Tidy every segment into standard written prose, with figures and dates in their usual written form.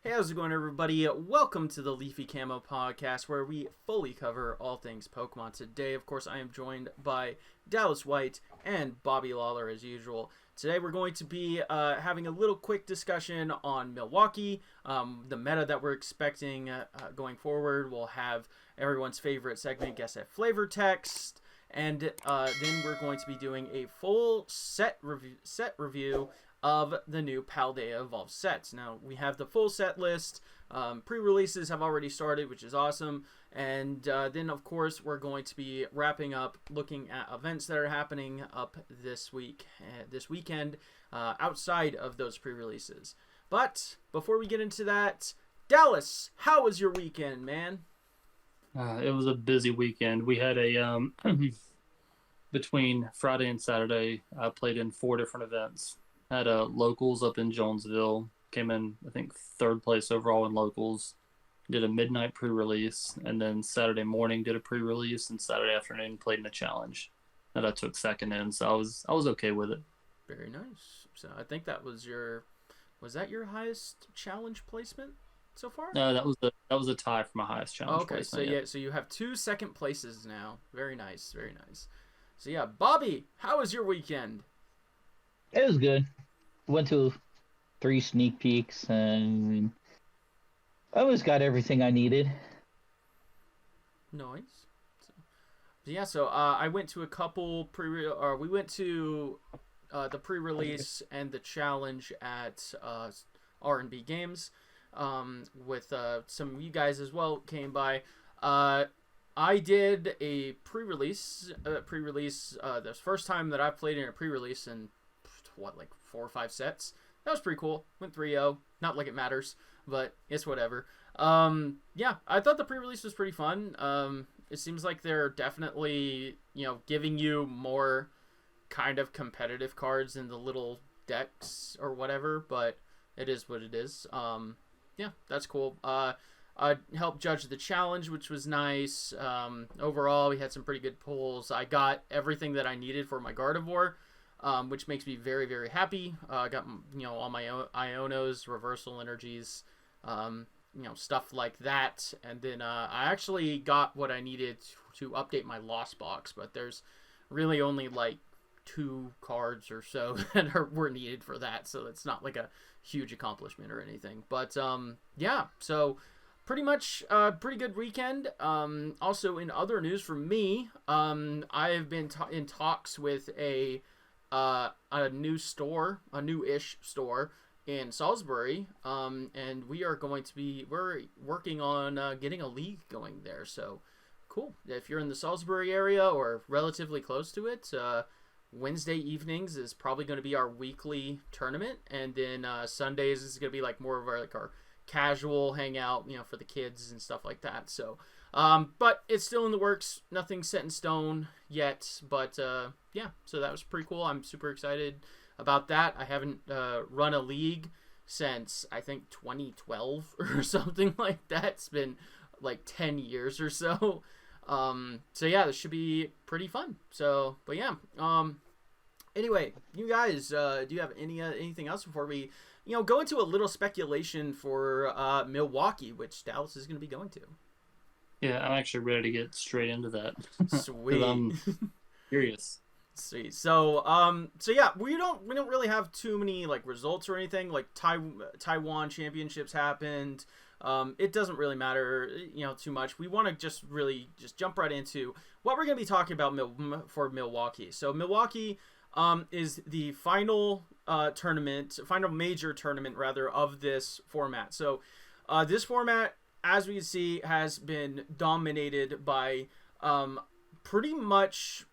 Hey, how's it going, everybody? Welcome to the Leafy Camo Podcast, where we fully cover all things Pokemon. Today, of course, I am joined by Dallas White and Bobby Lawler, as usual. Today, we're going to be having a little quick discussion on Milwaukee, the meta that we're expecting going forward. We'll have everyone's favorite segment, Guess That Flavor Text, and then we're going to be doing a full set review of the new Paldea Evolved sets. Now, we have the full set list. Pre-releases have already started, which is awesome. And then, of course, we're going to be wrapping up looking at events that are happening up this weekend, outside of those pre-releases. But before we get into that, Dallas, how was your weekend, man? It was a busy weekend. We had a between Friday and Saturday, I played in 4 different events. Had locals up in Jonesville. Came in, I think, 3rd place overall in locals. Did a midnight pre-release, and then Saturday morning did a pre-release, and Saturday afternoon played in a challenge that I took 2nd in. So I was okay with it. Very nice. So I think that was that your highest challenge placement so far? No, that was a tie for my highest challenge. Okay, placement. so yeah, so you have 2 second places now. Very nice, very nice. So yeah, Bobby, how was your weekend? It was good. Went to 3 sneak peeks and I almost got everything I needed. Nice. So I went to a couple we went to the pre-release and the challenge at R&B Games with some of you guys as well came by. I did a pre-release. The first time that I played in a pre-release in 4 or 5 sets. That was pretty cool. Went 3-0. Not like it matters, but it's whatever. Yeah, I thought the pre-release was pretty fun. It seems like they're definitely, giving you more kind of competitive cards in the little decks or whatever, but it is what it is. Yeah, that's cool. I helped judge the challenge, which was nice. Overall, we had some pretty good pulls. I got everything that I needed for my Gardevoir, which makes me very, very happy. I got, all my Ionos, reversal energies, stuff like that. And then I actually got what I needed to update my Lost Box, but there's really only like 2 cards or so that were needed for that. So it's not like a huge accomplishment or anything. But yeah, so pretty much pretty good weekend. Also, in other news for me, I have been in talks with a new-ish store in Salisbury, and we're working on getting a league going there. So cool. If you're in the Salisbury area or relatively close to it, Wednesday evenings is probably going to be our weekly tournament, and then Sundays is going to be like more of our casual hangout, for the kids and stuff like that. So but it's still in the works. Nothing set in stone yet. But yeah, so that was pretty cool. I'm super excited about that. I haven't run a league since I think 2012 or something like that. It's been like 10 years or so. So yeah, this should be pretty fun. So, but yeah. Anyway, you guys, do you have anything else before we, go into a little speculation for Milwaukee, which Dallas is going to be going to? Yeah, I'm actually ready to get straight into that. Sweet. I'm curious. Sweet. So yeah, we don't really have too many like results or anything. Like Taiwan championships happened. It doesn't really matter, too much. We want to just jump right into what we're going to be talking about for Milwaukee. So Milwaukee is the final major tournament rather of this format. So this format, as we can see, has been dominated by pretty much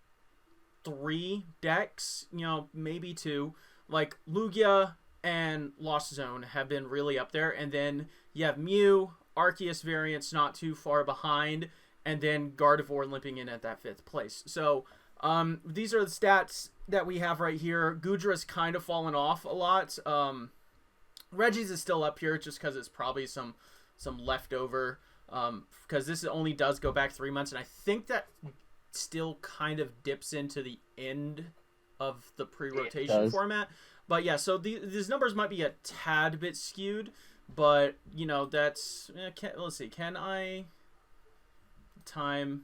3 decks, maybe 2. Like Lugia and Lost Zone have been really up there, and then you have Mew, Arceus variants not too far behind, and then Gardevoir limping in at that 5th place. So these are the stats that we have right here. Gudra's kind of fallen off a lot. Reggie's is still up here just because it's probably some leftover, because this only does go back 3 months, and I think that still kind of dips into the end of the pre-rotation format. But yeah, so these numbers might be a tad bit skewed. but you know that's let's see, can I time?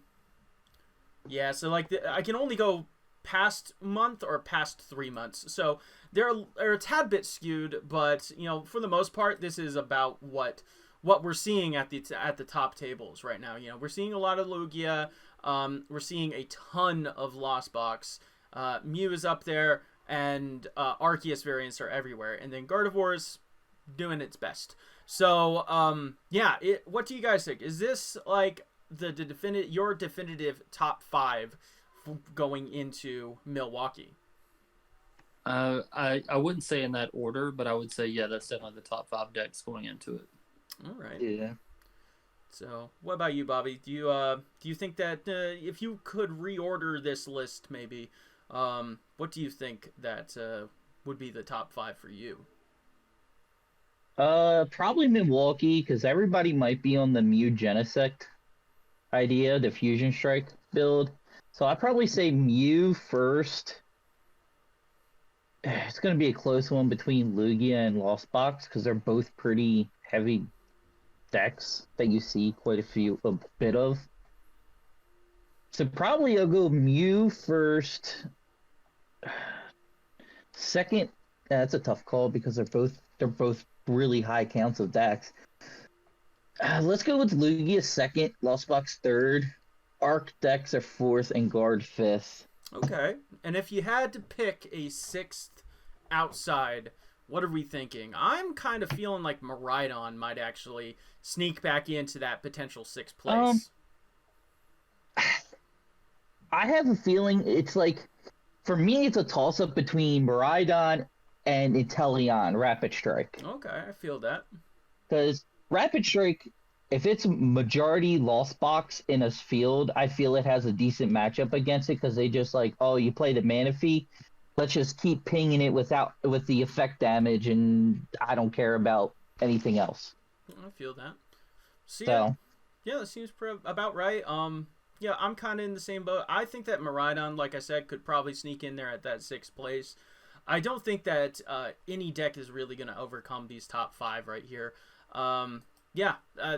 Yeah, so like I can only go past month or past 3 months, so they're a tad bit skewed, but you know for the most part this is about what we're seeing at the top tables right now. You know, we're seeing a lot of Lugia. We're seeing a ton of Lost Box. Mew is up there, and Arceus variants are everywhere. And then Gardevoir's doing its best. So, yeah, what do you guys think? Is this like your definitive top 5 going into Milwaukee? I wouldn't say in that order, but I would say, yeah, that's definitely the top 5 decks going into it. All right. Yeah. So, what about you, Bobby? Do you think that if you could reorder this list, maybe, what do you think that would be the top 5 for you? Probably Milwaukee, because everybody might be on the Mew Genesect idea, the Fusion Strike build. So I'd probably say Mew first. It's going to be a close one between Lugia and Lost Box, because they're both pretty heavy decks that you see quite a bit of. So probably I'll go Mew first. Second, that's a tough call because they're both really high counts of decks. Let's go with Lugia second, Lost Box third, Arc decks are fourth, and Guard fifth. Okay, and if you had to pick a 6th outside, what are we thinking? I'm kind of feeling like Miraidon might actually sneak back into that potential 6th place. I have a feeling it's like, for me, it's a toss-up between Miraidon and Inteleon, Rapid Strike. Okay, I feel that. Because Rapid Strike, if it's majority Lost Box in a field, I feel it has a decent matchup against it because they just like, oh, you play the Manaphy, let's just keep pinging it with the effect damage, and I don't care about anything else. I feel that. So yeah, that seems about right. Yeah, I'm kind of in the same boat. I think that Miraidon, like I said, could probably sneak in there at that 6th place. I don't think that any deck is really going to overcome these top 5 right here. Yeah,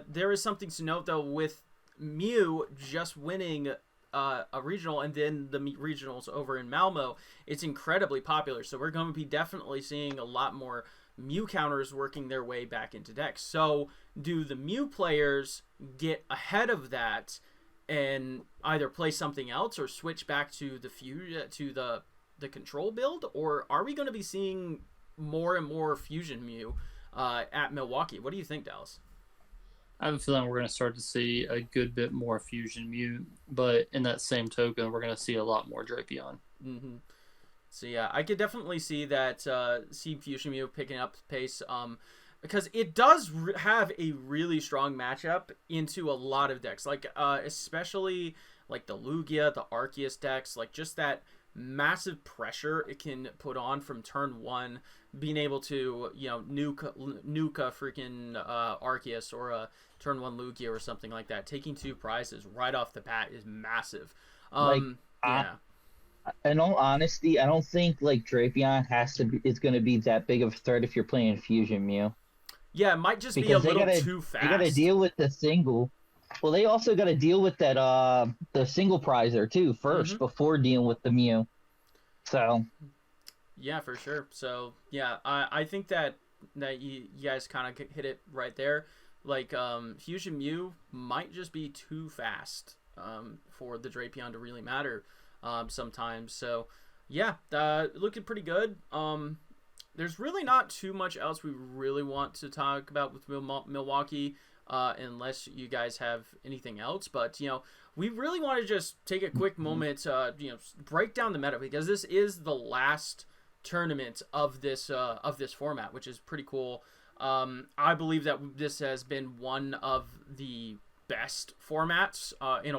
there is something to note, though, with Mew just winning a regional and then the regionals over in Malmo. It's incredibly popular, so we're going to be definitely seeing a lot more Mew counters working their way back into decks. So do the Mew players get ahead of that and either play something else or switch back to the control build, or are we going to be seeing more and more Fusion Mew at Milwaukee? What do you think, Dallas? I have a feeling we're going to start to see a good bit more Fusion Mew, but in that same token, we're going to see a lot more Drapion. Mm-hmm. So yeah, I could definitely see that Fusion Mew picking up pace, because it does have a really strong matchup into a lot of decks, like especially like the Lugia, the Arceus decks, like just that massive pressure it can put on from turn 1, being able to, you know, nuke freaking Arceus or a turn 1 Lugia or something like that. Taking 2 prizes right off the bat is massive. Yeah. In all honesty, I don't think like Drapion is going to be that big of a threat if you're playing Fusion Mew. Yeah, it might just be a little too fast. They got to deal with the single. Well, they also got to deal with that the single prizer too first before dealing with the Mew. So. Yeah, for sure. So yeah, I think that you guys kind of hit it right there. Like Fusion Mew might just be too fast for the Drapion to really matter sometimes. So yeah, looking pretty good. There's really not too much else we really want to talk about with Milwaukee, unless you guys have anything else. But, you know, we really want to just take a quick moment to, you know, break down the meta, because this is the last tournament of this format, which is pretty cool. I believe that this has been one of the best formats in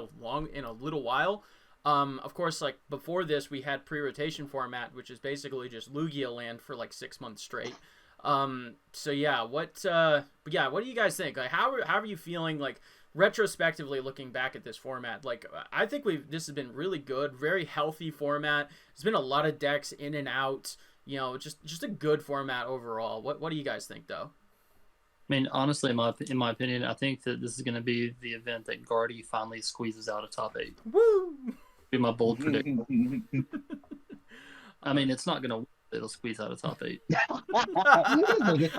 a little while. Of course, like before this, we had pre-rotation format, which is basically just Lugia land for like 6 months straight. So yeah, what do you guys think? Like, how are you feeling, like, retrospectively looking back at this format? Like, I think this has been really good, very healthy format. There's been a lot of decks in and out, you know, just a good format overall. What do you guys think, though? mean, honestly, in my opinion, I think that this is going to be the event that Guardy finally squeezes out a top 8. Woo! Be my bold prediction. I mean, it's not going to. It'll squeeze out a top 8.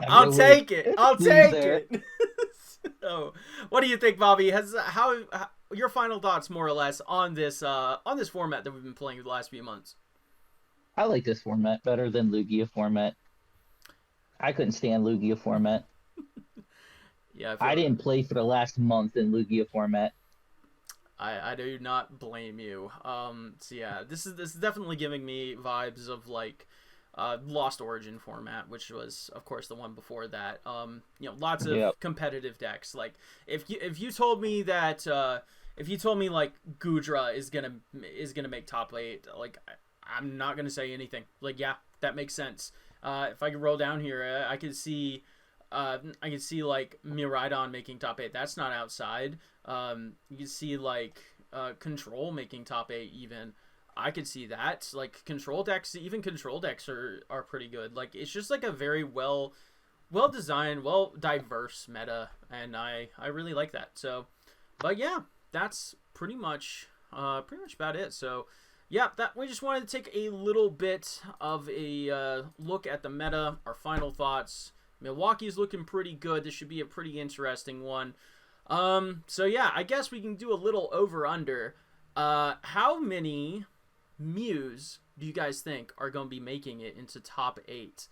I'll take it. I'll take there. it. So, what do you think, Bobby? How your final thoughts, more or less, on this format that we've been playing the last few months? I like this format better than Lugia format. I couldn't stand Lugia format. Yeah, I didn't play for the last month in Lugia format. I do not blame you. So yeah, this is definitely giving me vibes of like Lost Origin format, which was of course the one before that. Lots of competitive decks. Like if you told me that like Gudra is gonna make top 8, like I'm not gonna say anything. Like yeah, that makes sense. If I could roll down here, I could see like Miraidon making top 8. That's not outside. You can see like Control making top 8 even. I could see that. Like control decks are pretty good. Like it's just like a very well designed, diverse meta, and I really like that. So, but yeah, that's pretty much about it. So, yeah, that we just wanted to take a little bit of a look at the meta, our final thoughts. Milwaukee's looking pretty good. This should be a pretty interesting one. So yeah, I guess we can do a little over-under. How many Mews do you guys think are going to be making it into top 8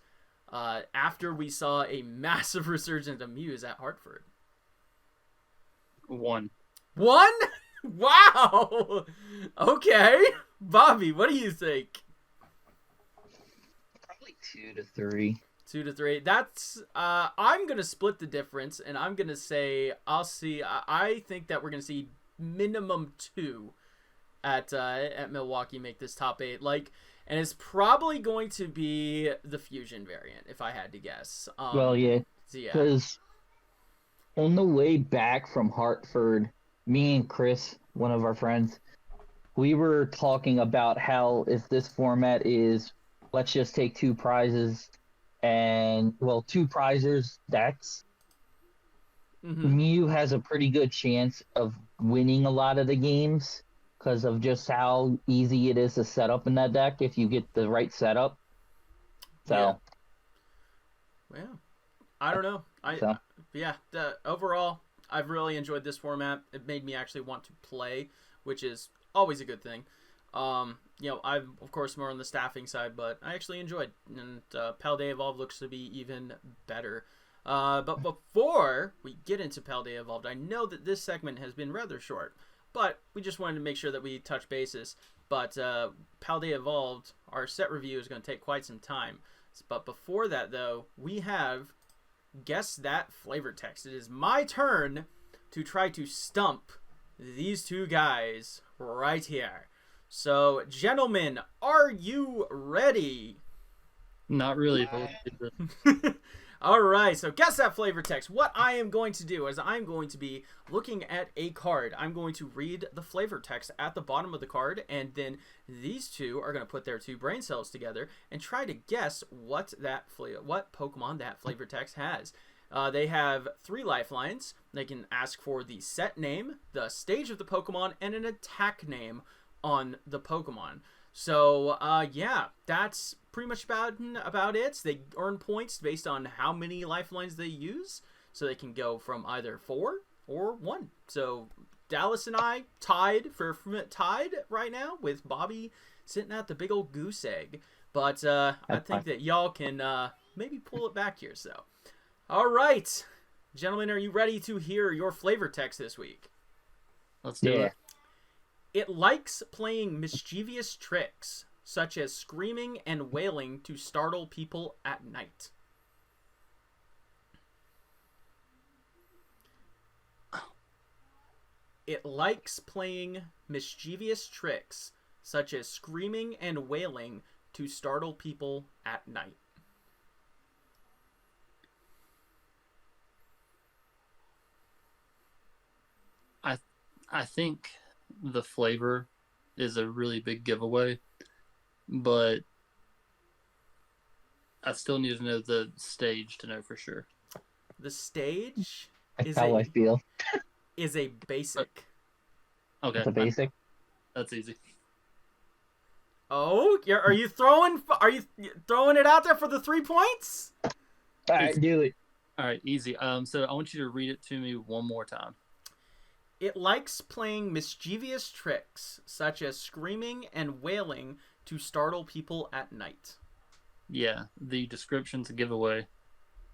after we saw a massive resurgence of Mews at Hartford? 1. 1? Wow! Okay. Bobby, what do you think? Probably 2 to 3. 2 to 3. That's I'm gonna split the difference, and I'm gonna say I think that we're gonna see minimum 2 at Milwaukee make this top 8. Like, and it's probably going to be the fusion variant if I had to guess. Well, yeah, because on the way back from Hartford, me and Chris, one of our friends, we were talking about how if this format is, let's just take 2 prizes. And, 2 prizers decks, Mew has a pretty good chance of winning a lot of the games because of just how easy it is to set up in that deck if you get the right setup. So, yeah. I don't know. Overall, I've really enjoyed this format. It made me actually want to play, which is always a good thing. I'm of course more on the staffing side, but I actually enjoyed, and Paldea Evolved looks to be even better. But before we get into Paldea Evolved, I know that this segment has been rather short, but we just wanted to make sure that we touch bases. But Paldea Evolved, our set review is going to take quite some time. But before that, though, we have Guess That Flavor Text. It is my turn to try to stump these 2 guys right here. So, gentlemen, are you ready? Not really. All right, so guess that flavor text. What I am going to do is I'm going to be looking at a card. I'm going to read the flavor text at the bottom of the card, and then these 2 are going to put their 2 brain cells together and try to guess what Pokemon that flavor text has. They have 3 lifelines. They can ask for the set name, the stage of the Pokemon, and an attack name on the Pokemon. So yeah, that's pretty much about it. They earn points based on how many lifelines they use, so they can go from either 4 or 1. So Dallas and I tied right now, with Bobby sitting at the big old goose egg. But I think that y'all can maybe pull it back here. So all right, gentlemen, are you ready to hear your flavor text this week? Let's do it. It likes playing mischievous tricks, such as screaming and wailing to startle people at night. It likes playing mischievous tricks, such as screaming and wailing to startle people at night. I think the flavor is a really big giveaway, but I still need to know the stage to know for sure. The stage That's how I feel. is a basic. Okay, It's a basic. That's easy. Oh, are you throwing it out there for the 3 points? All right, do it. All right, easy. So I want you to read it to me one more time. It likes playing mischievous tricks, such as screaming and wailing to startle people at night. Yeah, the description's a giveaway.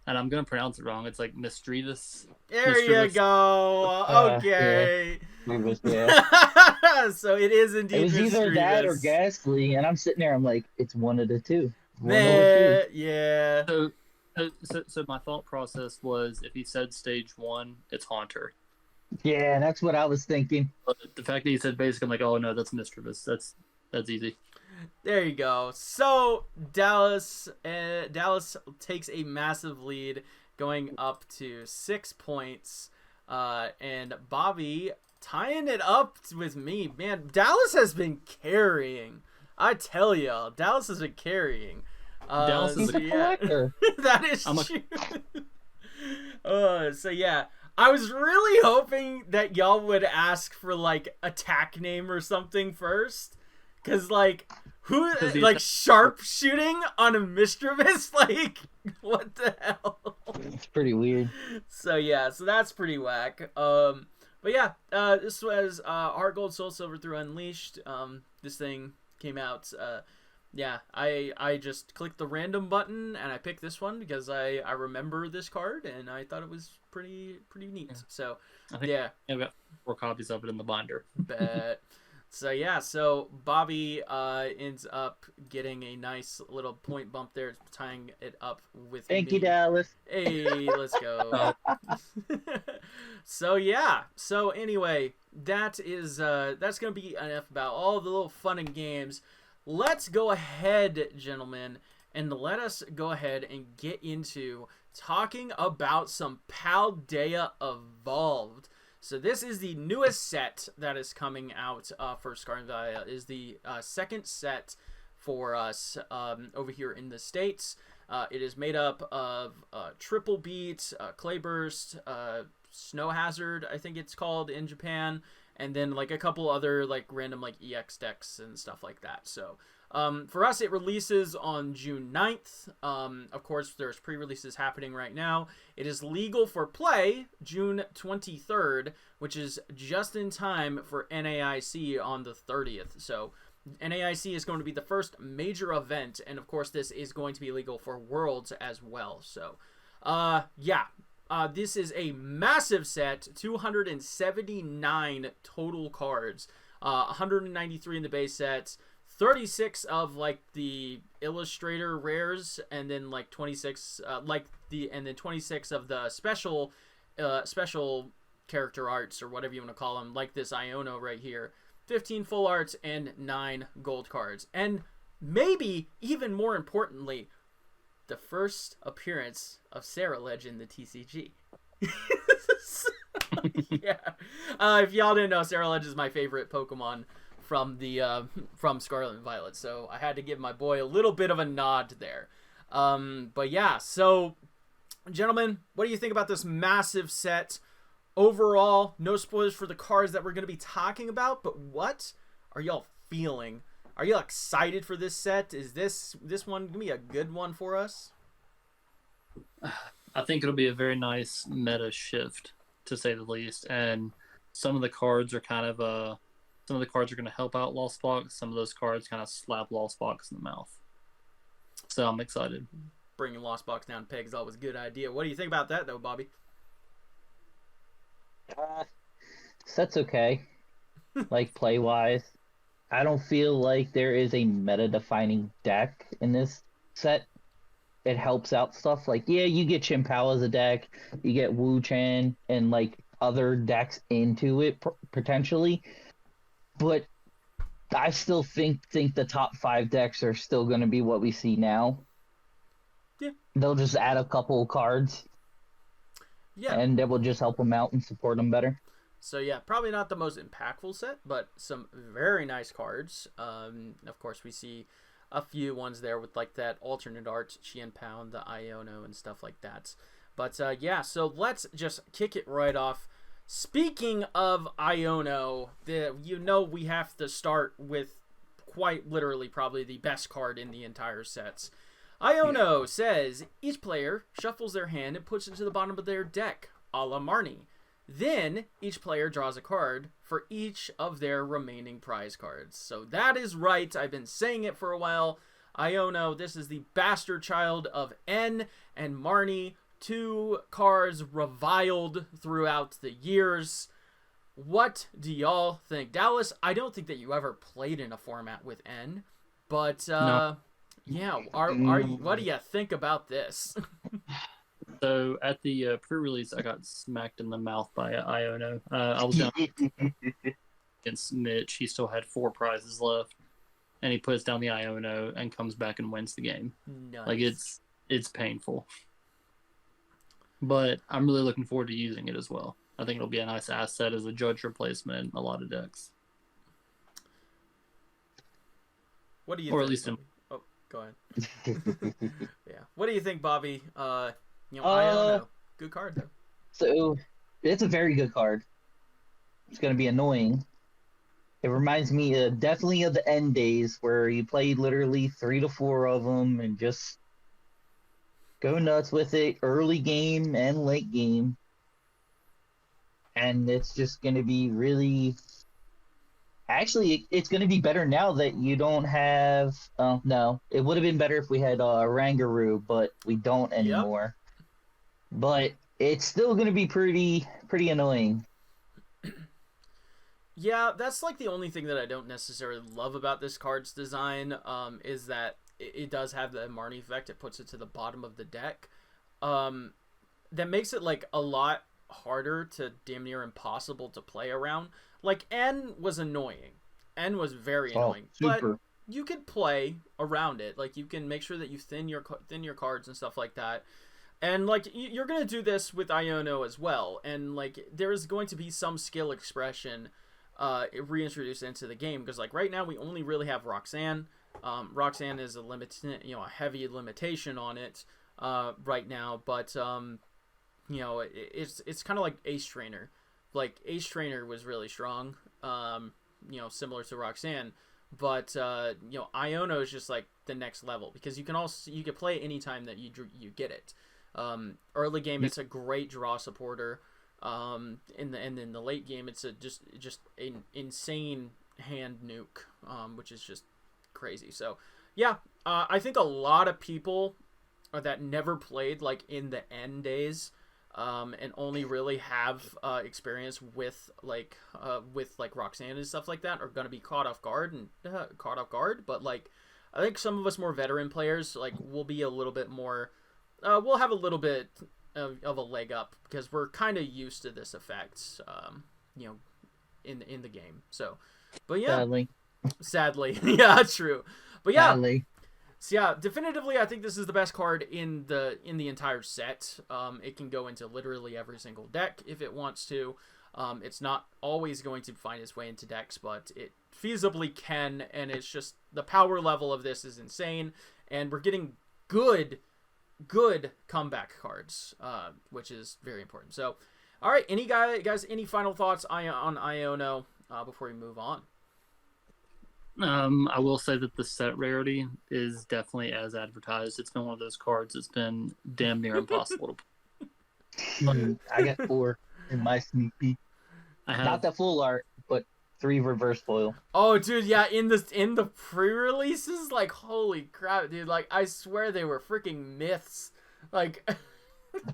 And I'm going to pronounce it wrong. It's like mischievous. There you go. Okay. Yeah. So it is indeed It was either that or mischievous. Ghastly, and I'm sitting there, I'm like, it's one of the two. Yeah. So my thought process was if he said stage 1, it's Haunter. Yeah, that's what I was thinking. But the fact that he said basic, I'm like, oh no, that's mischievous. That's easy. There you go. So Dallas takes a massive lead, going up to 6 points, and Bobby tying it up with me. Man, Dallas has been carrying. I tell y'all, Dallas has been carrying. Dallas is a collector. That is true. So yeah. I was really hoping that y'all would ask for like attack name or something first, cause like sharp shooting on a mischievous, like what the hell? It's pretty weird. So yeah, so that's pretty whack. But yeah, this was Heart Gold Soul Silver through Unleashed. This thing came out. Yeah, I just clicked the random button and I picked this one because I remember this card and I thought it was pretty neat. Yeah. So I think I've got 4 copies of it in the binder. Bet. So yeah, so Bobby ends up getting a nice little point bump there, tying it up with Thank you, Dallas. Hey, let's go. So yeah, so anyway, that's gonna be enough about all the little fun and games. Let's go ahead, gentlemen, and let us go ahead and get into talking about some Paldea Evolved. So this is the newest set that is coming out for Scarlet Violet. Is the second set for us over here in the States. It is made up of Triple Beat, Clayburst, Snow Hazard, I think it's called in Japan, and then like a couple other like random like EX decks and stuff like that. So for us, it releases on June 9th. Of course, there's pre-releases happening right now. It is legal for play June 23rd, which is just in time for NAIC on the 30th. So NAIC is going to be the first major event, and of course, this is going to be legal for Worlds as well. So, yeah. This is a massive set, 279 total cards, 193 in the base sets, 36 of like the illustrator rares, and then like 26 and then 26 of the special character arts or whatever you want to call them, like this Iono right here. 15 full arts and 9 gold cards. And maybe even more importantly, the first appearance of Sarah Ledge in the TCG. Yeah. If y'all didn't know, Sarah Ledge is my favorite Pokemon from Scarlet and Violet, so I had to give my boy a little bit of a nod there. But yeah, so gentlemen, what do you think about this massive set? Overall, no spoilers for the cards that we're going to be talking about, but what are y'all feeling? Are you excited for this set? Is this one going to be a good one for us? I think it'll be a very nice meta shift, to say the least. And some of the cards are kind of some of the cards are going to help out Lost Box. Some of those cards kind of slap Lost Box in the mouth. So I'm excited. Bringing Lost Box down to peg is always a good idea. What do you think about that, though, Bobby? Set's okay. Like, play-wise. I don't feel like there is a meta-defining deck in this set. It helps out stuff. Like, yeah, you get Chien-Pao as a deck. You get Wu-Chan and, like, other decks into it, potentially. But I still think the top 5 decks are still going to be what we see now. Yeah. They'll just add a couple cards. Yeah. And it will just help them out and support them better. So yeah, probably not the most impactful set, but some very nice cards. Of course, we see a few ones there with like that alternate art, Chien-Pao, the Iono, and stuff like that. But yeah, so let's just kick it right off. Speaking of Iono, we have to start with quite literally probably the best card in the entire sets. Iono says each player shuffles their hand and puts it to the bottom of their deck, a la Marnie. Then each player draws a card for each of their remaining prize cards. So that is right. I've been saying it for a while. Iono, this is the bastard child of N and Marnie. 2 cards reviled throughout the years. What do y'all think? Dallas, I don't think that you ever played in a format with N, but No. yeah, what do you think about this? So at the pre-release, I got smacked in the mouth by Iono. I was down against Mitch. He still had 4 prizes left, and he puts down the Iono and comes back and wins the game. Nice. Like it's painful. But I'm really looking forward to using it as well. I think it'll be a nice asset as a judge replacement in a lot of decks. What do you Or think? at least in... Oh, go ahead. Yeah. What do you think, Bobby? Iono. Good card, though. So, it's a very good card. It's going to be annoying. It reminds me definitely of the end days where you played literally 3 to 4 of them and just go nuts with it, early game and late game. And it's just going to be really... Actually, it's going to be better now that you don't have... no, it would have been better if we had Rangaroo, but we don't anymore. Yep. But it's still going to be pretty annoying. Yeah, that's like the only thing that I don't necessarily love about this card's design, is that it does have the Marnie effect. It puts it to the bottom of the deck. That makes it like a lot harder to damn near impossible to play around. Like N was annoying. N was very annoying. But you could play around it. Like you can make sure that you thin your cards and stuff like that. And like you're gonna do this with Iono as well. And like there is going to be some skill expression reintroduced into the game, because like right now we only really have Roxanne. Roxanne is a heavy limitation on it right now, but it's kind of like Ace Trainer. Like Ace Trainer was really strong, similar to Roxanne, but Iono is just like the next level, because you can play anytime that you get it. Early game, it's a great draw supporter. In the late game, it's just an insane hand nuke, which is just crazy. So yeah, I think a lot of people that never played like in the N days, and only really have experience with Roxanne and stuff like that, are gonna be caught off guard. But like I think some of us more veteran players like will be a little bit more. We'll have a little bit of a leg up, because we're kind of used to this effect, in the game. So, but yeah, sadly, yeah, true. But yeah, sadly. So yeah, definitively, I think this is the best card in the entire set. It can go into literally every single deck if it wants to. It's not always going to find its way into decks, but it feasibly can, and it's just the power level of this is insane, and we're getting good comeback cards, which is very important. So, all right, guys, any final thoughts on Iono before we move on? I will say that the set rarity is definitely as advertised. It's been one of those cards that's been damn near impossible to play. I got 4 in my sneaky. Not the full art, but 3 reverse foil. Oh, dude, yeah, in the pre-releases, like, holy crap, dude, like, I swear they were freaking myths. Like,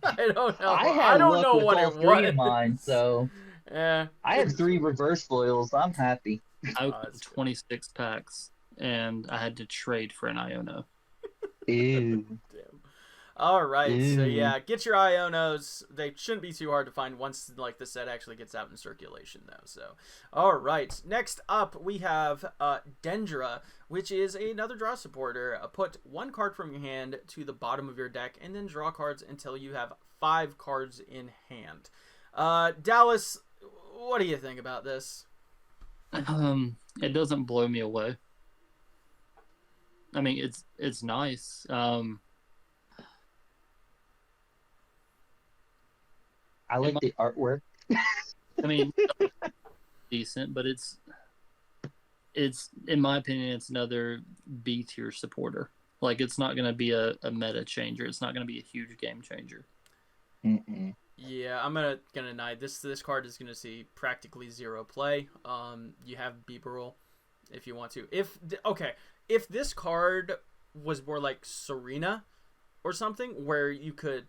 I don't know. I don't know what it was. In mine, so yeah, I had 3 reverse foils. I'm happy. I opened 26 packs, and I had to trade for an Iono. Ew. Damn. All right, so yeah, get your Ionos. They shouldn't be too hard to find once like the set actually gets out in circulation, though. So, all right, next up we have Dendra, which is another draw supporter. Put 1 card from your hand to the bottom of your deck, and then draw cards until you have 5 cards in hand. Dallas, what do you think about this? It doesn't blow me away. I mean, it's nice. I like the artwork. I mean, decent, but it's in my opinion, it's another B tier supporter. Like, it's not going to be a meta changer. It's not going to be a huge game changer. Mm-mm. Yeah, I'm gonna deny this card is gonna see practically zero play. You have Bieberl if you want to. If this card was more like Serena or something, where you could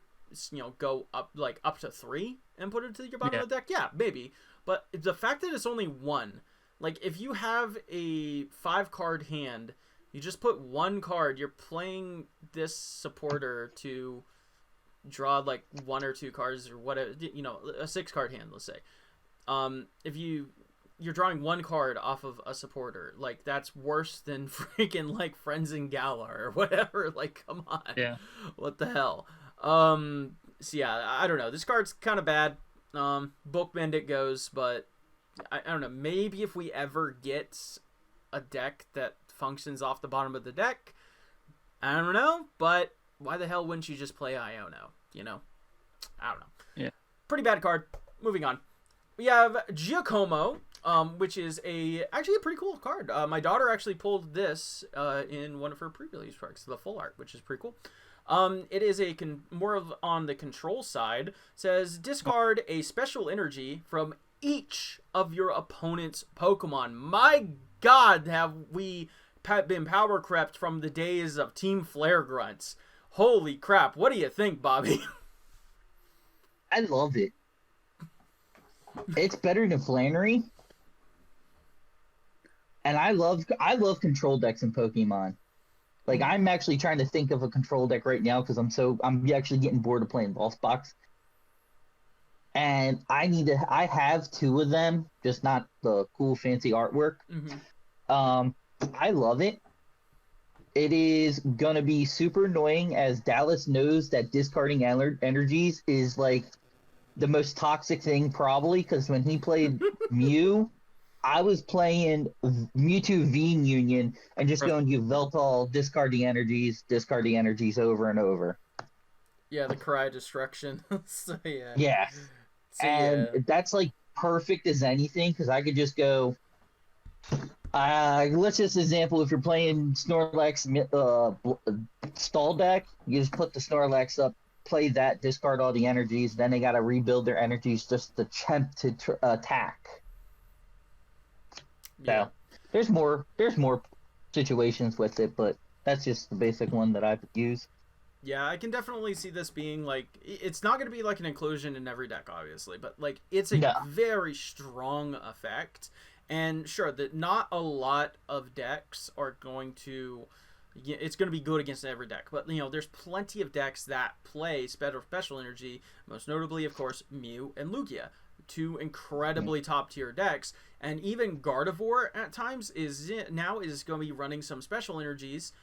go up to 3 and put it to your bottom of the deck, yeah, maybe. But the fact that it's only 1, like if you have a 5-card hand, you just put 1 card. You're playing this supporter to draw like 1 or 2 cards or whatever, a 6-card hand, let's say. If you're drawing 1 card off of a supporter, like that's worse than freaking like Friends in Galar or whatever. Like, come on. Yeah. What the hell? So yeah, I don't know. This card's kind of bad. Bookbend it goes, but I don't know. Maybe if we ever get a deck that functions off the bottom of the deck, I don't know, but why the hell wouldn't you just play Iono? I don't know. Yeah. Pretty bad card. Moving on. We have Giacomo, which is actually a pretty cool card. My daughter actually pulled this in one of her pre-release packs, the full art, which is pretty cool. It is more of on the control side. It says discard a special energy from each of your opponent's Pokemon. My God, have we been power crept from the days of Team Flare Grunts. Holy crap. What do you think, Bobby? I love it. It's better than Flannery. And I love control decks in Pokemon. Like, I'm actually trying to think of a control deck right now because I'm actually getting bored of playing Lost Box. And I have 2 of them, just not the cool fancy artwork. Mm-hmm. I love it. It is gonna be super annoying, as Dallas knows that discarding energies is like the most toxic thing probably, because when he played Mew, I was playing Mewtwo V Union and just going Yveltal, discarding energies over and over. Yeah, the Cry Destruction. So, yeah. Yeah. So, and that's like perfect as anything, because I could just go... let's just example, if you're playing Snorlax stall deck, you just put the Snorlax up, play that, discard all the energies, then they got to rebuild their energies just to attempt to attack. Yeah. So there's more situations with it, but that's just the basic one that I've used. Yeah, I can definitely see this being like, it's not going to be like an inclusion in every deck, obviously, but like it's a very strong effect. And sure, that not a lot of decks are going to... It's going to be good against every deck. But, there's plenty of decks that play special energy. Most notably, of course, Mew and Lugia. 2 incredibly top-tier decks. And even Gardevoir, at times, is going to be running some special energies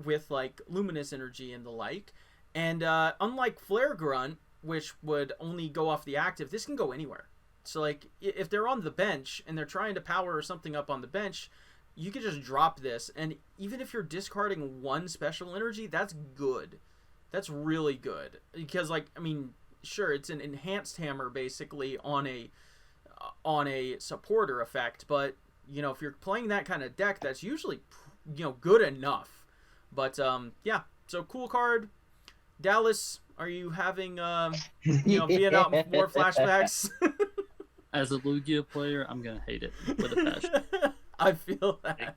with, like, Luminous Energy and the like. And unlike Flare Grunt, which would only go off the active, this can go anywhere. So, like, if they're on the bench and they're trying to power something up on the bench, you could just drop this. And even if you're discarding 1 special energy, that's good. That's really good. Because, like, I mean, sure, it's an enhanced hammer, basically, on a supporter effect. But, if you're playing that kind of deck, that's usually, good enough. But, yeah, so cool card. Dallas, are you having, Vietnam War flashbacks? As a Lugia player, I'm going to hate it with a passion. I feel that.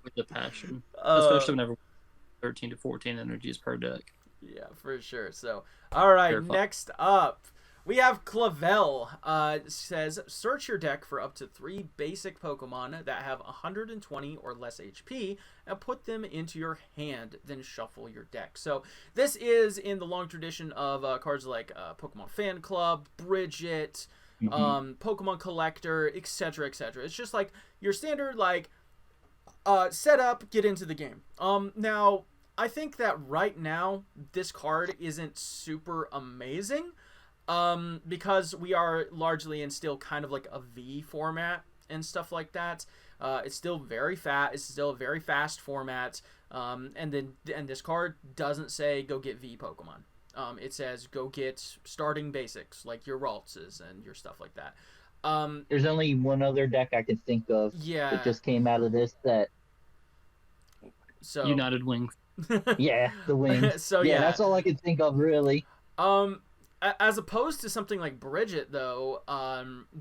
With a passion. Especially whenever 13 to 14 energies per deck. Yeah, for sure. So, all right, next up, we have Clavel. Says, search your deck for up to 3 basic Pokemon that have 120 or less HP and put them into your hand, then shuffle your deck. So, this is in the long tradition of cards like Pokemon Fan Club, Bridget... Pokemon Collector, etc., etc. It's just like your standard, like, set up, get into the game. Now, I think that right now, this card isn't super amazing, because we are largely in still kind of like a V format and stuff like that. It's still very fast. It's still a very fast format. And this card doesn't say go get V Pokemon. It says go get starting basics like your Raltses and your stuff like that. There's only one other deck I can think of Yeah. that just came out of this set. So United Wings. Yeah, the wings. So yeah, yeah, that's all I could think of really. As opposed to something like Bridget, though,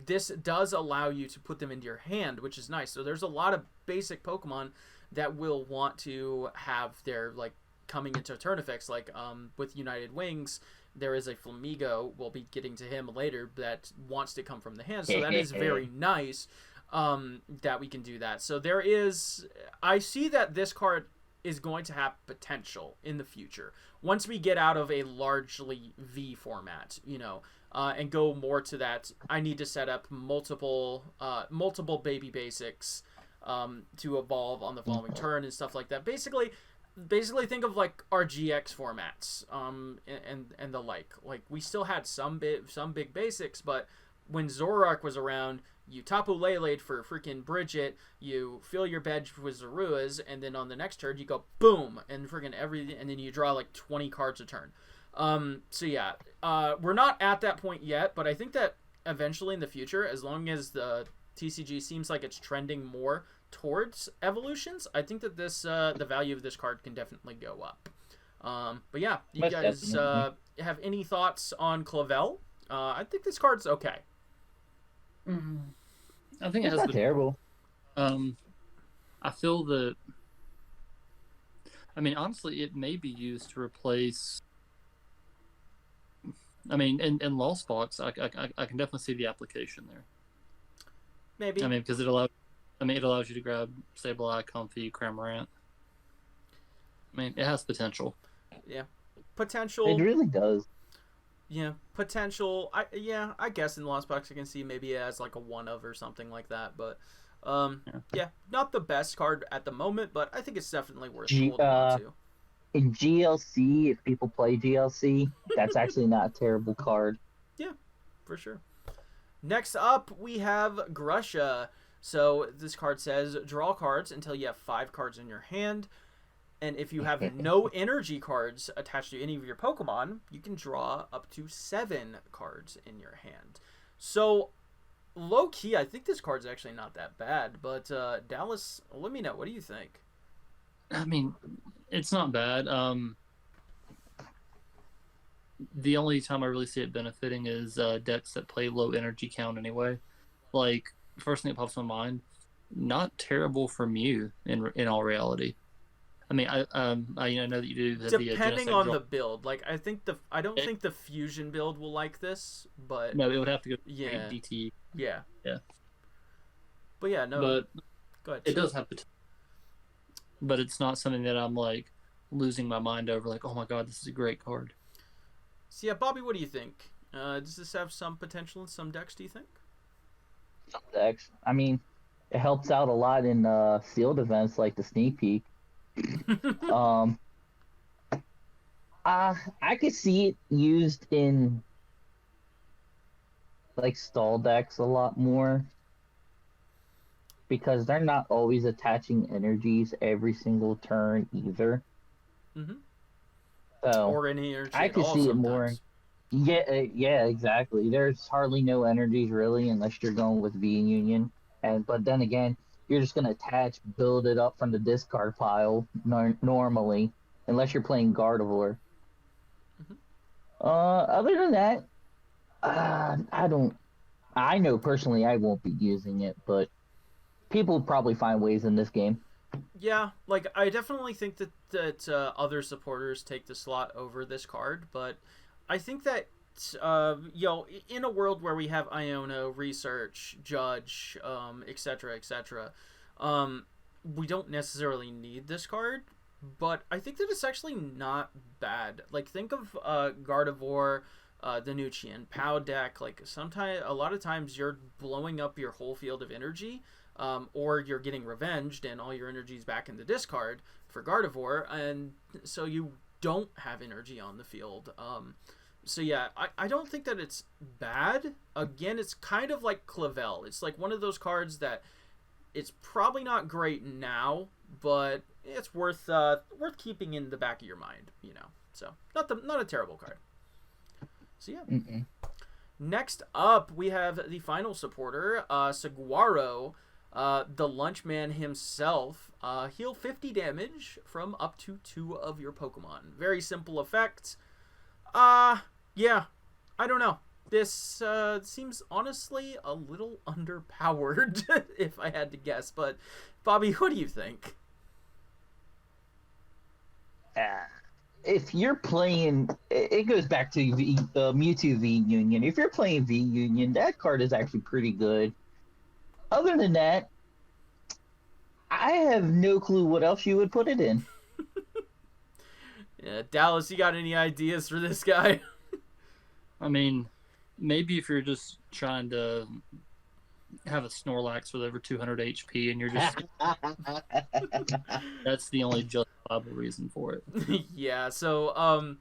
this does allow you to put them into your hand, which is nice. So there's a lot of basic Pokemon that will want to have their, like, coming into turn effects. Like, with United Wings, there is a Flamigo, we'll be getting to him later, that wants to come from the hand. So that is very nice, that we can do that. So there is... I see that this card is going to have potential in the future. Once we get out of a largely V format, you know, and go more to that, I need to set up multiple baby basics to evolve on the following turn and stuff like that. Basically think of like our GX formats and the like. Like, we still had some big basics, but when Zoroark was around, you Tapu Lele for freaking Bridget, you fill your bench with Zoruas, and then on the next turn you go boom and freaking everything, and then you draw like 20 cards a turn. So yeah, we're not at that point yet, but I think that eventually in the future, as long as the TCG seems like it's trending more towards evolutions, I think that this the value of this card can definitely go up. But yeah, you Most guys definitely. have any thoughts on Clavel? I think this card's okay. I think it It's has not terrible. I feel that. I mean, honestly, it may be used to replace. I mean, in Lost Box, I can definitely see the application there. Maybe. I mean, because it allows you to grab Sableye, Comfy, Cramorant. I mean, it has potential. Yeah, potential. It really does. Yeah, potential. I guess in Lost Box I can see maybe as like a one of or something like that. But yeah, not the best card at the moment, but I think it's definitely worth holding on to. In GLC, if people play GLC, that's actually not a terrible card. Yeah, for sure. Next up, we have Grusha. So this card says, draw cards until you have 5 cards in your hand. And if you have no energy cards attached to any of your Pokemon, you can draw up to 7 cards in your hand. So, low-key, I think this card's actually not that bad. But, Dallas, let me know. What do you think? I mean, it's not bad. The only time I really see it benefiting is decks that play low energy count anyway. Like, first thing that pops to my mind, not terrible for Mew in all reality. I mean, I know that you do depending on the build. Like, I don't think the fusion build will like this, but no, it would have to go yeah, DT. Yeah. But yeah, no. But go ahead. It does have potential. But it's not something that I'm like losing my mind over. Like, oh my god, this is a great card. So yeah, Bobby, what do you think? Does this have some potential in some decks? Do you think? Some decks. I mean, it helps out a lot in field events like the Sneak Peek. I could see it used in like stall decks a lot more because they're not always attaching energies every single turn either. Mm-hmm. So or any energy I could see it more. Yeah, exactly. There's hardly no energies really unless you're going with V Union, but then again, you're just going to attach, build it up from the discard pile normally, unless you're playing Gardevoir. Mm-hmm. Other than that, I know personally I won't be using it, but people will probably find ways in this game. Yeah, like, I definitely think that other supporters take the slot over this card, but I think that, in a world where we have Iono, Research, Judge, etc., we don't necessarily need this card, but I think that it's actually not bad. Like, think of Gardevoir, Danucci, POW deck. Like, a lot of times you're blowing up your whole field of energy, or you're getting revenged and all your energy's back in the discard for Gardevoir, and so you don't have energy on the field. So yeah, I don't think that it's bad. Again, it's kind of like Clavel. It's like one of those cards that it's probably not great now, but it's worth keeping in the back of your mind, you know. So not a terrible card. So yeah. Mm-mm. Next up, we have the final supporter, Saguaro, the Lunchman himself. Heal 50 damage from up to 2 of your Pokemon. Very simple effect. Yeah, I don't know. This seems honestly a little underpowered, if I had to guess. But, Bobby, what do you think? If you're playing, it goes back to Mewtwo V Union. If you're playing V Union, that card is actually pretty good. Other than that, I have no clue what else you would put it in. Yeah, Dallas, you got any ideas for this guy? I mean, maybe if you're just trying to have a Snorlax with over 200 HP and you're just... That's the only justifiable reason for it. Yeah, so,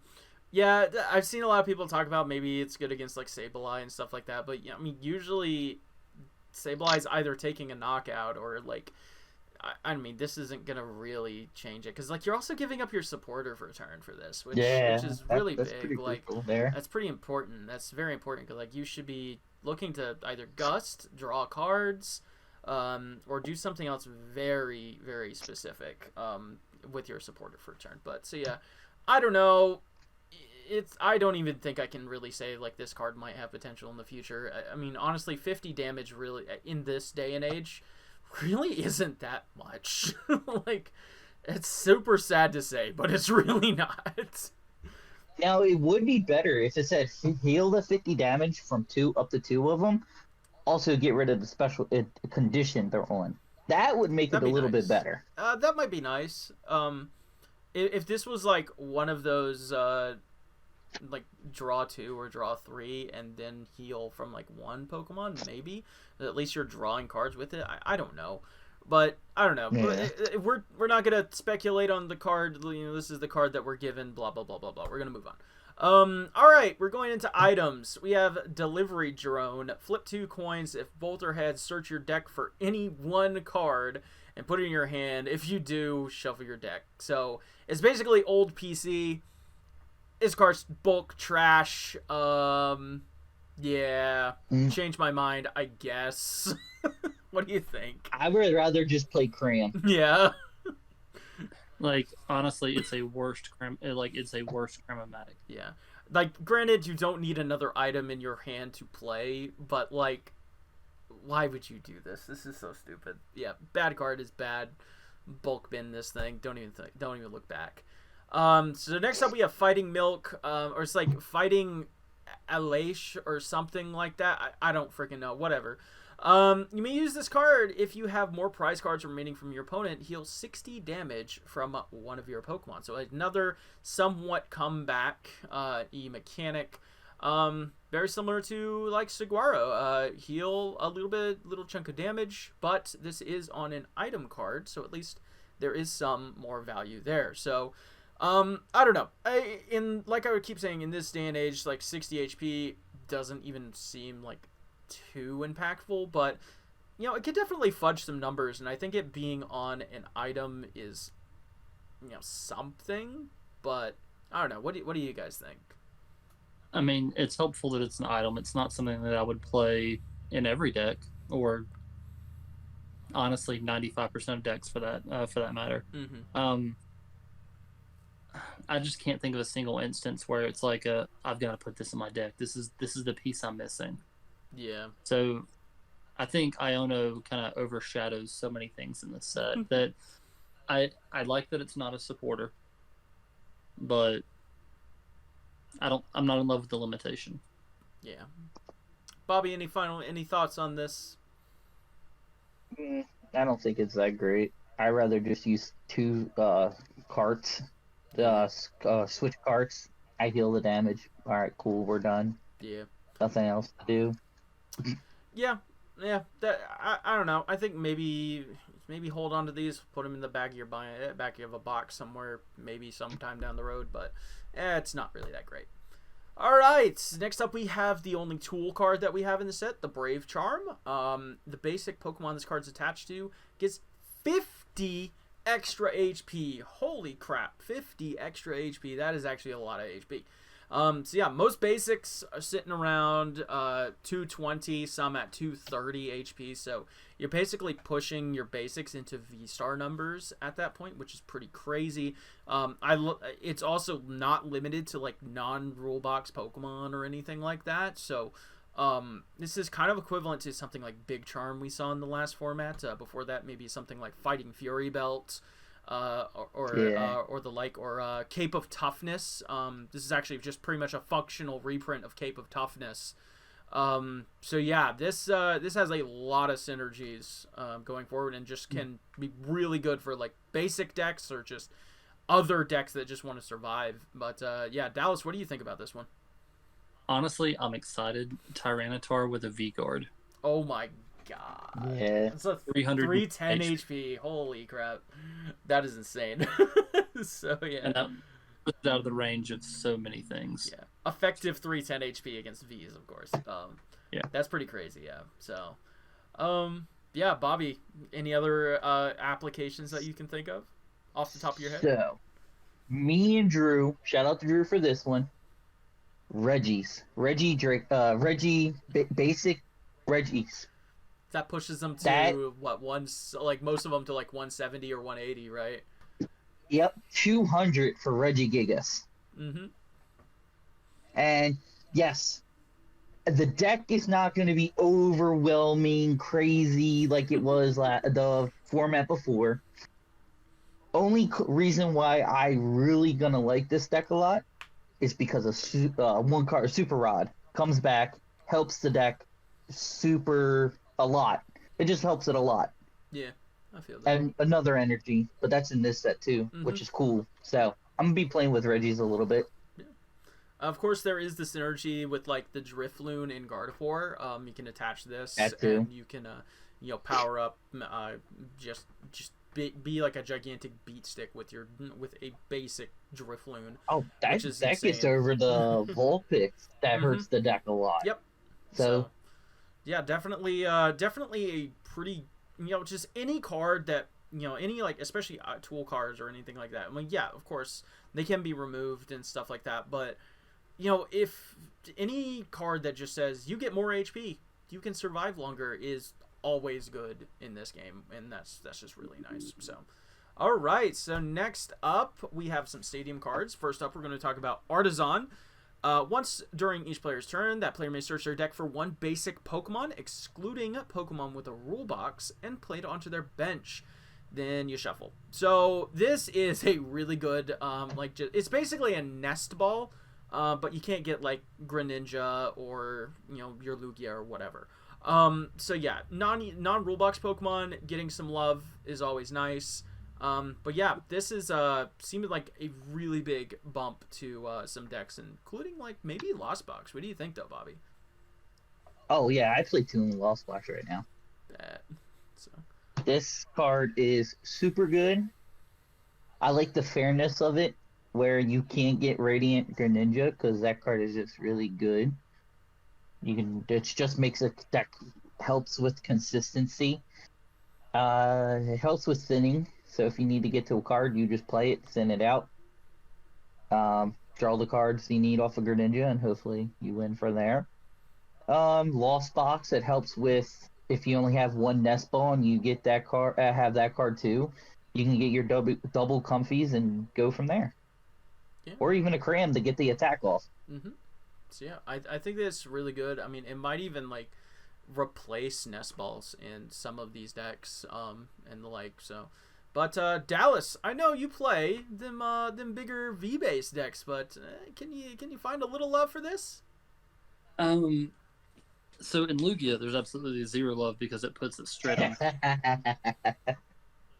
yeah, I've seen a lot of people talk about maybe it's good against, like, Sableye and stuff like that, but, yeah, I mean, usually Sableye's either taking a knockout or, like... I mean, this isn't going to really change it. Because, like, you're also giving up your supporter for a turn for this. Which is really big. Like, that's pretty important. That's very important. Because, like, you should be looking to either gust, draw cards, or do something else very, very specific with your supporter for a turn. But, so, yeah. I don't know. I don't even think I can really say, like, this card might have potential in the future. I mean, honestly, 50 damage really, in this day and age... really isn't that much. Like, it's super sad to say, but it's really not. Now, it would be better if it said heal the 50 damage from 2 up to 2 of them. Also, get rid of the special condition they're on. That would make it a little bit better. That might be nice. If this was, like, one of those, like, draw 2 or draw 3 and then heal from, like, 1 Pokemon, maybe. At least you're drawing cards with it. I don't know. But, I don't know. Yeah. We're not going to speculate on the card. You know, this is the card that we're given, blah, blah, blah, blah, blah. We're going to move on. Alright, we're going into items. We have Delivery Drone. Flip 2 coins. If both are heads, search your deck for any one card and put it in your hand. If you do, shuffle your deck. So, it's basically old PC. This card's bulk trash. Yeah. Change my mind, I guess. What do you think? I would rather just play Cram. Yeah. Like, honestly, it's a worst Cram-O-Matic. Yeah. Like, granted, you don't need another item in your hand to play, but, like, why would you do this? This is so stupid. Yeah, bad card is bad. Bulk bin this thing. Don't even look back. So next up we have Fighting Milk, or it's like Fighting Alash or something like that. I don't freaking know. Whatever. You may use this card if you have more prize cards remaining from your opponent. Heal 60 damage from one of your Pokemon. So another somewhat comeback mechanic. Very similar to like Saguaro. Heal a little chunk of damage, but this is on an item card, so at least there is some more value there. So I don't know. Like I would keep saying, in this day and age, like 60 HP doesn't even seem like too impactful, but you know, it could definitely fudge some numbers, and I think it being on an item is, you know, something. But I don't know. What do you guys think? I mean, it's helpful that it's an item. It's not something that I would play in every deck, or honestly, 95% of decks for that matter. Mm-hmm. I just can't think of a single instance where it's like I've got to put this in my deck. This is the piece I'm missing. Yeah. So I think Iono kind of overshadows so many things in this set that I like that it's not a supporter, but I'm not in love with the limitation. Yeah. Bobby, any thoughts on this? I don't think it's that great. I'd rather just use 2 carts. Switch carts. I heal the damage. All right, cool. We're done. Yeah. Nothing else to do. Yeah. I don't know. I think maybe hold on to these, put them in the back of a box somewhere, maybe sometime down the road. But it's not really that great. All right. Next up, we have the only tool card that we have in the set, the Brave Charm. The basic Pokemon this card's attached to gets 50 extra HP. Holy crap, 50 extra HP. That is actually a lot of HP. So yeah, most basics are sitting around 220, some at 230 HP. So you're basically pushing your basics into V-star numbers at that point, which is pretty crazy. It's also not limited to like non-rule box Pokemon or anything like that. So this is kind of equivalent to something like Big Charm we saw in the last format. Before that, maybe something like Fighting Fury Belt. Or the like, or Cape of Toughness. This is actually just pretty much a functional reprint of Cape of Toughness. So yeah, this has a lot of synergies going forward, and just can be really good for like basic decks or just other decks that just want to survive. But yeah, Dallas, what do you think about this one? Honestly, I'm excited. Tyranitar with a V-Guard. Oh my god. Yeah. It's a 310 HP. Holy crap. That is insane. So, yeah. And that puts it out of the range of so many things. Yeah. Effective 310 HP against Vs, of course. Yeah. That's pretty crazy, yeah. So, yeah, Bobby, any other applications that you can think of off the top of your head? So, me and Drew, shout out to Drew for this one. Basic Reggies. That pushes them to most of them to like 170 or 180, right? Yep, 200 for Regigigas. Mm-hmm. And yes, the deck is not going to be overwhelming, crazy like it was the format before. Only reason why I really gonna like this deck a lot is because of one card, Super Rod, comes back, helps the deck a lot. It just helps it a lot. Yeah, I feel that. And another energy, but that's in this set too, which is cool. So I'm gonna be playing with Reggies a little bit. Yeah. Of course, there is the synergy with like the Drifloon in Gardevoir. You can attach this, and you can power up, just be like a gigantic beat stick with a basic Drifloon. Oh, that gets over the Vulpix that hurts the deck a lot. Yep. So yeah, definitely a pretty, just any card that, any like, especially tool cards or anything like that. I mean, yeah, of course they can be removed and stuff like that, but if any card that just says you get more HP, you can survive longer is always good in this game, and that's just really nice. So all right, so next up we have some stadium cards. First up, we're going to talk about Artisan. Once during each player's turn, that player may search their deck for one basic Pokemon, excluding Pokemon with a rule box, and play it onto their bench. Then you shuffle. So this is a really good, it's basically a nest ball, but you can't get like Greninja or your Lugia or whatever. So yeah, non rule box Pokemon getting some love is always nice. But yeah, this is seemed like a really big bump to some decks, including like maybe Lost Box. What do you think though, Bobby? Oh yeah, I play two in Lost Box right now. So this card is super good. I like the fairness of it, where you can't get Radiant Greninja because that card is just really good. It just makes a deck, helps with consistency. It helps with thinning. So if you need to get to a card, you just play it, thin it out. Draw the cards you need off of Greninja, and hopefully you win from there. Lost Box, it helps with if you only have one nest ball and you get that card, have that card too. You can get your double comfies and go from there. Yeah. Or even a cram to get the attack off. Mm-hmm. So yeah, I think that's really good. I mean, it might even like replace nest balls in some of these decks, and the like. So, but Dallas, I know you play them bigger V-based decks, but can you find a little love for this? So in Lugia, there's absolutely zero love because it puts it straight on.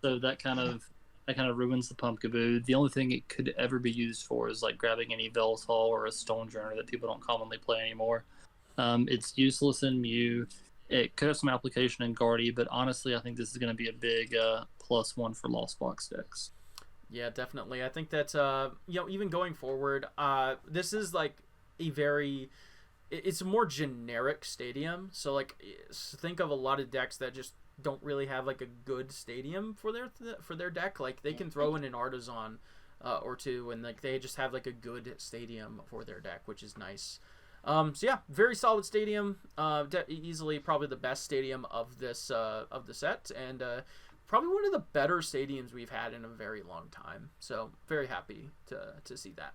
So that kind of ruins the Pumpkaboo. The only thing it could ever be used for is like grabbing any Veil's Hall or a Stonejourner that people don't commonly play anymore. It's useless in Mew. It could have some application in Guardy, but honestly, I think this is going to be a big +1 for Lost Box decks. Yeah, definitely. I think that even going forward, this is like it's a more generic stadium. So like, think of a lot of decks that just don't really have like a good stadium for their deck. Like they can throw in an Artisan or two, and like they just have like a good stadium for their deck, which is nice. So yeah, very solid stadium. Easily probably the best stadium of this of the set, and probably one of the better stadiums we've had in a very long time. So very happy to see that.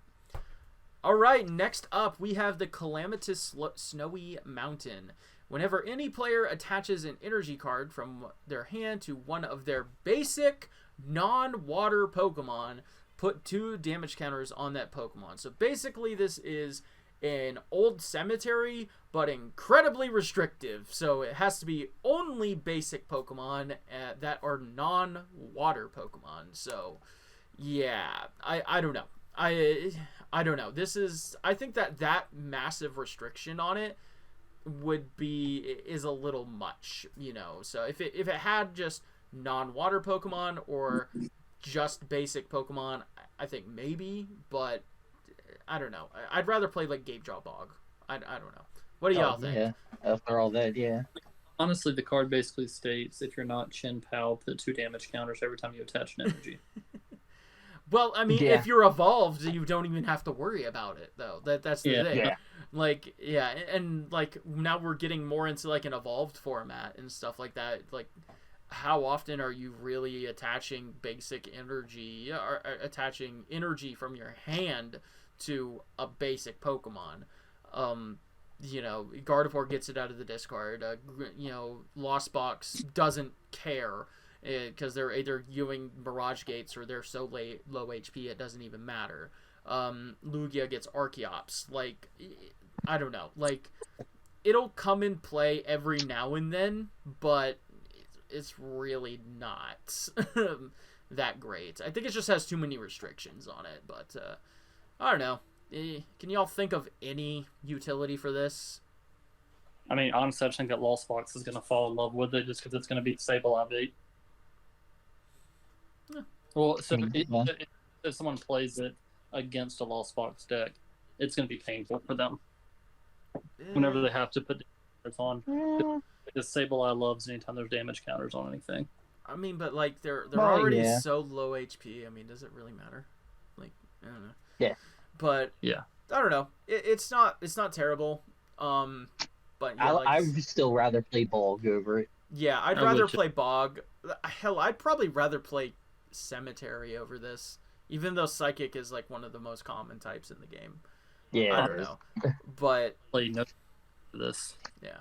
All right, next up we have the Calamitous Snowy Mountain. Whenever any player attaches an energy card from their hand to one of their basic non-water Pokemon, put 2 damage counters on that Pokemon. So basically this is an old cemetery, but incredibly restrictive. So it has to be only basic Pokemon that are non-water Pokemon. So yeah, I don't know. I don't know. I think that massive restriction on it is a little much, you know. So if it had just non-water Pokemon or just basic Pokemon, I think maybe, but I don't know. I'd rather play like Gape Jaw Bog. I don't know. What do y'all think? Yeah, after all that, yeah. Honestly, the card basically states if you're not Chin Pao, put 2 damage counters every time you attach an energy. Well, I mean, if you're evolved, you don't even have to worry about it, though. That's the thing. Yeah. Like, yeah, and like now we're getting more into like an evolved format and stuff like that. Like, how often are you really attaching basic energy or attaching energy from your hand to a basic Pokemon? You know, Gardevoir gets it out of the discard. You know, Lost Box doesn't care because they're either using Mirage Gates or they're so low HP it doesn't even matter. Lugia gets Archeops. Like, I don't know. Like, it'll come in play every now and then, but it's really not that great. I think it just has too many restrictions on it, but I don't know. Can y'all think of any utility for this? I mean, honestly, I just think that Lost Box is going to fall in love with it just because it's going to beat Sableye. Yeah. Well, so if someone plays it against a Lost Box deck, it's going to be painful for them whenever they have to put damage on. Because Sableye loves anytime there's damage counters on anything. I mean, but like they're already so low HP. I mean, does it really matter? Like, I don't know. Yeah. But yeah, I don't know. It's not terrible. But yeah, I would still rather play Bog over it. Yeah, I'd rather play Bog. Hell, I'd probably rather play Cemetery over this, even though Psychic is like one of the most common types in the game. Yeah, I don't know, but play no for this. Yeah,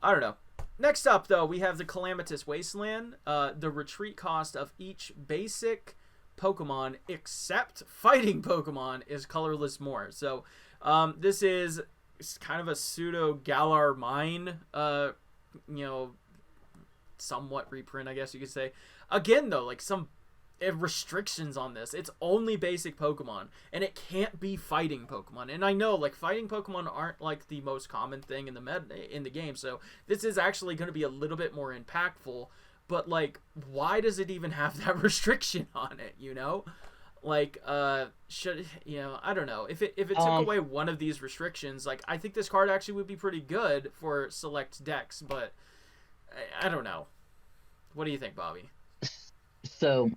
I don't know. Next up, though, we have the Calamitous Wasteland. The retreat cost of each basic Pokemon except fighting Pokemon is colorless more. So this is kind of a pseudo Galar Mine, somewhat reprint, I guess you could say. Again, though, like some restrictions on this. It's only basic Pokemon, and it can't be fighting Pokemon. And I know, like, fighting Pokemon aren't like the most common thing in the game, so this is actually going to be a little bit more impactful. But, like, why does it even have that restriction on it, you know? Like, I don't know. If it took away one of these restrictions, like, I think this card actually would be pretty good for select decks, but I don't know. What do you think, Bobby? So,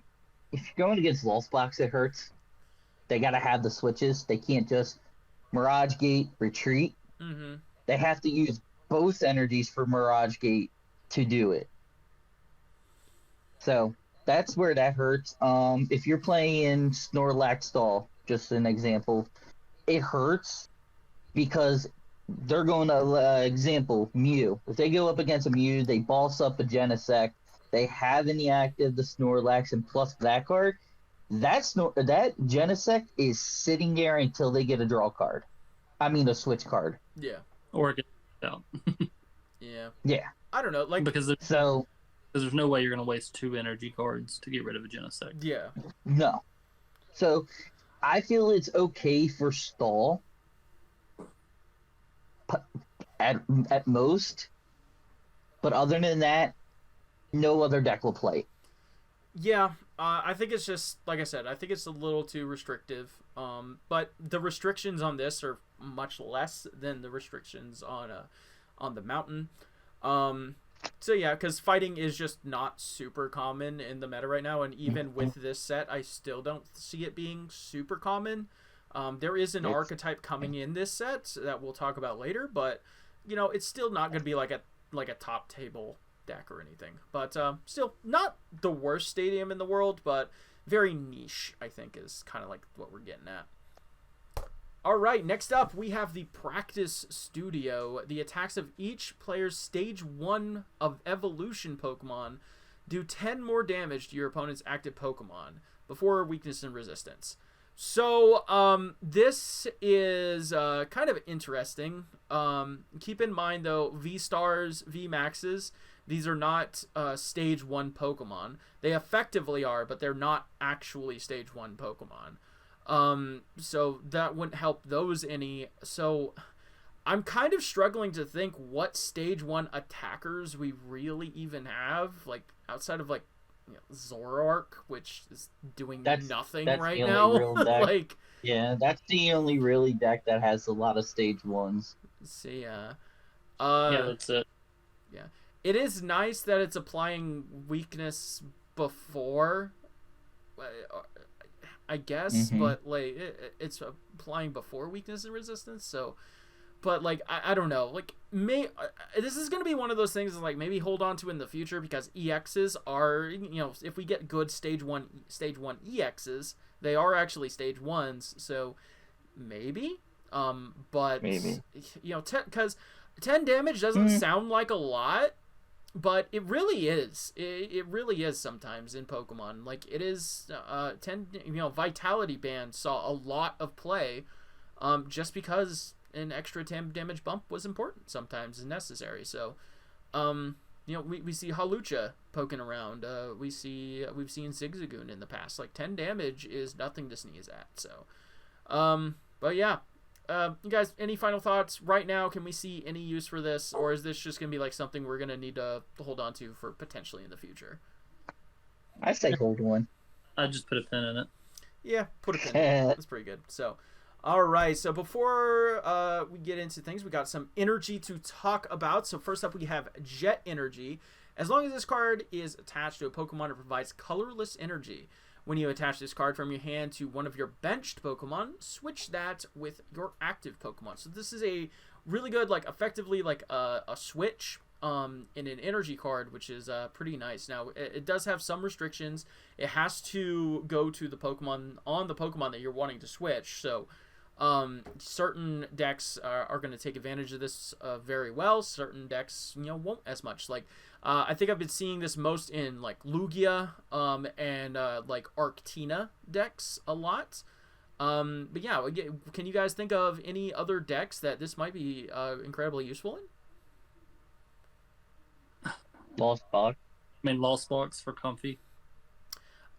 if you're going against Lost Box, it hurts. They gotta have the switches. They can't just Mirage Gate, retreat. Mm-hmm. They have to use both energies for Mirage Gate to do it. So that's where that hurts. If you're playing Snorlax Stall, just an example, it hurts because they're going to, example, Mew. If they go up against a Mew, they boss up a Genesect, they have in the active the Snorlax, and plus that card, that Genesect is sitting there until they get a draw card. I mean, a switch card. Yeah. Or get out. Yeah. Yeah. I don't know. Like, because there's no way you're going to waste 2 energy cards to get rid of a Genesect. Yeah. No. So, I feel it's okay for stall at most, but other than that, no other deck will play. Yeah, I think it's just, like I said, I think it's a little too restrictive. But the restrictions on this are much less than the restrictions on the mountain. So yeah, because fighting is just not super common in the meta right now, and even with this set, I still don't see it being super common. There is an archetype coming in this set that we'll talk about later, but it's still not going to be like a top table deck or anything. But still, not the worst stadium in the world, but very niche, I think, is kind of like what we're getting at. All right, next up, we have the Practice Studio. The attacks of each player's Stage 1 of Evolution Pokemon do 10 more damage to your opponent's active Pokemon before weakness and resistance. So, this is kind of interesting. Keep in mind, though, V-Stars, V-Maxes, these are not Stage 1 Pokemon. They effectively are, but they're not actually Stage 1 Pokemon. So that wouldn't help those any. So I'm kind of struggling to think what Stage 1 attackers we really even have, like, outside of, like, Zoroark, which is doing nothing right now. Like, yeah, that's the only really deck that has a lot of Stage 1s. See, yeah, that's it. Yeah. It is nice that it's applying weakness before, I guess, but like it's applying before weakness and resistance. So, but like I don't know, like this is gonna be one of those things like maybe hold on to in the future, because EXs are, if we get good stage one EXs, they are actually Stage 1s. So maybe, but maybe, because 10 damage doesn't sound like a lot. But it really is. It really is sometimes in Pokemon. Like, it is 10, Vitality Band saw a lot of play just because an extra damage bump was important sometimes and necessary. So, we see Hawlucha poking around. We've seen Zigzagoon in the past. Like, 10 damage is nothing to sneeze at. So, but yeah. You guys, any final thoughts right now? Can we see any use for this, or is this just gonna be like something we're gonna need to hold on to for potentially in the future? I say hold one. I just put a pin in it. Yeah, put a pin in it. That's pretty good. So, all right. So before we get into things, we got some energy to talk about. So first up, we have Jet Energy. As long as this card is attached to a Pokemon, it provides colorless energy. When you attach this card from your hand to one of your benched Pokemon, switch that with your active Pokemon. So this is a really good, like, effectively, like, a switch in an energy card, which is pretty nice. Now, it does have some restrictions. It has to go to the Pokemon, on the Pokemon that you're wanting to switch. So certain decks are going to take advantage of this very well. Certain decks, won't as much. Like, I think I've been seeing this most in like Lugia and like Arctina decks a lot. But yeah, can you guys think of any other decks that this might be incredibly useful in? Lost Box. Lost Box for Comfy.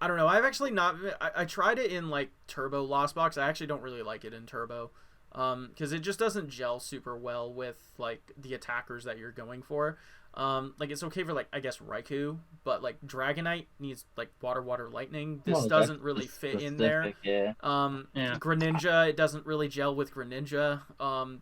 I don't know. I've actually not. I tried it in like Turbo Lost Box. I actually don't really like it in Turbo, because it just doesn't gel super well with like the attackers that you're going for. Like it's okay for like, I guess, Raikou, but like Dragonite needs like water, lightning. This doesn't really fit in there. Yeah. Greninja, it doesn't really gel with Greninja.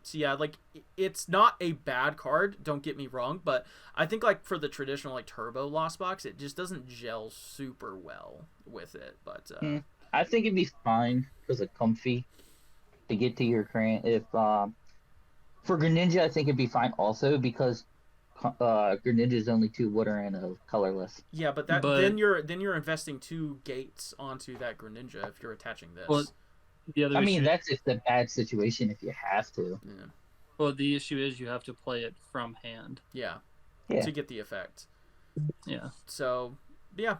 So yeah, like it's not a bad card, don't get me wrong, but I think like for the traditional like Turbo Lost Box, it just doesn't gel super well with it. But I think it'd be fine because of Comfy to get to your current. If for Greninja, I think it'd be fine also because Greninja is only 2 water and a colorless. Yeah, but then you're investing 2 gates onto that Greninja if you're attaching this. Well, that's if the bad situation if you have to. Yeah. Well, the issue is you have to play it from hand. Yeah. Yeah. To get the effect. Yeah. So yeah.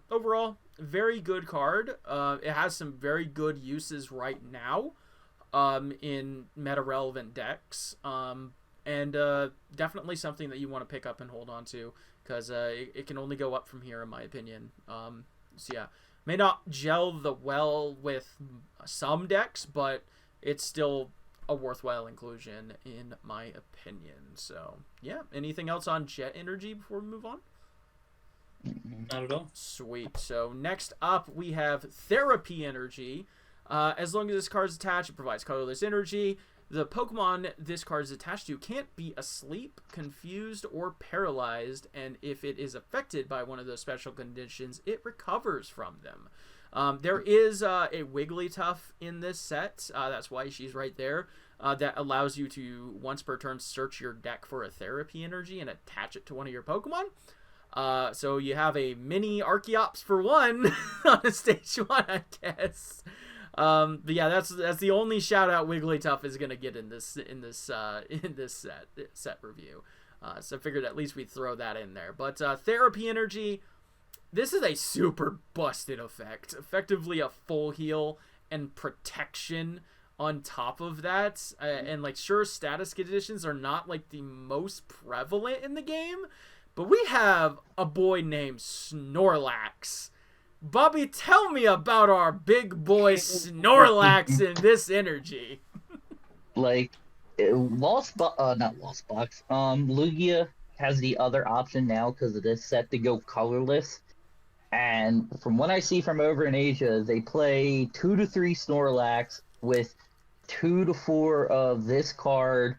Overall, very good card. It has some very good uses right now. In meta relevant decks. And definitely something that you want to pick up and hold on to, because it can only go up from here, in my opinion. So yeah, may not gel well with some decks, but it's still a worthwhile inclusion, in my opinion. So yeah, anything else on Jet Energy before we move on? Not at all. Sweet. So next up, we have Therapy Energy. As long as this card is attached, it provides colorless energy. The Pokemon this card is attached to can't be asleep, confused, or paralyzed, and if it is affected by one of those special conditions, it recovers from them. There is a Wigglytuff in this set, that's why she's right there, that allows you to, once per turn, search your deck for a Therapy Energy and attach it to one of your Pokemon. So you have a mini Archeops for one on a stage 1, I guess. But yeah, that's the only shout out Wigglytuff is gonna get in this set review. So I figured at least we'd throw that in there. But Therapy Energy, this is a super busted effect. Effectively a full heal and protection on top of that. And like, sure, status conditions are not like the most prevalent in the game, but we have a boy named Snorlax. Bobby, tell me about our big boy Snorlax in this energy. Like, not Lost Box. Lugia has the other option now because it is set to go colorless. And from what I see from over in Asia, they play 2 to 3 Snorlax with 2 to 4 of this card,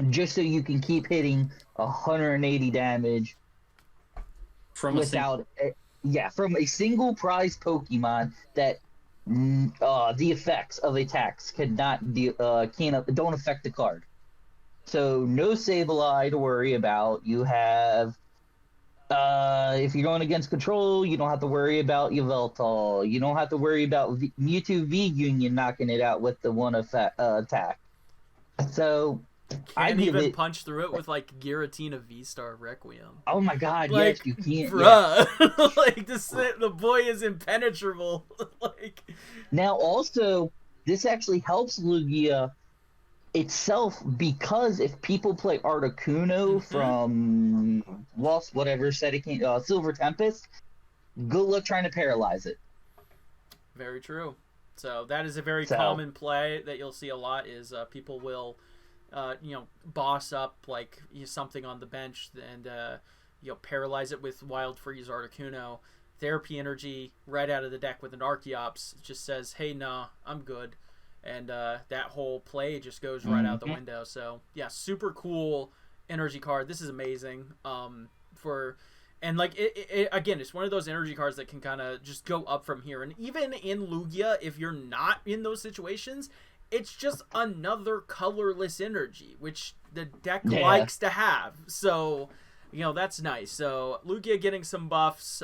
just so you can keep hitting 180 damage from a single prize Pokemon that the effects of attacks don't affect the card. So no Sableye to worry about. You have if you're going against control, you don't have to worry about Yveltal. You don't have to worry about Mewtwo V-Union knocking it out with the one attack. So can't even punch through it with like Giratina V-Star Requiem. Oh my god, like, yes, you can't. Bruh. Yeah. Like the boy is impenetrable. Like, now also, this actually helps Lugia itself, because if people play Articuno from Lost whatever set it came, Silver Tempest, good luck trying to paralyze it. Very true. So that is a very common play that you'll see a lot, is people will boss up like something on the bench and paralyze it with Wild Freeze Articuno. Therapy Energy right out of the deck with an Archeops just says, hey, nah, I'm good. And that whole play just goes right out the window. So yeah, super cool energy card. This is amazing. Again, it's one of those energy cards that can kind of just go up from here. And even in Lugia, if you're not in those situations, it's just another colorless energy, which the deck likes to have. So, that's nice. So Lugia getting some buffs,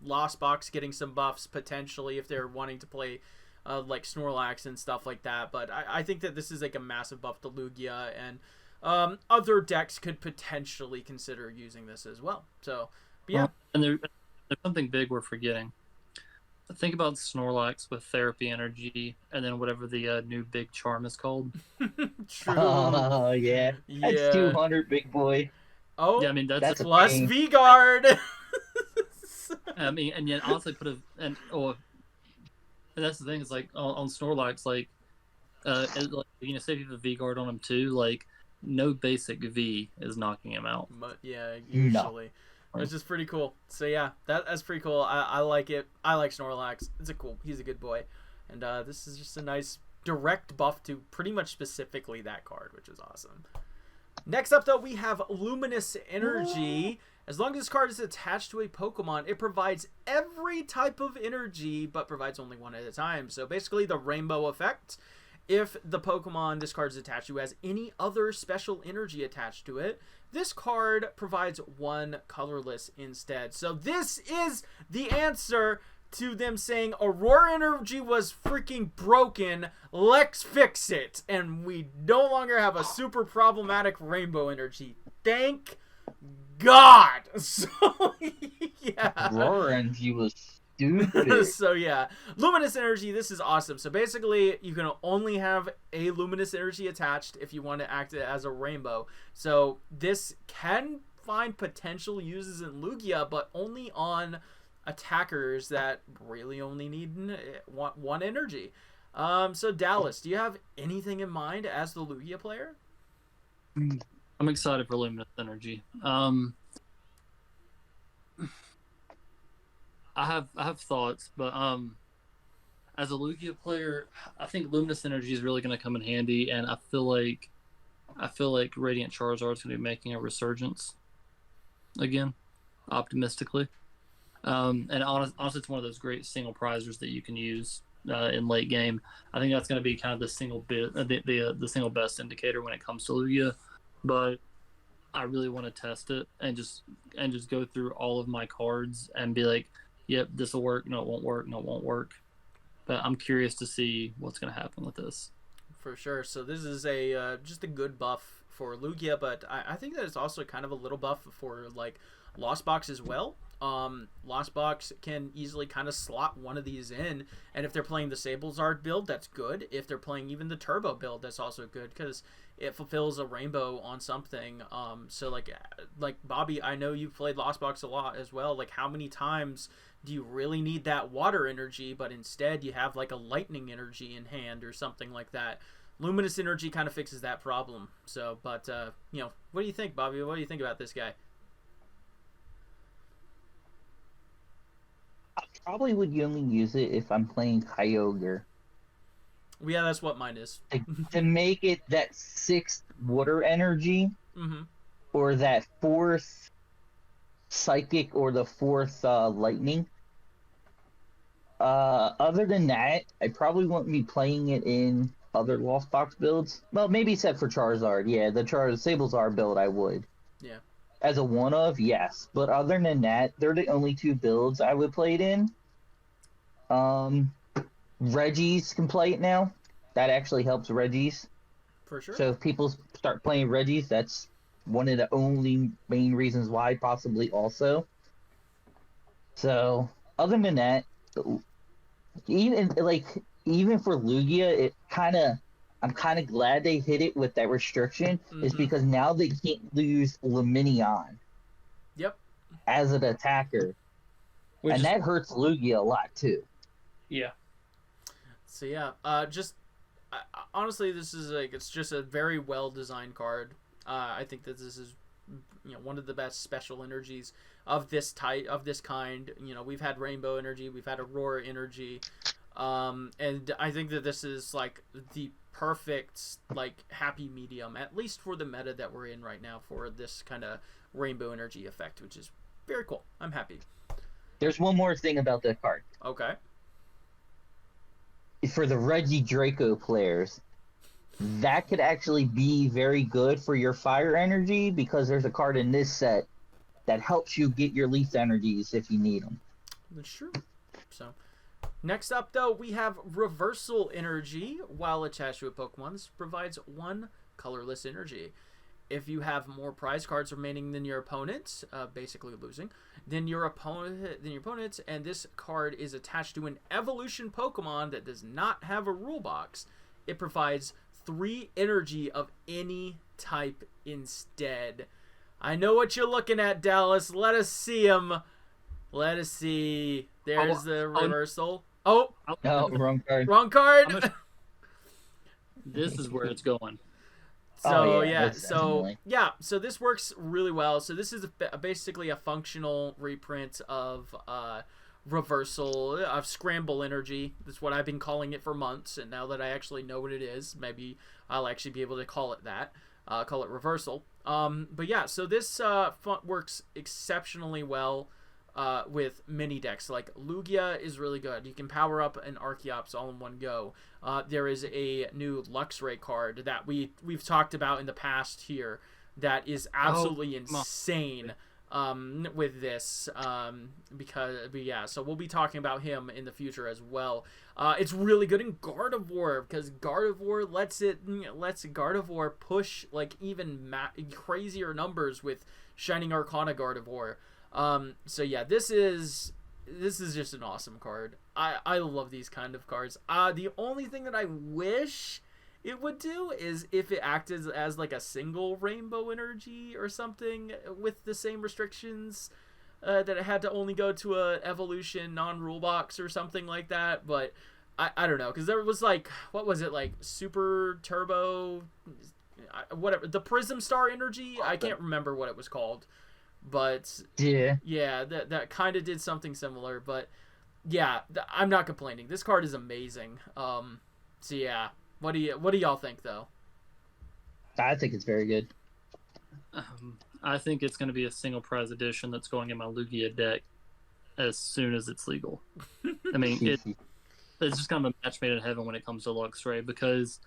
Lost Box getting some buffs potentially if they're wanting to play like Snorlax and stuff like that. But I think that this is like a massive buff to Lugia, and other decks could potentially consider using this as well. So, yeah. And there's something big we're forgetting. Think about Snorlax with Therapy Energy, and then whatever the new big charm is called. True. Oh, yeah. That's 200, big boy. Oh, yeah, I mean, that's plus V-Guard. I mean, and yet honestly and that's the thing, is like on Snorlax, say if you have a V-Guard on him too, like no basic V is knocking him out. But yeah, usually. No. It's just pretty cool. So yeah, that's pretty cool. I like it. I like Snorlax. He's a good boy. And this is just a nice direct buff to pretty much specifically that card, which is awesome. Next up though, we have Luminous Energy. As long as this card is attached to a Pokemon, it provides every type of energy, but provides only one at a time. So basically the rainbow effect. If the Pokemon this card is attached to has any other special energy attached to it, this card provides one colorless instead. So this is the answer to them saying Aurora Energy was freaking broken, let's fix it. And we no longer have a super problematic Rainbow Energy. Thank God. So, yeah. Aurora Energy was stupid. So, yeah. Luminous Energy, this is awesome. So, basically, you can only have a Luminous Energy attached if you want to act as a rainbow. So, this can find potential uses in Lugia, but only on attackers that really only need one energy. So, Dallas, do you have anything in mind as the Lugia player? I'm excited for Luminous Energy. I have thoughts, but as a Lugia player, I think Luminous Energy is really going to come in handy, and I feel like Radiant Charizard is going to be making a resurgence again, optimistically. And honestly, it's one of those great single prizers that you can use in late game. I think that's going to be kind of the single best indicator when it comes to Lugia. But I really want to test it and just go through all of my cards and be like, yep, this will work. No, it won't work. No, it won't work. But I'm curious to see what's going to happen with this. For sure. So this is a just a good buff for Lugia, but I think that it's also kind of a little buff for like Lost Box as well. Lost Box can easily kind of slot one of these in, and if they're playing the Sablezard build, that's good. If they're playing even the Turbo build, that's also good because it fulfills a rainbow on something. So like Bobby, I know you've played Lost Box a lot as well. Like, how many times do you really need that water energy, but instead you have like a lightning energy in hand or something like that? Luminous Energy kind of fixes that problem. So, but what do you think, Bobby? What do you think about this guy? I probably would only use it if I'm playing Kyogre. Yeah, that's what mine is. To make it that 6th water energy, or that 4th psychic, or the 4th lightning. Other than that, I probably wouldn't be playing it in other Lost Box builds. Well, maybe except for Charizard. Yeah, the Sablezard build I would. Yeah. As a one-of, yes. But other than that, they're the only two builds I would play it in. Regis can play it now. That actually helps Regis. For sure. So if people start playing Regis, that's one of the only main reasons why, possibly also. So, other than that, even for Lugia, I'm kind of glad they hit it with that restriction, is because now they can't lose Lumineon. Yep. As an attacker. That hurts Lugia a lot too. Yeah. So yeah, honestly, this is it's just a very well designed card. I think that this is one of the best special energies of this kind. We've had Rainbow Energy, we've had Aurora Energy, and I think that this is like the perfect happy medium, at least for the meta that we're in right now, for this kind of Rainbow Energy effect, which is very cool. I'm happy. There's one more thing about the card. Okay. For the Reggie Draco players, that could actually be very good for your fire energy, because there's a card in this set that helps you get your leaf energies if you need them. That's true. So, next up, though, we have Reversal Energy. While attached to a Pokemon, this provides 1 colorless energy. If you have more prize cards remaining than your opponent, basically losing, than your opponent, and this card is attached to an evolution Pokemon that does not have a rule box, it provides 3 energy of any type instead. I know what you're looking at, Dallas. Let us see him. Let us see. There's the reversal. Oh, no, wrong card. Wrong card. This is where it's going. So so this works really well. So this is basically a functional reprint of Reversal, of Scramble Energy. That's what I've been calling it for months, and now that I actually know what it is, maybe I'll actually be able to call it that. Call it Reversal. But yeah, so this works exceptionally well with mini decks. Like Lugia is really good. You can power up an Archeops all in one go. There is a new Luxray card that we've talked about in the past here that is absolutely insane with this. So we'll be talking about him in the future as well. It's really good in Gardevoir, because Gardevoir lets Gardevoir push like even crazier numbers with Shining Arcana Gardevoir. So yeah, this is just an awesome card. I love these kind of cards. The only thing that I wish it would do is if it acted as like a single Rainbow Energy or something with the same restrictions, that it had to only go to a evolution non-rule box or something like that. But I don't know, because there was what was it, Super Turbo, whatever, the Prism Star Energy? I can't remember what it was called. but Yeah. that kind of did something similar. But yeah, I'm not complaining. This card is amazing. So yeah, what do y'all think though? I think it's very good. I think it's going to be a single prize edition that's going in my Lugia deck as soon as it's legal. I mean, it's just kind of a match made in heaven when it comes to Luxray because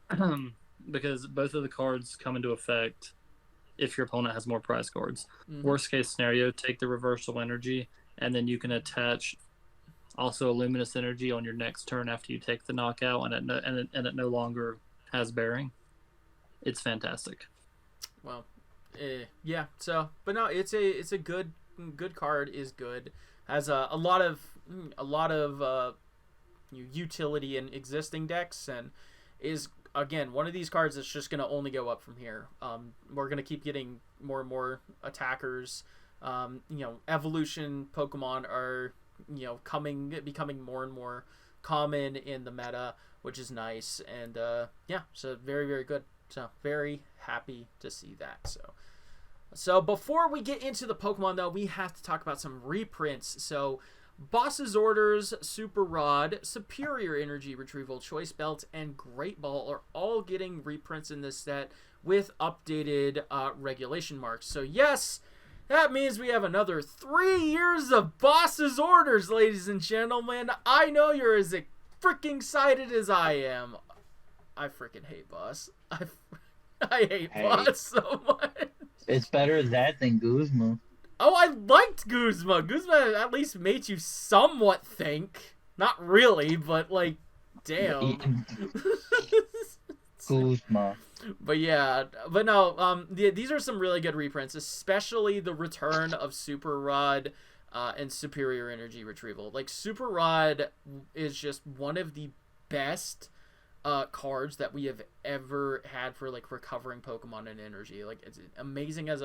both of the cards come into effect if your opponent has more prize cards. Mhm. Worst case scenario, take the reversal energy, and then you can attach also a luminous energy on your next turn after you take the knockout, and it no longer has bearing. It's fantastic. Well, yeah. So, but no, it's a good card. Is good. Has a lot of utility in existing decks, and is again one of these cards that's just gonna only go up from here. We're gonna keep getting more and more attackers. Evolution Pokemon are becoming more and more common in the meta, which is nice, and yeah, so very, very good. So very happy to see that. So before we get into the Pokemon though, we have to talk about some reprints. So Boss's Orders, Super Rod, Superior Energy Retrieval, Choice Belt, and Great Ball are all getting reprints in this set with updated regulation marks. So yes, that means we have another 3 years of Boss's Orders, ladies and gentlemen. I know you're as freaking excited as I am. I freaking hate Boss. I hate Boss so much. It's better that than Guzma. Oh, I liked Guzma. Guzma at least made you somewhat think. Not really, but like, damn. Guzma. But yeah, but no, these are some really good reprints, especially the return of Super Rod and Superior Energy Retrieval. Like, Super Rod is just one of the best cards that we have ever had for like recovering Pokemon and energy. Like, it's amazing as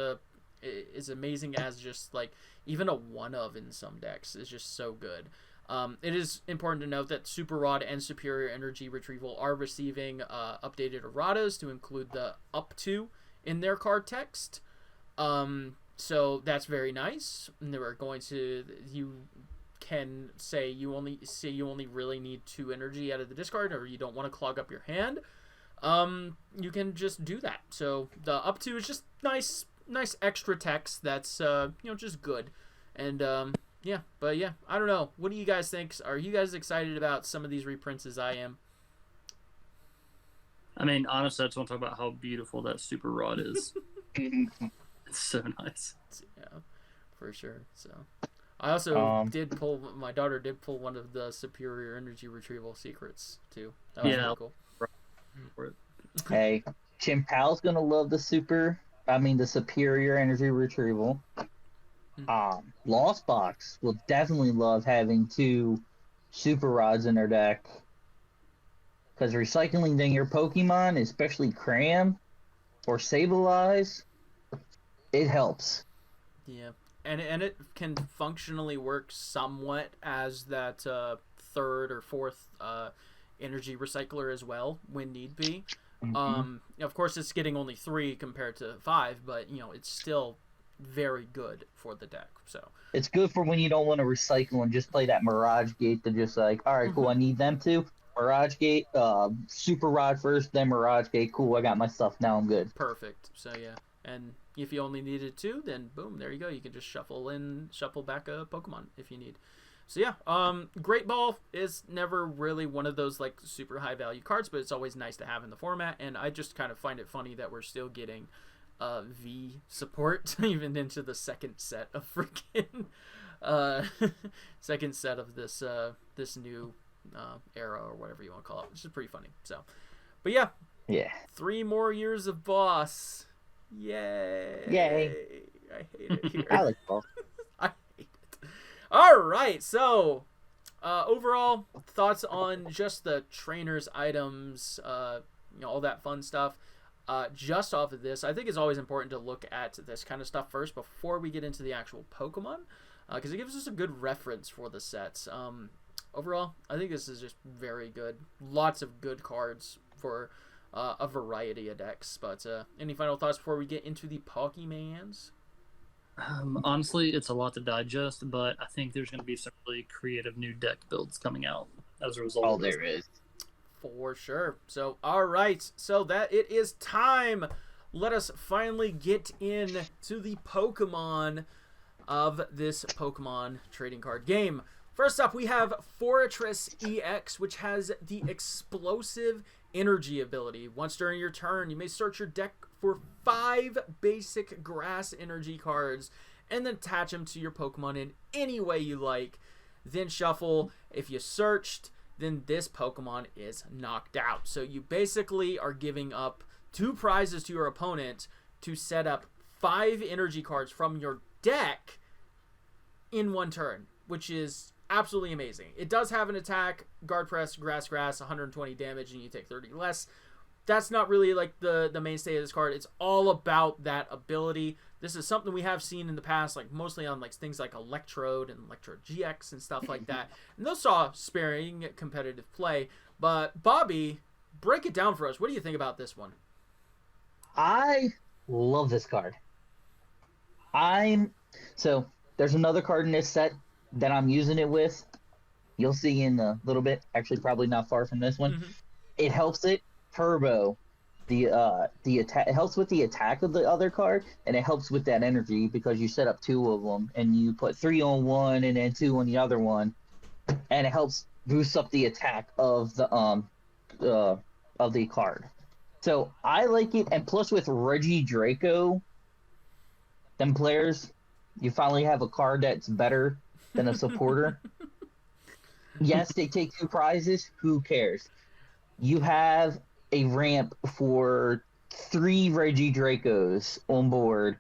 just like even a one of in some decks is just so good. It is important to note that Super Rod and Superior Energy Retrieval are receiving updated erratas to include the up to in their card text. So that's very nice. And you can say you only really need 2 energy out of the discard, or you don't want to clog up your hand. You can just do that. So the up to is just nice extra text that's just good. And yeah, but yeah, I don't know. What do you guys think? Are you guys excited about some of these reprints as I am? I mean, honestly, I just want to talk about how beautiful that Super Rod is. It's so nice. Yeah, for sure. So I also my daughter did pull one of the Superior Energy Retrieval secrets too. That was really cool. Hey, Chimpal's gonna love the Superior Energy Retrieval. Lost Box will definitely love having 2 Super Rods in their deck, because recycling your Pokemon, especially Cram or Sableye, it helps. Yeah, and it can functionally work somewhat as that 3rd or 4th energy recycler as well when need be. Of course, it's getting only 3 compared to 5, but it's still very good for the deck. So it's good for when you don't want to recycle and just play that Mirage Gate to just like, all right, cool, I need them too. Mirage Gate, Super Rod first, then Mirage Gate. Cool, I got my stuff now. I'm good. Perfect. So yeah, and if you only needed 2, then boom, there you go. You can just shuffle back a Pokemon if you need. So yeah, Great Ball is never really one of those like super high value cards, but it's always nice to have in the format. And I just kind of find it funny that we're still getting V support even into the second set of freaking second set of this new era or whatever you want to call it, which is pretty funny. So, but yeah, 3 more years of Boss. Yay! I hate it here. I like Boss. I hate it. All right, so overall thoughts on just the trainers items, all that fun stuff. Just off of this, I think it's always important to look at this kind of stuff first before we get into the actual Pokemon, because it gives us a good reference for the sets. Overall, I think this is just very good. Lots of good cards for a variety of decks. But any final thoughts before we get into the Pokemons? Honestly, it's a lot to digest, but I think there's going to be some really creative new deck builds coming out as a result Oh, of this. there is. For sure. So, all right. So that it is time. Let us finally get in to the Pokemon of this Pokemon trading card game. First up, we have Fortress EX, which has the explosive energy ability. Once during your turn, you may search your deck for 5 basic grass energy cards and then attach them to your Pokemon in any way you like. Then shuffle. If you searched, then this Pokemon is knocked out. So you basically are giving up 2 prizes to your opponent to set up 5 energy cards from your deck in one turn, which is absolutely amazing. It does have an attack, guard press, grass, 120 damage, and you take 30 less. That's not really like the mainstay of this card. It's all about that ability. This is something we have seen in the past, like mostly on like things like Electrode and Electrode GX and stuff like that. And those saw sparing competitive play. But Bobby, break it down for us. What do you think about this one? I love this card. So there's another card in this set that I'm using it with. You'll see in a little bit. Actually, probably not far from this one. It helps it turbo the attack. It helps with the attack of the other card, and it helps with that energy because you set up 2 of them and you put 3 on one and then 2 on the other one, and it helps boost up the attack of the card. So I like it, and plus with Reggie Draco, them players, you finally have a card that's better than a supporter. Yes, they take 2 prizes. Who cares? You have a ramp for 3 Reggie Dracos on board,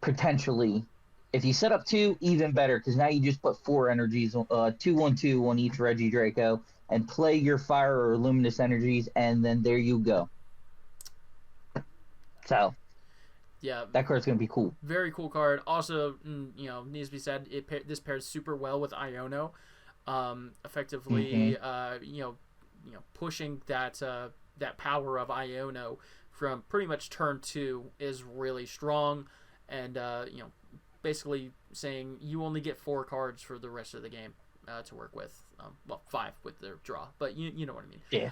potentially. If you set up 2, even better, because now you just put 4 energies, 2 on 2 on each Reggie Draco, and play your fire or luminous energies, and then there you go. So, yeah, that card's going to be cool. Very cool card. Also, needs to be said, this pairs super well with Iono. Effectively, pushing that power of Iono from pretty much turn 2 is really strong, and basically saying you only get 4 cards for the rest of the game to work with. 5 with their draw, but you know what I mean. Yeah.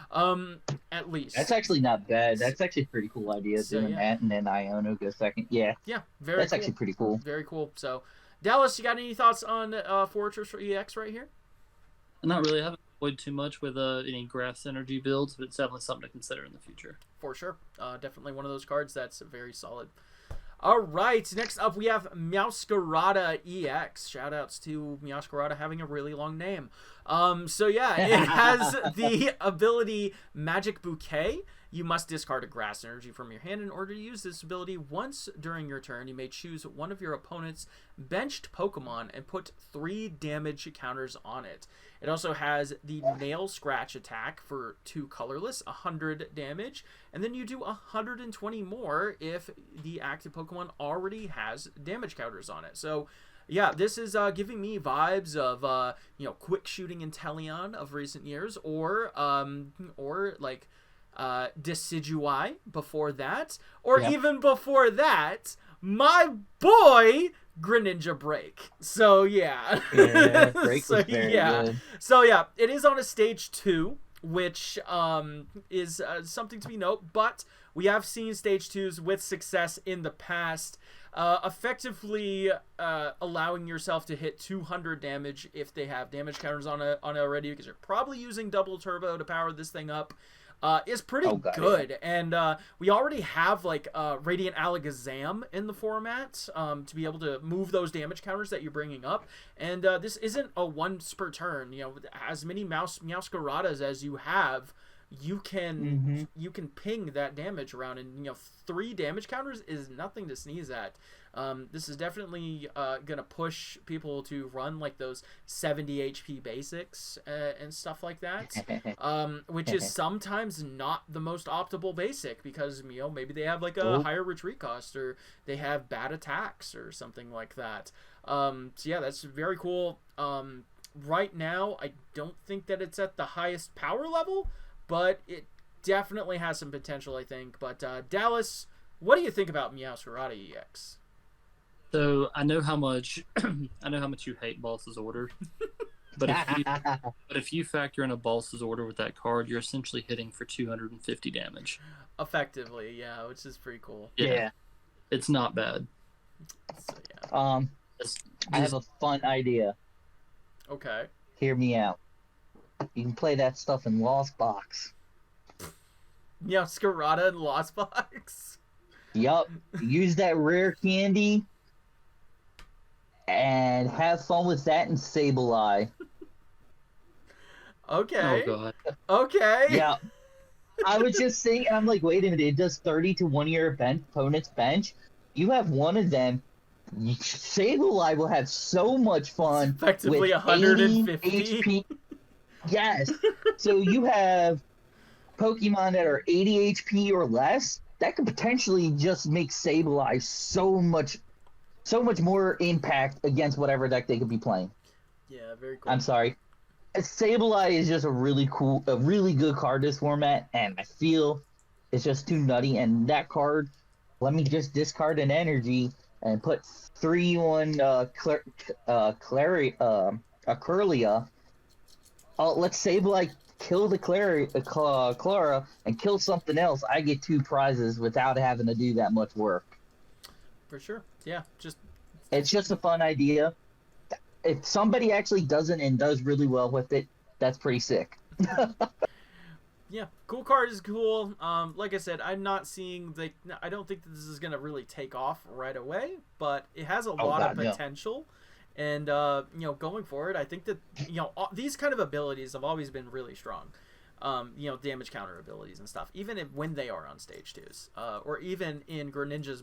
At least that's actually not bad. That's actually a pretty cool idea, doing that, and then Iono goes second. Yeah. Yeah. Very. That's cool. actually pretty cool. Very cool. So, Dallas, you got any thoughts on Fortress for EX right here? Not really. I haven't played too much with any grass energy builds, but it's definitely something to consider in the future. For sure. Definitely one of those cards that's very solid. All right, next up we have Meowscarada EX. Shoutouts to Meowscarada having a really long name. So yeah, it has the ability Magic Bouquet. You must discard a grass energy from your hand in order to use this ability. Once during your turn, you may choose one of your opponent's benched Pokemon and put 3 damage counters on it. It also has the Nail Scratch attack for 2 colorless, 100 damage, and then you do 120 more if the active Pokemon already has damage counters on it. So yeah, this is giving me vibes of Quick Shooting Inteleon of recent years, or like Decidueye before that, or even before that, my boy Greninja Break. So yeah, Break so was very good. So yeah, it is on a stage 2, which is something to be noted. But we have seen stage 2s with success in the past, effectively allowing yourself to hit 200 damage if they have damage counters on it already, because you're probably using double turbo to power this thing up. Is pretty good. Yeah. And we already have like Radiant Alakazam in the format to be able to move those damage counters that you're bringing up. And this isn't a once per turn. As many Meowscaradas as you have, you can ping that damage around, and 3 damage counters is nothing to sneeze at. This is definitely gonna push people to run like those 70 HP basics and stuff like that, which is sometimes not the most optimal basic, because maybe they have like a higher retreat cost, or they have bad attacks or something like that. So yeah, that's very cool. Right now, I don't think that it's at the highest power level, but it definitely has some potential, I think. But Dallas, what do you think about Meowscarada EX? So I know how much you hate Boss's Order, but if you factor in a Boss's Order with that card, you're essentially hitting for 250 damage. Effectively, yeah, which is pretty cool. Yeah. It's not bad. So, yeah. I have a fun idea. Okay. Hear me out. You can play that stuff in Lost Box. Yeah, Scarada and Lost Box. Yup. Use that rare candy and have fun with that and Sableye. Okay. Oh god. Okay. Yeah. I was just thinking, I'm like, wait a minute, it does 30 to one of your opponent's bench. You have one of them. Sableye will have so much fun. It's effectively with 150 HP. Yes. So you have Pokemon that are 80 HP or less. That could potentially just make Sableye so much more impact against whatever deck they could be playing. Yeah, very cool. I'm sorry. Sableye is just a really good card this format, and I feel it's just too nutty. And that card, let me just discard an energy and put 3 on Curlia. Let's Sableye kill the Clara and kill something else. I get 2 prizes without having to do that much work. For sure. Yeah, It's just a fun idea. If somebody actually does it and does really well with it, that's pretty sick. Yeah, cool card is cool. Like I said, I'm not seeing I don't think that this is gonna really take off right away, but it has a lot of potential. And going forward, I think that these kind of abilities have always been really strong. Damage counter abilities and stuff, even when they are on stage 2s, or even in Greninja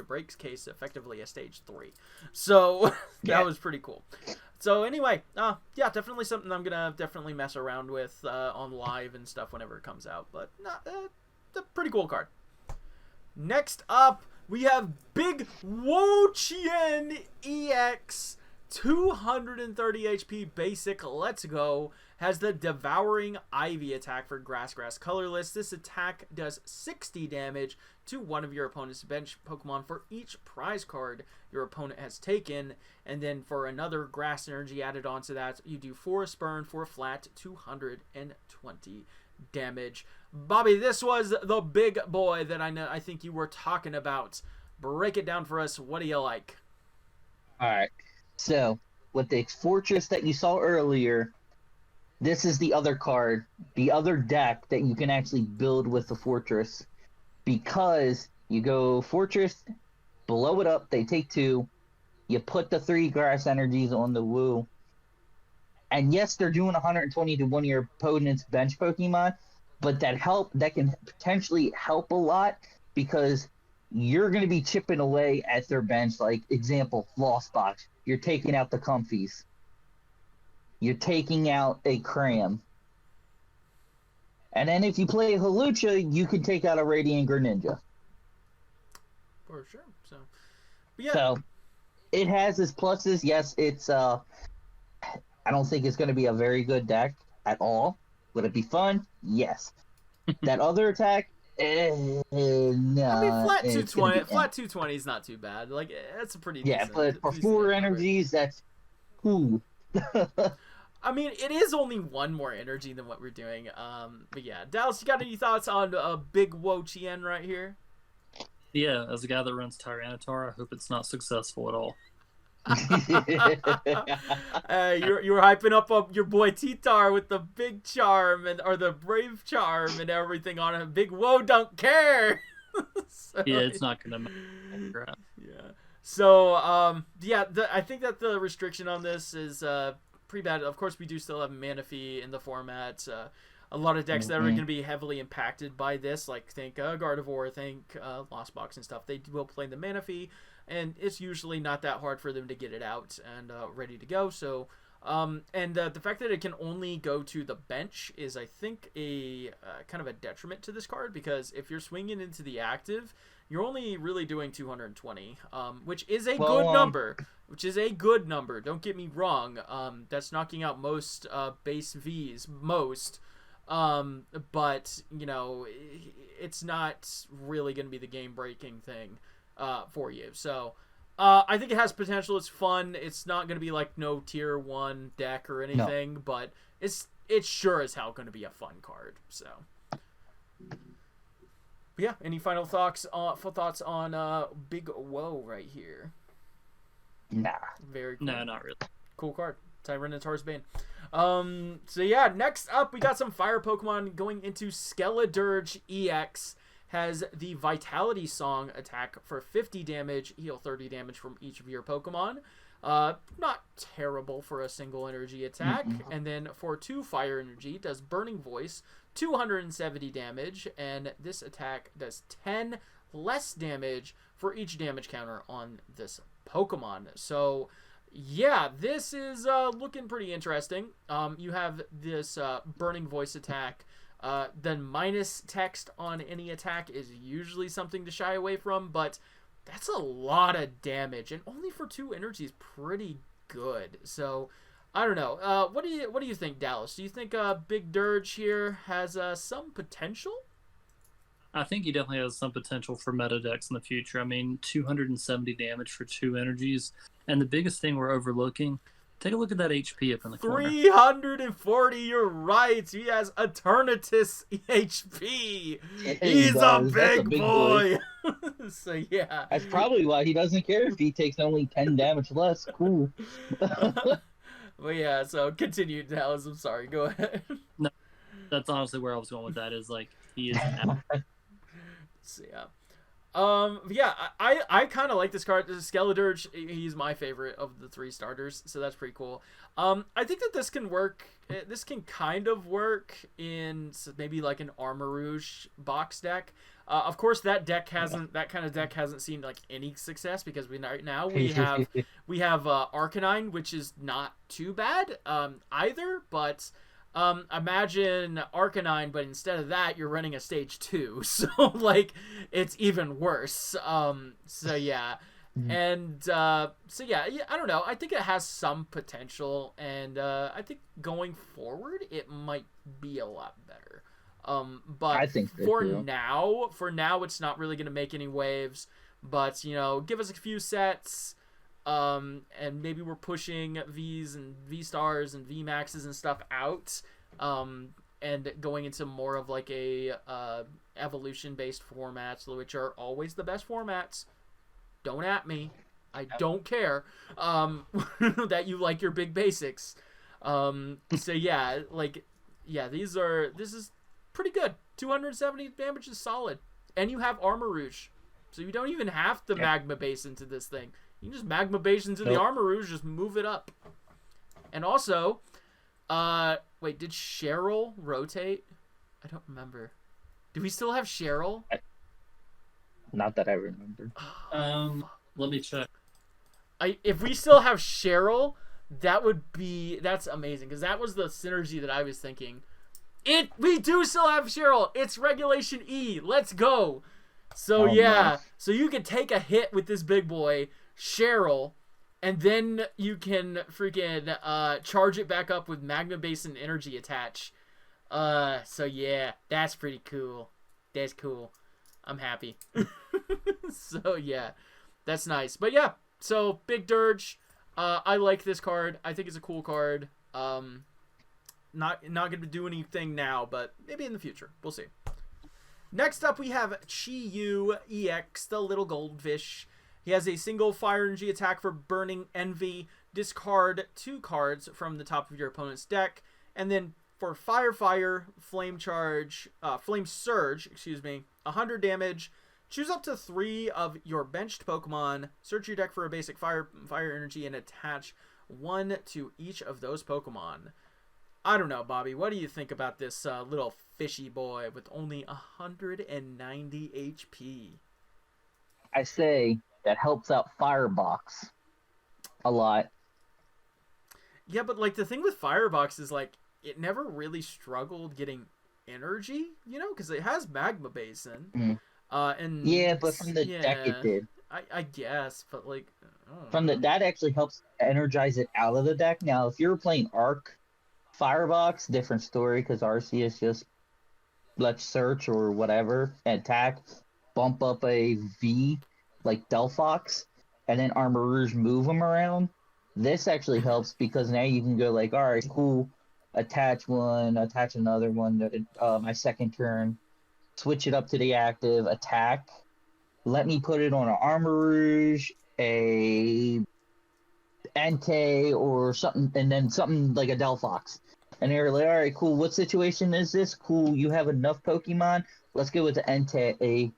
Break's case, effectively a stage 3. So that was pretty cool. So anyway, definitely something I'm gonna definitely mess around with on live and stuff whenever it comes out. But a pretty cool card. Next up, we have Big Wo-Chien EX, 230 HP basic. Let's go. Has the Devouring Ivy attack for Grass colorless. This attack does 60 damage to one of your opponent's bench Pokemon for each prize card your opponent has taken. And then for another Grass energy added onto that, you do 4 Spurn for a flat 220 damage. Bobby, this was the big boy that I think you were talking about. Break it down for us. What do you like? All right. So with the Fortress that you saw earlier, this is the other card, the other deck that you can actually build with the Fortress, because you go Fortress, blow it up, they take 2, you put the 3 Grass energies on the Woo, and yes, they're doing 120 to one of your opponent's bench Pokemon, but that can potentially help a lot, because you're going to be chipping away at their bench. Like, example, Lost Box, you're taking out the Comfies. You're taking out a Cram. And then if you play a Hawlucha, you can take out a Radiant Greninja. For sure. So it has its pluses. Yes, it's I don't think it's going to be a very good deck at all. Would it be fun? Yes. That other attack, no. I mean, flat 220. Flat 220 is not too bad. Like, that's a pretty decent, but for 4 energies, that's cool. I mean, it is only 1 more energy than what we're doing. But yeah, Dallas, you got any thoughts on Big Wo-Chien right here? Yeah, as a guy that runs Tyranitar, I hope it's not successful at all. You're hyping up your boy T-Tar with the big charm or the brave charm and everything on him. Big Woe don't care. So, yeah, it's not gonna matter. Yeah. So I think that the restriction on this is pretty bad. Of course, we do still have Manaphy in the format. A lot of decks that are going to be heavily impacted by this, like think Gardevoir, think Lost Box and stuff. They will play the Manaphy, and it's usually not that hard for them to get it out and ready to go. So, the fact that it can only go to the bench is, I think, a kind of a detriment to this card, because if you're swinging into the active, you're only really doing 220, which is a good number. Which is a good number. Don't get me wrong. That's knocking out most base Vs, most. But, it's not really going to be the game-breaking thing for you. So, I think it has potential. It's fun. It's not going to be like no tier 1 deck or anything, but it's sure as hell going to be a fun card. So, but yeah. Any final thoughts on Big Woe right here? Nah. Very cool. No, not really. Cool card. Tyranitar's Bane. So yeah, next up we got some fire Pokemon going into Skeledirge EX. Has the Vitality Song attack for 50 damage, heal 30 damage from each of your Pokemon. Not terrible for a single energy attack. And then for 2 fire energy, does Burning Voice, 270 damage, and this attack does 10 less damage for each damage counter on this Pokemon. So yeah, this is looking pretty interesting. You have this Burning Voice attack. Then minus text on any attack is usually something to shy away from, but that's a lot of damage, and only for 2 energies, pretty good. So I don't know. What do you think, Dallas? Do you think Big Dirge here has some potential? I think he definitely has some potential for meta decks in the future. I mean, 270 damage for 2 energies, and the biggest thing we're overlooking. Take a look at that HP up in the corner. 340, you're right. He has Eternatus HP. He's a big boy. So, yeah. That's probably why he doesn't care if he takes only 10 damage less. Cool. Well, yeah, so continue, Dallas. I'm sorry. Go ahead. No, that's honestly where I was going with that, is like, he is... So, yeah. Yeah, I kind of like this card. Skeledirge, he's my favorite of the 3 starters, so that's pretty cool. I think that this can work. This can kind of work in maybe like an Armarouge box deck. Of course, that kind of deck hasn't seen like any success, because right now we have Arcanine, which is not too bad either, but. Imagine Arcanine, but instead of that, you're running a stage 2, so like it's even worse. So yeah, and I don't know. I think it has some potential, and I think going forward, it might be a lot better. But I think for now, it's not really gonna make any waves. But give us a few sets. And maybe we're pushing V's and V stars and V maxes and stuff out, and going into more of like a evolution based formats, which are always the best formats. Don't at me, I don't care. That you like your big basics. So yeah, this is pretty good. 270 damage is solid, and you have Armarouge, so you don't even have to Magma Base into this thing. You can just Magma Base into the Armarouge, just move it up. And also, wait, did Cheryl rotate? I don't remember. Do we still have Cheryl? Not that I remember. Let me check. If we still have Cheryl, that's amazing, because that was the synergy that I was thinking. We do still have Cheryl. It's Regulation E. Let's go. So nice. So you can take a hit with this big boy, Cheryl, and then you can freaking charge it back up with Magma Base and Energy Attach. So yeah, that's pretty cool. That's cool. I'm happy. So yeah, that's nice. But yeah, so Big Dirge, I like this card. I think it's a cool card. Not gonna do anything now, but maybe in the future. We'll see. Next up, we have Chi-Yu EX, the little goldfish. He has a single fire energy attack for Burning Envy. Discard 2 cards from the top of your opponent's deck. And then for Flame Surge, 100 damage. Choose up to 3 of your benched Pokemon. Search your deck for a basic fire energy and attach 1 to each of those Pokemon. I don't know, Bobby. What do you think about this little fishy boy with only 190 HP? I say that helps out Firebox a lot. Yeah, but like the thing with Firebox is like it never really struggled getting energy, because it has Magma Basin. And yeah, but from the deck it did. I guess, but like that actually helps energize it out of the deck. Now, if you're playing Arc Firebox, different story, because Arceus just let's search or whatever, attack, bump up a V like Delphox. and then Armor Rouge move them around. This actually helps because now you can go like, all right, cool, attach one, attach another one, my second turn, switch it up to the active, attack. Let me put it on an Armor Rouge, a Entei, or something, and then something like a Delphox. And they're like, all right, cool, what situation is this? Cool, you have enough Pokemon. Let's go with the Entei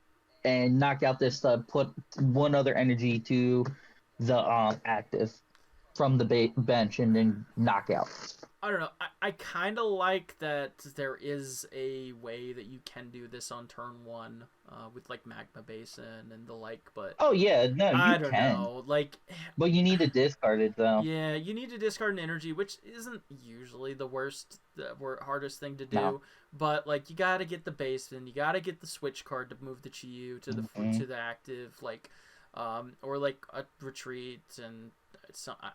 and knock out this, put one other energy to the active from the bench and then knock out. I don't know. I kind of like that there is a way that you can do this on turn 1 with like Magma Basin and the like, but oh yeah, no, I don't know. Like, but you need to discard it though. Yeah, you need to discard an energy, which isn't usually the hardest thing to do. No. But like, you gotta get the Basin, you gotta get the switch card to move the Chi-Yu to the to the active, like, or like a retreat and.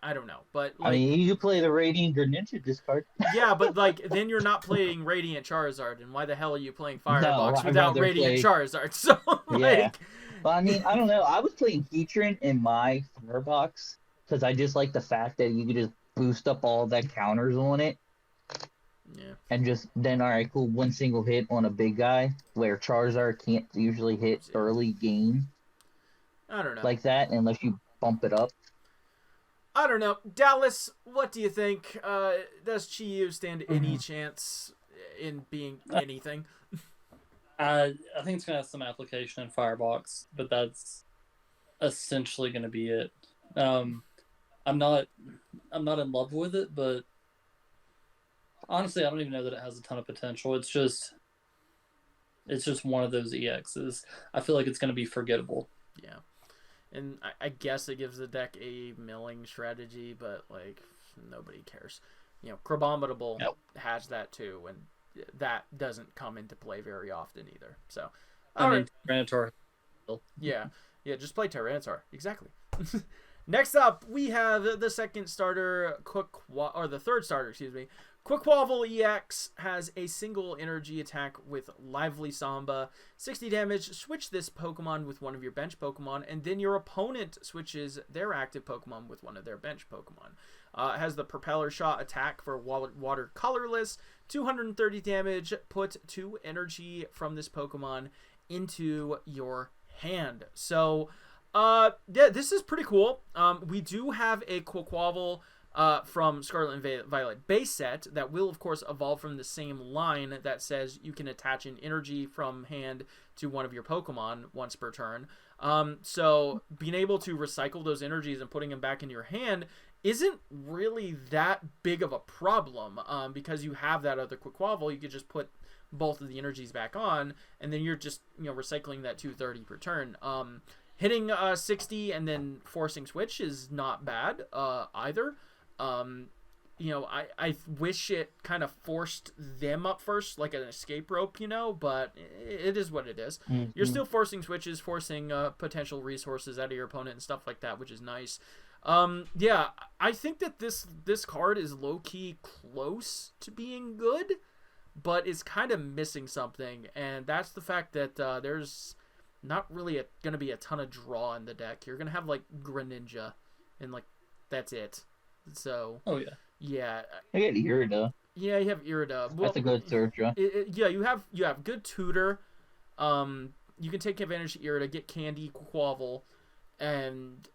I don't know, but like, I mean, you play the Radiant Greninja discard. Yeah, but like then you're not playing Radiant Charizard, and why the hell are you playing Firebox No, without Radiant Charizard? So like, yeah. Well, I mean, I don't know. I was playing Heatran in my Firebox because I just like the fact that you could just boost up all that counters on it. Yeah. And just then, all right, cool, one single hit on a big guy where Charizard can't usually hit early game. I don't know. Like that, unless you bump it up. I don't know. Dallas, what do you think? Does Chi-Yu stand any chance in being anything? I think it's going to have some application in Firebox, but that's essentially going to be it. I'm not in love with it, but honestly, I don't even know that it has a ton of potential. It's just one of those EXs. I feel like it's going to be forgettable. Yeah. And I guess it gives the deck a milling strategy, but like nobody cares. You know, Crabominable has that too, and that doesn't come into play very often either. So, I mean, Tyranitar. Yeah, just play Tyranitar. Exactly. Next up, we have the second starter, the third starter, excuse me. Quaquaval EX has a single energy attack with Lively Samba. 60 damage, switch this Pokemon with one of your bench Pokemon, and then your opponent switches their active Pokemon with one of their bench Pokemon. It has the Propeller Shot attack for water colorless. 230 damage, put 2 energy from this Pokemon into your hand. So, yeah, this is pretty cool. We do have a Quaquaval from Scarlet and Violet base set that will, of course, evolve from the same line that says you can attach an energy from hand to one of your Pokemon once per turn. So being able to recycle those energies and putting them back in your hand isn't really that big of a problem because you have that other Quaquaval. You could just put both of the energies back on, and then you're just recycling that 230 per turn. Hitting 60 and then forcing switch is not bad either. I wish it kind of forced them up first, like an escape rope, but it is what it is. Mm-hmm. You're still forcing switches, forcing potential resources out of your opponent and stuff like that, which is nice. Yeah, I think that this card is low-key close to being good, but it's kind of missing something, and that's the fact that there's not really going to be a ton of draw in the deck. You're going to have, like, Greninja, and, like, that's it. So. Oh yeah. Yeah. I get Irida. Yeah, you have Irida. Well, that's a good search. Yeah, you have good tutor. You can take advantage of Irida, get Candy, Quavel, and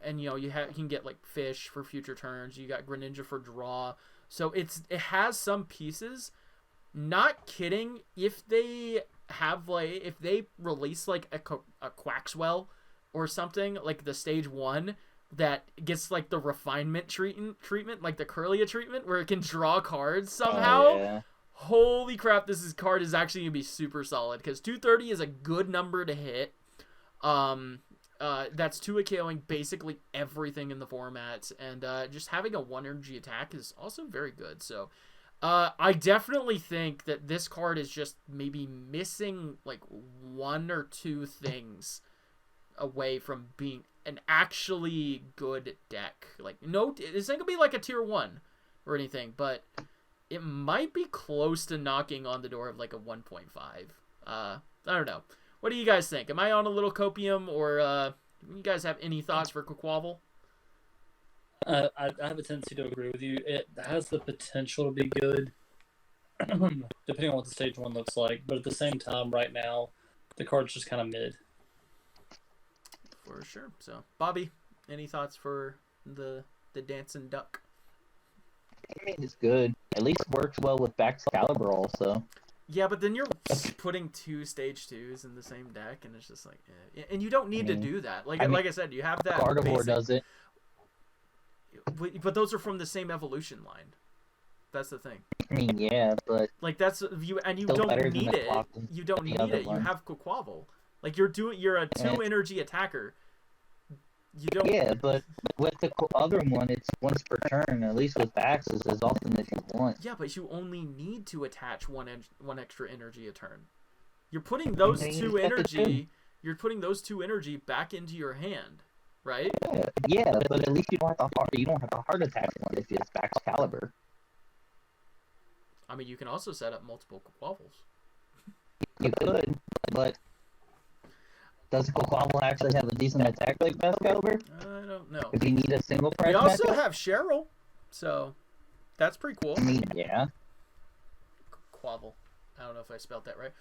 you can get like Fish for future turns. You got Greninja for draw. So it has some pieces. Not kidding. If they release like a Quaxwell or something like the stage 1. That gets like the refinement treatment, like the Curlia treatment, where it can draw cards somehow. Oh, yeah. Holy crap! This card is actually gonna be super solid because 230 is a good number to hit. That's 2 KOing basically everything in the format, and just having a 1 energy attack is also very good. So, I definitely think that this card is just maybe missing like 1 or 2 things away from being an actually good deck. Like, no, it's not gonna be like a tier 1 or anything, but it might be close to knocking on the door of like a 1.5. I don't know. What do you guys think? Am I on a little copium, or You guys have any thoughts for Quaquaval? I have a tendency to agree with you. It has the potential to be good, depending on what the stage 1 looks like. But at the same time, right now, the card's just kind of mid. For sure. So, Bobby, any thoughts for the dancing duck? I mean, it's good. At least works well with Baxcalibur also. Yeah, but then you're putting 2 stage 2s in the same deck, and it's just like, and you don't need to do that. Like I said, you have that. Gardevoir does it. But those are from the same evolution line. That's the thing. I mean, yeah, but like that's you, and you don't need it. You don't need it. You have Quaquaval. Like you're a 2 energy attacker. You don't. Yeah, but with the other one, it's once per turn. At least with Bax, it's as often as you want. Yeah, but you only need to attach one extra energy a turn. You're putting those 2 energy. You're putting those 2 energy back into your hand, right? Yeah, but at least you don't have to heart attack one if it's Baxcalibur. I mean, you can also set up multiple Quaquavals. You could, but does Quaquaval actually have a decent attack like Baxcalibur? I don't know. If you need a single price We also matchup? have Cheryl, so that's pretty cool. I mean, yeah. Quavel. I don't know if I spelled that right.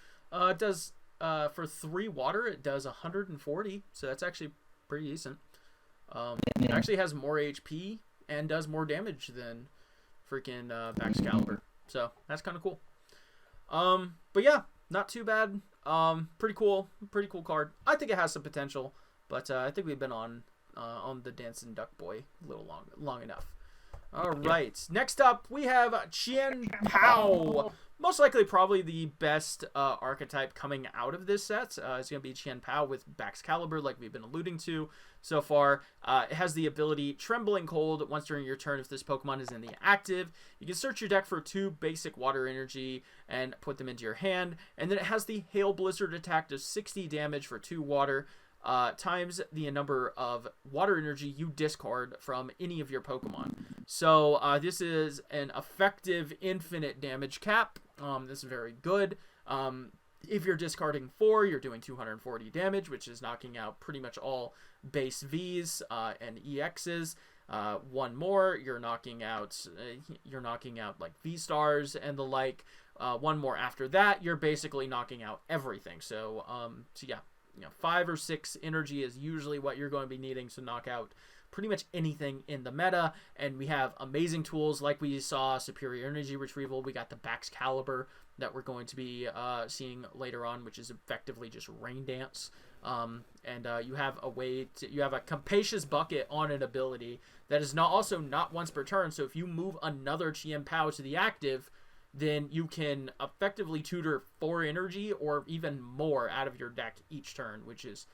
It does for 3 water. It does 140, so that's actually pretty decent. It actually has more HP and does more damage than freaking Baxcalibur. So that's kind of cool. But yeah, not too bad. Pretty cool card. I think it has some potential, but I think we've been on the Dancing Duck Boy a little long enough. All right. Next up, we have Chien Pao. Most likely, probably the best archetype coming out of this set is going to be Chien Pao with Baxcalibur, like we've been alluding to so far. It has the ability Trembling Cold. Once during your turn, if this Pokemon is in the active, you can search your deck for 2 basic water energy and put them into your hand. And then it has the Hail Blizzard attack, does 60 damage for 2 water. Times the number of water energy you discard from any of your Pokemon. So this is an effective infinite damage cap. This is very good. If you're discarding 4, you're doing 240 damage, which is knocking out pretty much all base Vs and EXs. 1 more, you're knocking out like V stars and the like. 1 more after that, you're basically knocking out everything. So yeah. 5 or 6 energy is usually what you're going to be needing to knock out pretty much anything in the meta. And we have amazing tools like we saw Superior Energy Retrieval. We got the Baxcalibur that we're going to be seeing later on, which is effectively just Rain Dance. And you have a Capacious Bucket on an ability that is not once per turn. So if you move another Chien Pao to the active, then you can effectively tutor 4 energy or even more out of your deck each turn, which is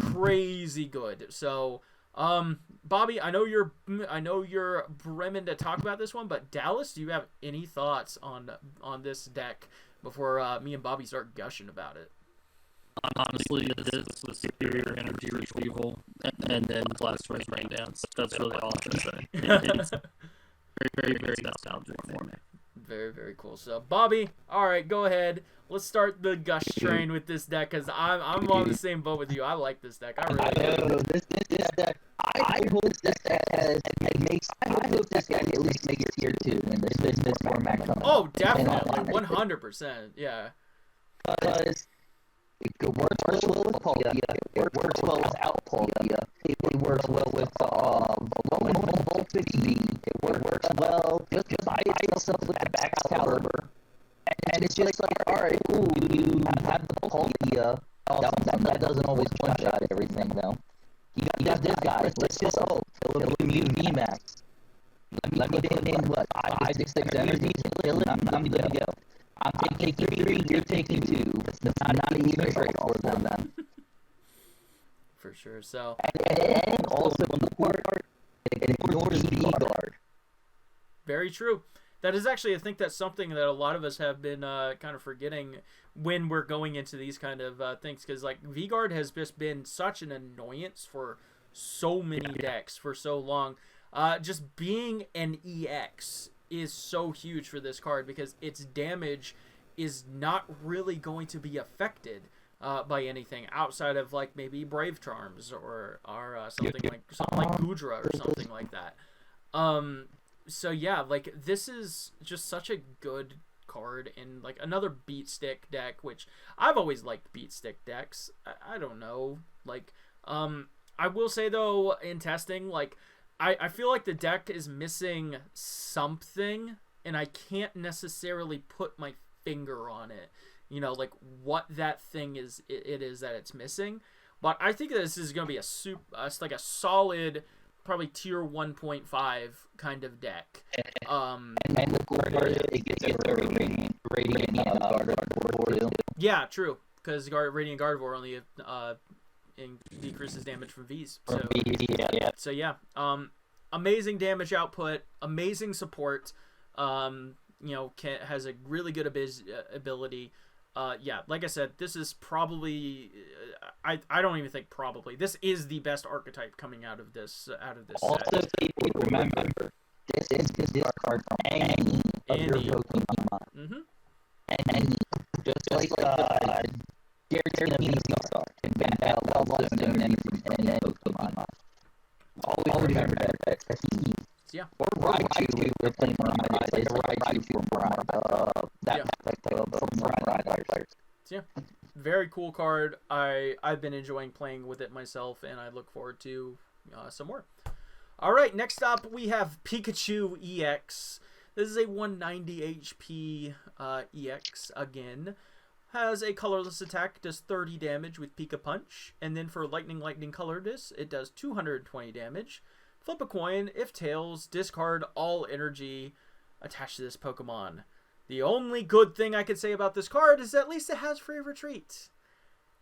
crazy good. So, Bobby, I know you're brimming to talk about this one, but Dallas, do you have any thoughts on this deck before me and Bobby start gushing about it? Honestly, this was Superior Energy Retrieval and then Blastoise Rain Dance. That's really all I'm going to say. It's very, very, very nostalgic for me. Very, very cool. So, Bobby, all right, go ahead. Let's start the gush train with this deck because I'm on the same boat with you. I like this deck. I really do. This deck. I hope this deck I hope this deck at least makes tier 2 in this business format coming. Oh, definitely, 100%. Yeah. Because it works well with Paldea. It works well without Paldea. It works well with Voltage V. It works well just by itself with the Baxcalibur. And it's just like, alright, cool, you have the Paldea. That doesn't always one-shot everything, though. You got this guy. Let's just immune VMAX. Let me put in, what, 5, 6 energies and kill it? I'm good to go. I'm taking 3, you're taking 2. It's not an even trade-off for them. For sure, so... And also, on the court, it ignores V-Guard. Very true. That is actually, I think that's something that a lot of us have been kind of forgetting when we're going into these kind of things. Because, like, V-Guard has just been such an annoyance for so many decks for so long. Just being an EX is so huge for this card because its damage is not really going to be affected by anything outside of like maybe Brave Charms or something like Gudra or something like that. So yeah, like this is just such a good card in like another beat stick deck, which I've always liked beat stick decks. I don't know, like I will say though, in testing, like I feel like the deck is missing something, and I can't necessarily put my finger on it. You know, like what that thing is. It is that it's missing, but I think this is gonna be like a solid, probably tier 1.5 kind of deck. And the cool part is it gets a radiant Gardevoir too. Yeah, true. Because Radiant Gardevoir only decreases damage from Vs. So Yeah. So yeah, amazing damage output, amazing support. You know, has a really good ability. Yeah, like I said, this is probably I don't even think probably this is the best archetype coming out of this Also, set. people remember this is card from any of your Pokemon. Mm-hmm. Any, just like Guaranteed Star can be level in any Pokemon. Always remember that he. Yeah. Or Raichu, we're playing around my place, like Raichu from that type of Pokemon. Yeah, very cool card. I've been enjoying playing with it myself, and I look forward to some more. All right, next up we have Pikachu EX. This is a 190 HP EX again. Has a colorless attack, does 30 damage with Pika Punch, and then for Lightning colorless, it does 220 damage. Flip a coin. If tails, discard all energy attached to this Pokemon. The only good thing I could say about this card is at least it has free retreat.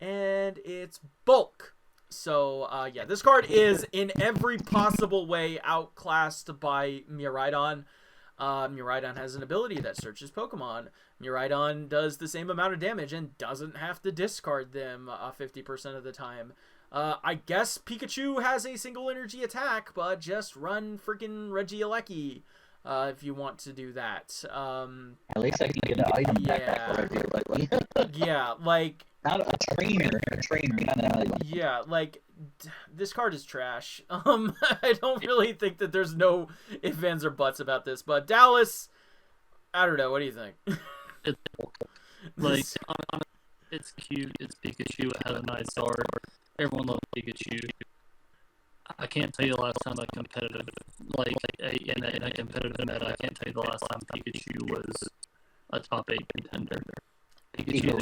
And it's bulk. So, yeah, this card is in every possible way outclassed by Miraidon. Miraidon has an ability that searches Pokemon. Miraidon does the same amount of damage and doesn't have to discard them 50% of the time. I guess Pikachu has a single energy attack, but just run freaking Regieleki if you want to do that. At least I can get an item back for Regieleki. Yeah, like... Not a trainer, not an item. Yeah, like, this card is trash. I don't really think that there's no ifs, ands, or buts about this, but Dallas, I don't know, what do you think? It's like, it's cute, it's Pikachu, it has a nice art. Everyone loves Pikachu. I can't tell you the last time in a competitive meta, I can't tell you the last time Pikachu was a top 8 contender. Pikachu.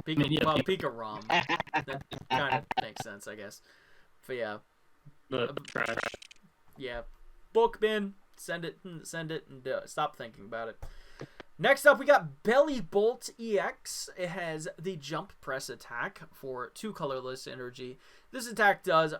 Pika Rom. That kind of makes sense, I guess. But yeah. Trash. Yeah. Book bin. Send it, and stop thinking about it. Next up, we got Belly Bolt EX. It has the jump press attack for 2 colorless energy. This attack does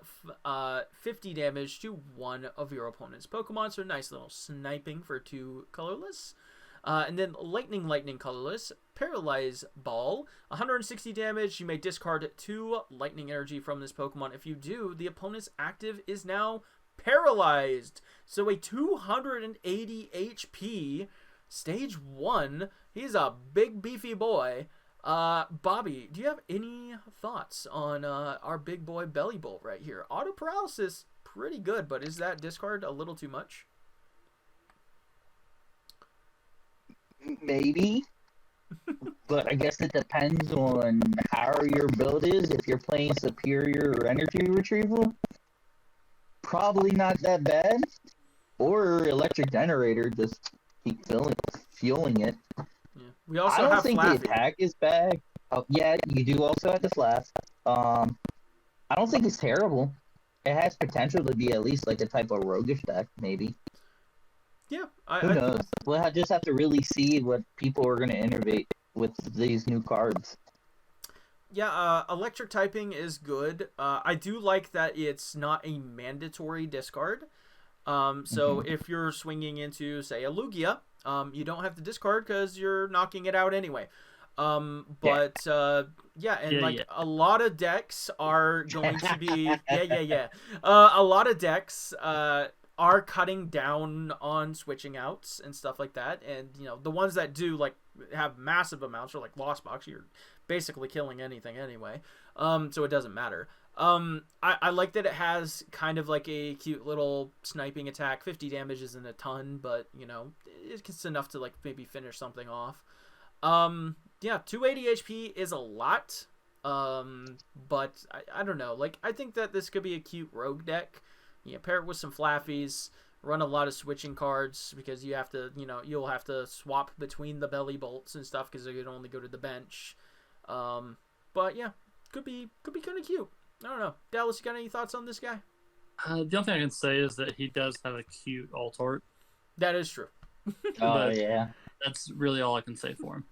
50 damage to one of your opponent's Pokemon, so nice little sniping for 2 colorless. And then Lightning colorless, Paralyze Ball, 160 damage. You may discard 2 lightning energy from this Pokemon. If you do, the opponent's active is now paralyzed. So a 280 HP, stage 1. He's a big beefy boy. Bobby, do you have any thoughts on our big boy Belly Bolt right here? Auto paralysis, pretty good, but is that discard a little too much? Maybe, but I guess it depends on how your build is. If you're playing superior or energy retrieval, probably not that bad. Or electric generator, just keep fueling it. Yeah. We also I don't have think Flaffy. the attack is bad. Oh, yeah, you do also have the Flaff. I don't think it's terrible. It has potential to be at least like a type of roguish deck, maybe. Yeah, Who knows? We'll just have to really see what people are going to innovate with these new cards. Yeah, electric typing is good. I do like that it's not a mandatory discard. So if you're swinging into, say, a Lugia, you don't have to discard because you're knocking it out anyway. A lot of decks are going to be... a lot of decks... are cutting down on switching outs and stuff like that, and the ones that do like have massive amounts are like Lost Box. You're basically killing anything anyway. So it doesn't matter. I like that it has kind of like a cute little sniping attack. 50 damage isn't a ton, but you know, it's enough to like maybe finish something off. Yeah, 280 HP is a lot. But I don't know. Like, I think that this could be a cute rogue deck. You know, pair it with some flaffies, run a lot of switching cards because you have to, you know, you'll have to swap between the belly bolts and stuff because they can only go to the bench. But yeah, could be kind of cute. I don't know. Dallas, you got any thoughts on this guy? The only thing I can say is that he does have a cute alt art. That is true. Oh, yeah. That's really all I can say for him.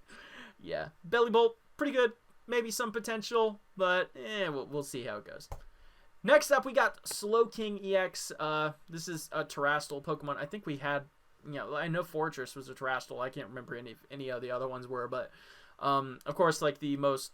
Yeah. Belly bolt, pretty good. Maybe some potential, but we'll see how it goes. Next up, we got Slowking EX. This is a Terrestrial Pokemon. I think we had, you know, I know Fortress was a Terrestrial. I can't remember any of the other ones were, but of course, like the most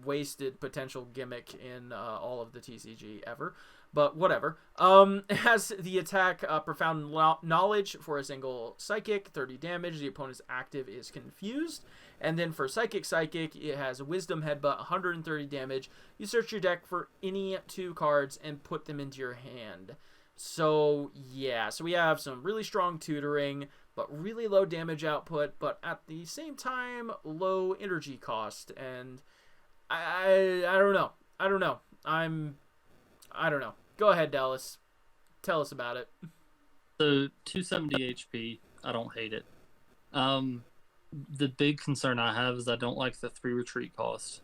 wasted potential gimmick in all of the TCG ever. But whatever. It has the attack Profound Knowledge for a single Psychic, 30 damage. The opponent's active is confused. And then for Psychic, it has a Wisdom Headbutt, 130 damage. You search your deck for any 2 cards and put them into your hand. So, yeah. So we have some really strong tutoring, but really low damage output, but at the same time, low energy cost. And I don't know. I don't know. Go ahead, Dallas. Tell us about it. So 270 HP. I don't hate it. The big concern I have is I don't like the 3 retreat cost.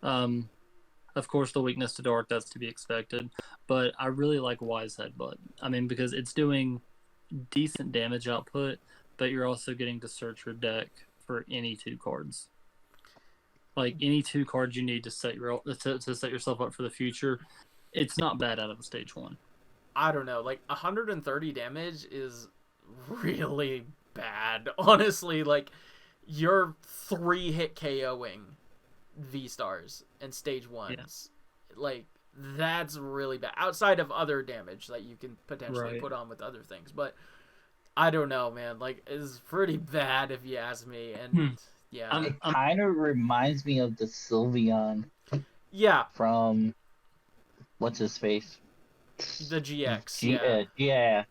Of course, the weakness to dark, that's to be expected. But I really like Wise Headbutt. I mean, because it's doing decent damage output, but you're also getting to search your deck for any 2 cards. Like any 2 cards you need to set yourself up for the future. It's not bad out of stage 1. I don't know. Like 130 damage is really bad. Honestly, like you're 3-hit KOing V-Stars and stage 1s. Yeah. Like that's really bad. Outside of other damage that you can potentially put on with other things. But I don't know, man. Like it's pretty bad if you ask me. And yeah. It kind of reminds me of the Sylveon. Yeah. From what's his face? The GX. Yeah.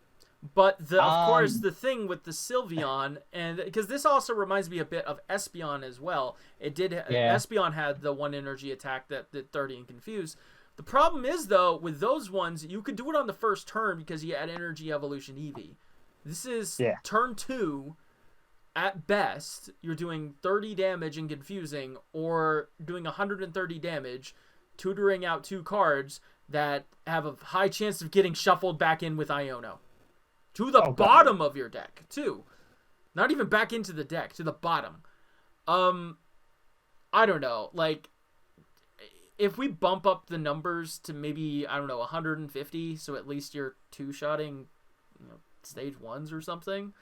But of course, the thing with the Sylveon, and because this also reminds me a bit of Espeon as well. It did. Yeah. Espeon had the 1 energy attack that did 30 and confuse. The problem is though, with those ones, you could do it on the first turn because you had Energy Evolution Eevee. This is turn 2. At best, you're doing 30 damage and confusing, or doing 130 damage, tutoring out 2 cards that have a high chance of getting shuffled back in with Iono. To the bottom of your deck, too. Not even back into the deck, to the bottom. I don't know. Like, if we bump up the numbers to maybe, I don't know, 150, so at least you're 2-shotting, you know, stage 1s or something.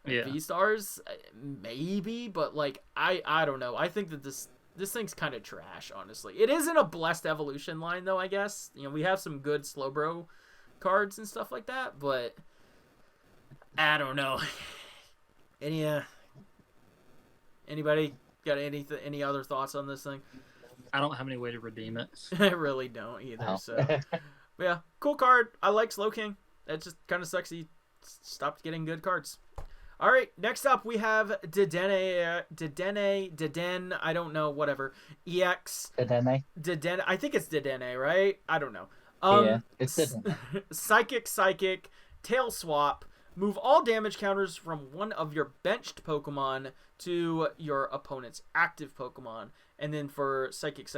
Yeah. V-Stars, maybe, but like I don't know. I think that this thing's kind of trash, honestly. It isn't a blessed evolution line though, I guess. You know, we have some good Slowbro cards and stuff like that, but I don't know. Anybody got any other thoughts on this thing? I don't have any way to redeem it. I really don't either. Oh. So, but yeah, cool card. I like Slowking. It just kind of sucks he stopped getting good cards. All right, next up we have Dedenne, I don't know, whatever. EX. Dedenne. I think it's Dedenne, right? I don't know. Yeah, it's Dedenne. Psychic, Tail Swap. Move all damage counters from one of your benched Pokemon to your opponent's active Pokemon. And then for Psychic,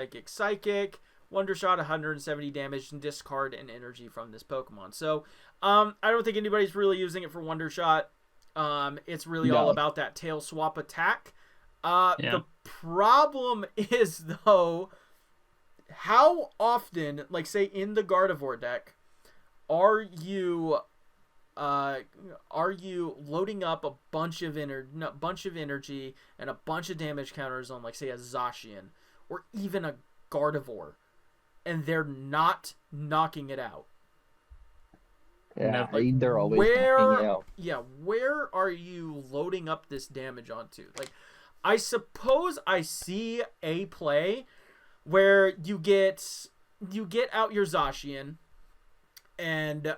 Wonder Shot, 170 damage, and discard an energy from this Pokemon. So, I don't think anybody's really using it for Wonder Shot. It's really all about that tail swap attack. The problem is though, how often, like say in the Gardevoir deck, are you loading up a bunch of energy and a bunch of damage counters on, like say a Zacian or even a Gardevoir, and they're not knocking it out? Yeah, like, they're always knocking it out. Yeah, where are you loading up this damage onto? Like, I suppose I see a play where you get out your Zacian and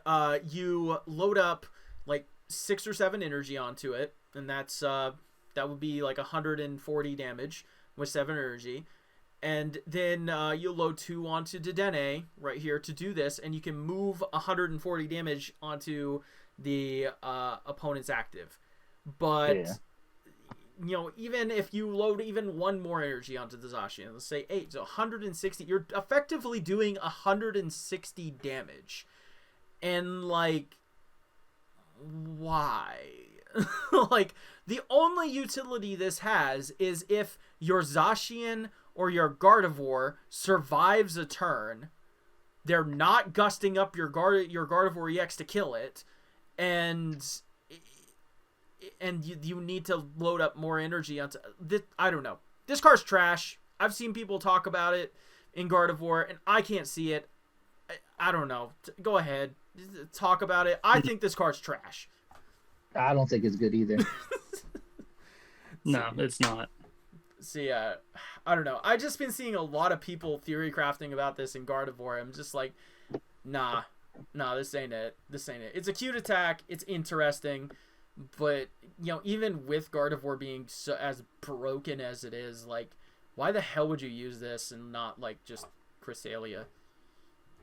you load up like 6 or 7 energy onto it, and that's that would be like 140 damage with 7 energy. And then you load 2 onto Dedenne right here to do this, and you can move 140 damage onto the opponent's active. But you know, even if you load even 1 more energy onto the Zacian, let's say 8, so 160, you're effectively doing 160 damage. And like, why? Like, the only utility this has is if your Zacian or your Gardevoir survives a turn, they're not gusting up your Gardevoir EX to kill it, and you need to load up more energy onto this. I don't know. This card's trash. I've seen people talk about it in Gardevoir, and I can't see it. I don't know. Go ahead. Talk about it. I think this card's trash. I don't think it's good either. No, it's not. See, I don't know. I've just been seeing a lot of people theory crafting about this in Gardevoir. I'm just like, nah, this ain't it. This ain't it. It's a cute attack. It's interesting. But, you know, even with Gardevoir being so as broken as it is, like, why the hell would you use this and not, like, just Cresselia?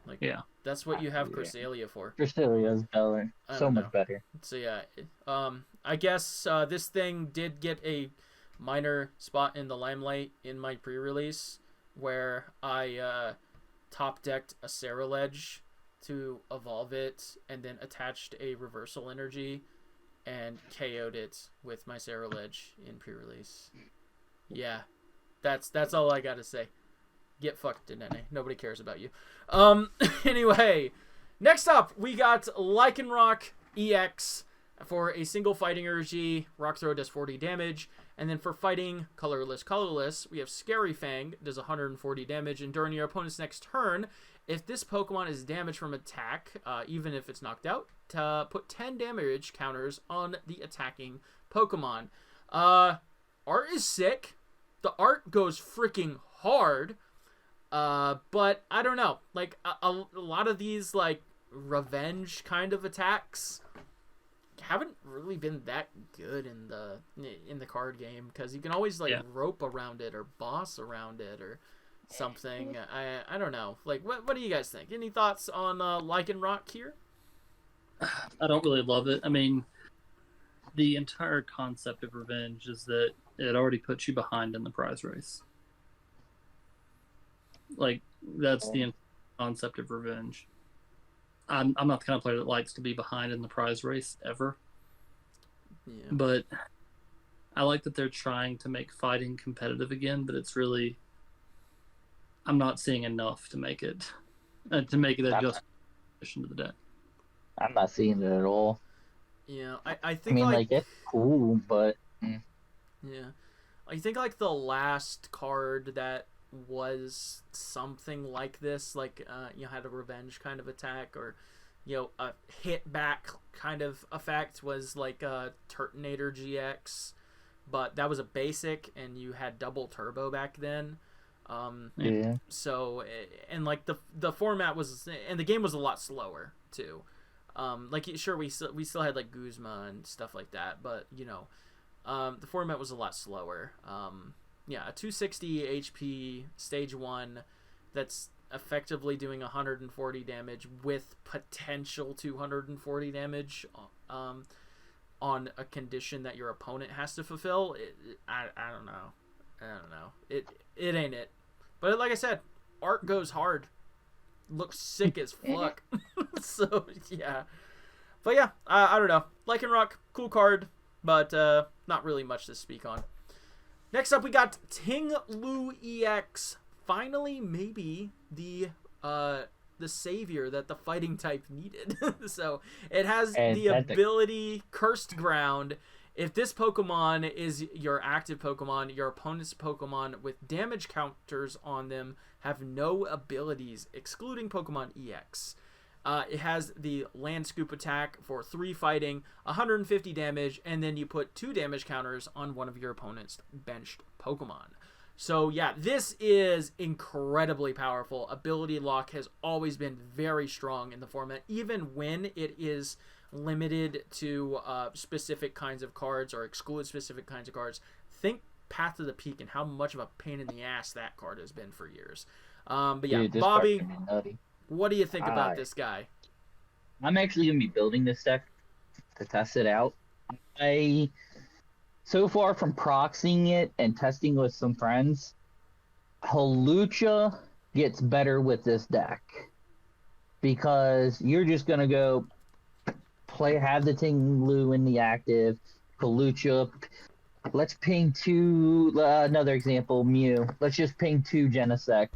Like, yeah, that's what you have Cresselia for. Cresselia is better. So much better. So, yeah, I guess this thing did get a minor spot in the limelight in my pre-release where I top-decked a Ceruledge to evolve it and then attached a reversal energy and KO'd it with my Ceruledge in pre-release. Yeah, that's all I gotta say. Get fucked, Dedenne. Nobody cares about you. Anyway, next up we got Lycanroc EX for a single fighting energy. Rock Throw does 40 damage. And then for fighting colorless, we have Scary Fang, does 140 damage. And during your opponent's next turn, if this Pokemon is damaged from attack, even if it's knocked out, put 10 damage counters on the attacking Pokemon. Art is sick. The art goes freaking hard. But I don't know. Like, a lot of these, like, revenge kind of attacks haven't really been that good in the card game, because you can always like rope around it or boss around it or something. I don't know. Like, what do you guys think? Any thoughts on Lycanroc here? I don't really love it. I mean, the entire concept of revenge is that it already puts you behind in the prize race. Like, that's the concept of revenge. I'm not the kind of player that likes to be behind in the prize race ever. Yeah. But I like that they're trying to make fighting competitive again, but it's really, I'm not seeing enough to make it a justification to the deck. I'm not seeing it at all. Yeah, I think like it's cool, but yeah, I think like the last card that was something like this, like you know, had a revenge kind of attack, or you know, a hit back kind of effect, was like a Turtonator GX, but that was a basic and you had double turbo back then. Yeah, so, and like the format was, and the game was a lot slower too. Like, sure, we still had like Guzma and stuff like that, but you know, the format was a lot slower. Yeah, a 260 HP stage 1 that's effectively doing 140 damage with potential 240 damage on a condition that your opponent has to fulfill. I don't know. It ain't it. But like I said, art goes hard. Looks sick as fuck. So, yeah. But yeah, I don't know. Lycanroc, cool card, but not really much to speak on. Next up, we got Ting Lu EX. Finally, maybe the savior that the fighting type needed. So it has the ability Cursed Ground. If this Pokemon is your active Pokemon, your opponent's Pokemon with damage counters on them have no abilities, excluding Pokemon EX. It has the land scoop attack for 3 fighting, 150 damage, and then you put 2 damage counters on one of your opponent's benched Pokemon. So yeah, this is incredibly powerful. Ability lock has always been very strong in the format, even when it is limited to specific kinds of cards or exclude specific kinds of cards. Think Path of the Peak and how much of a pain in the ass that card has been for years. But yeah, Dude, this Bobby, card's gonna be nutty. what do you think about this guy? I'm actually gonna be building this deck to test it out. So far from proxying it and testing with some friends, Hawlucha gets better with this deck because you're just gonna go have the Tinglu in the active, Hawlucha. Let's ping 2. Another example, Mew. Let's just ping 2 Genesect.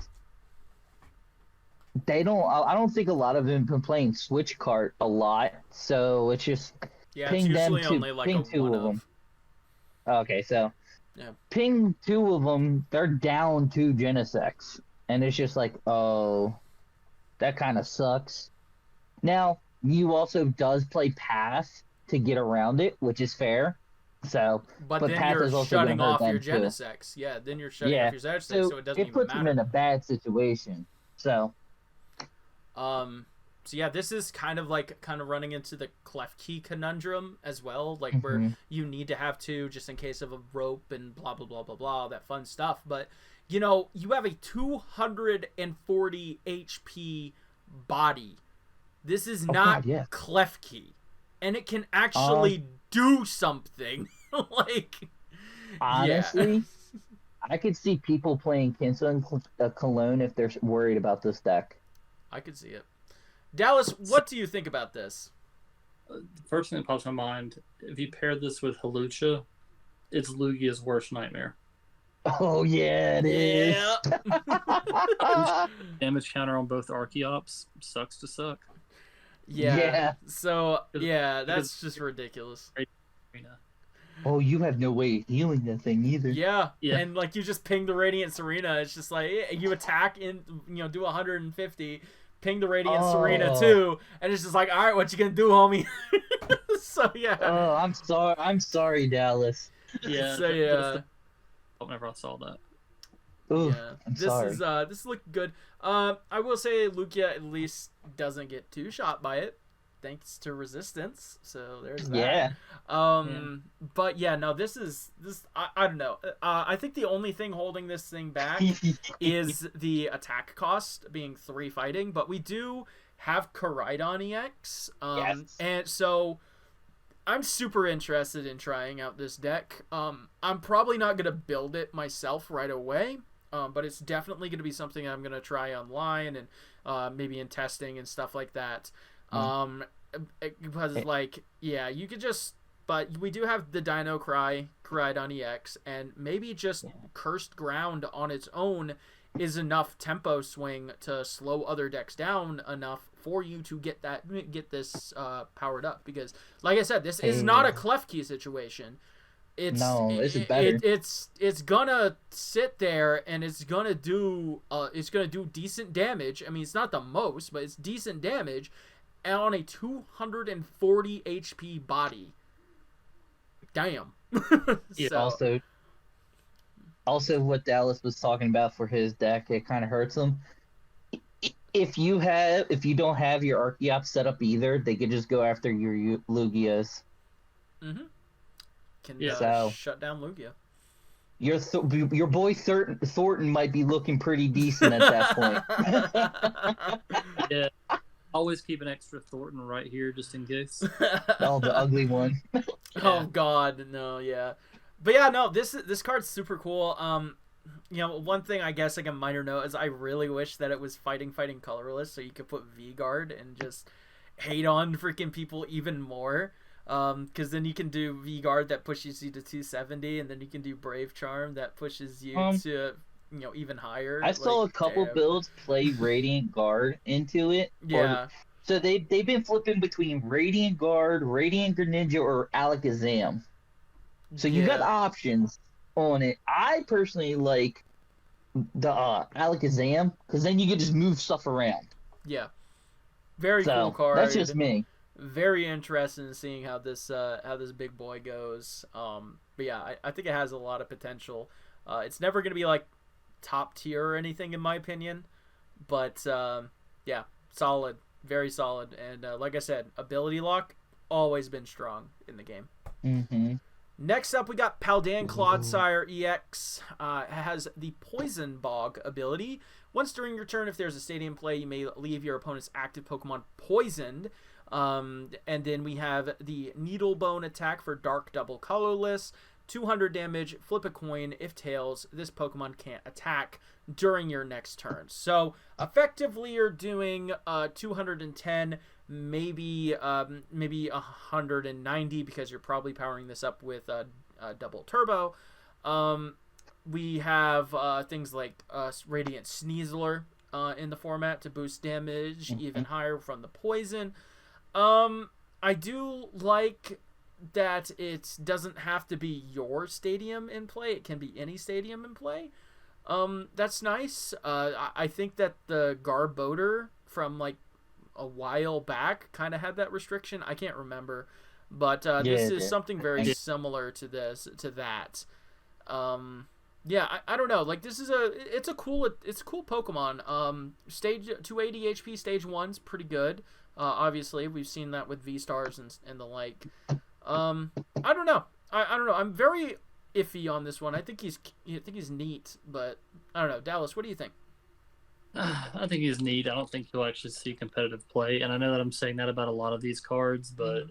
I don't think a lot of them have been playing Switch Cart a lot, so it's just ping it's them usually to only like ping a 2 one of them. of. Okay, so Yeah. ping 2 of them, they're down 2 Genesects, and it's just like, oh, that kind of sucks. Now, Mew also does play Path to get around it, which is fair. So, But then Path you're is also shutting gonna hurt off your them, too. Genesects. Yeah, then you're shutting off your Genesects, so it doesn't it even puts them matter. in a bad situation. So Yeah, this is kind of running into the Klefki conundrum as well, like where you need to have 2 just in case of a rope and blah blah blah blah blah, that fun stuff. But you have a 240 HP body. This is not Klefki, and it can actually do something. Like, honestly, I could see people playing Kinso and Cologne if they're worried about this deck. I could see it. Dallas, what do you think about this? The first thing that pops in my mind, if you pair this with Hawlucha, it's Lugia's worst nightmare. Oh, yeah, it is. Yeah. Damage counter on both Archeops sucks to suck. Yeah. So, yeah, that's just ridiculous. Oh, you have no way of healing that thing either. Yeah. And like you just ping the Radiant Serena. It's just like you attack and do 150, ping the Radiant Serena too, and it's just like, all right, what you gonna do, homie? So yeah. Oh, I'm sorry, Dallas. Yeah. So yeah. Whenever I saw that. Ooh, Yeah. This looked good. I will say Lugia at least doesn't get 2-shot by it, thanks to resistance. So there's that. Yeah. But yeah, no, this. I don't know. I think the only thing holding this thing back is the attack cost being 3 fighting. But we do have Koraidon EX. Yes. And so I'm super interested in trying out this deck. I'm probably not gonna build it myself right away. But it's definitely gonna be something I'm gonna try online and maybe in testing and stuff like that. Because you could just, but we do have the Dino Koraidon EX, and maybe just Cursed Ground on its own is enough tempo swing to slow other decks down enough for you to get this powered up. Because, like I said, this is not a Klefki situation. It's better. It's gonna sit there and it's gonna do decent damage. I mean, it's not the most, but it's decent damage. And on a 240 HP body. Damn. So. Also, what Dallas was talking about for his deck, it kind of hurts him. If you don't have your Archeops set up either, they could just go after your Lugias. Mm-hmm. Can shut down Lugia. Your boy Thornton might be looking pretty decent at that point. Yeah. Always keep an extra Thornton right here just in case. Oh, the ugly one. Oh God, no, yeah. But yeah, no, this card's super cool. One thing I guess like a minor note is I really wish that it was fighting colorless, so you could put V-Guard and just hate on freaking people even more. Because then you can do V-Guard that pushes you to 270, and then you can do Brave Charm that pushes you to even higher. I saw a couple builds play Radiant Guard into it. Yeah. So they've been flipping between Radiant Guard, Radiant Greninja, or Alakazam. So you got options on it. I personally like the Alakazam because then you can just move stuff around. Yeah. Very cool So card. that's just me. Very interested in seeing how this big boy goes. But yeah, I think it has a lot of potential. It's never gonna be like top tier or anything in my opinion, but yeah, solid, very solid. And like I said, ability lock always been strong in the game. Mm-hmm. Next up, we got Paldea Clodsire EX. It has the Poison Bog ability. Once during your turn, if there's a stadium play, you may leave your opponent's active Pokemon poisoned. And then we have the Needle Bone attack for Dark Double Colorless. 200 damage, flip a coin. If tails, this Pokemon can't attack during your next turn. So effectively, you're doing 210, maybe 190 because you're probably powering this up with double turbo. We have things like Radiant Sneasler in the format to boost damage even higher from the poison. I do like that it doesn't have to be your stadium in play. It can be any stadium in play. That's nice. I think that the Garbodor from like a while back kind of had that restriction. I can't remember, but this is something very similar to that. Yeah, I don't know. Like it's a cool Pokemon. Stage 280 HP stage 1's pretty good. Obviously we've seen that with V-Stars and the like. I don't know. I don't know. I'm very iffy on this one. I think he's neat, but I don't know. Dallas, what do you think? I think he's neat. I don't think you'll actually see competitive play, and I know that I'm saying that about a lot of these cards, but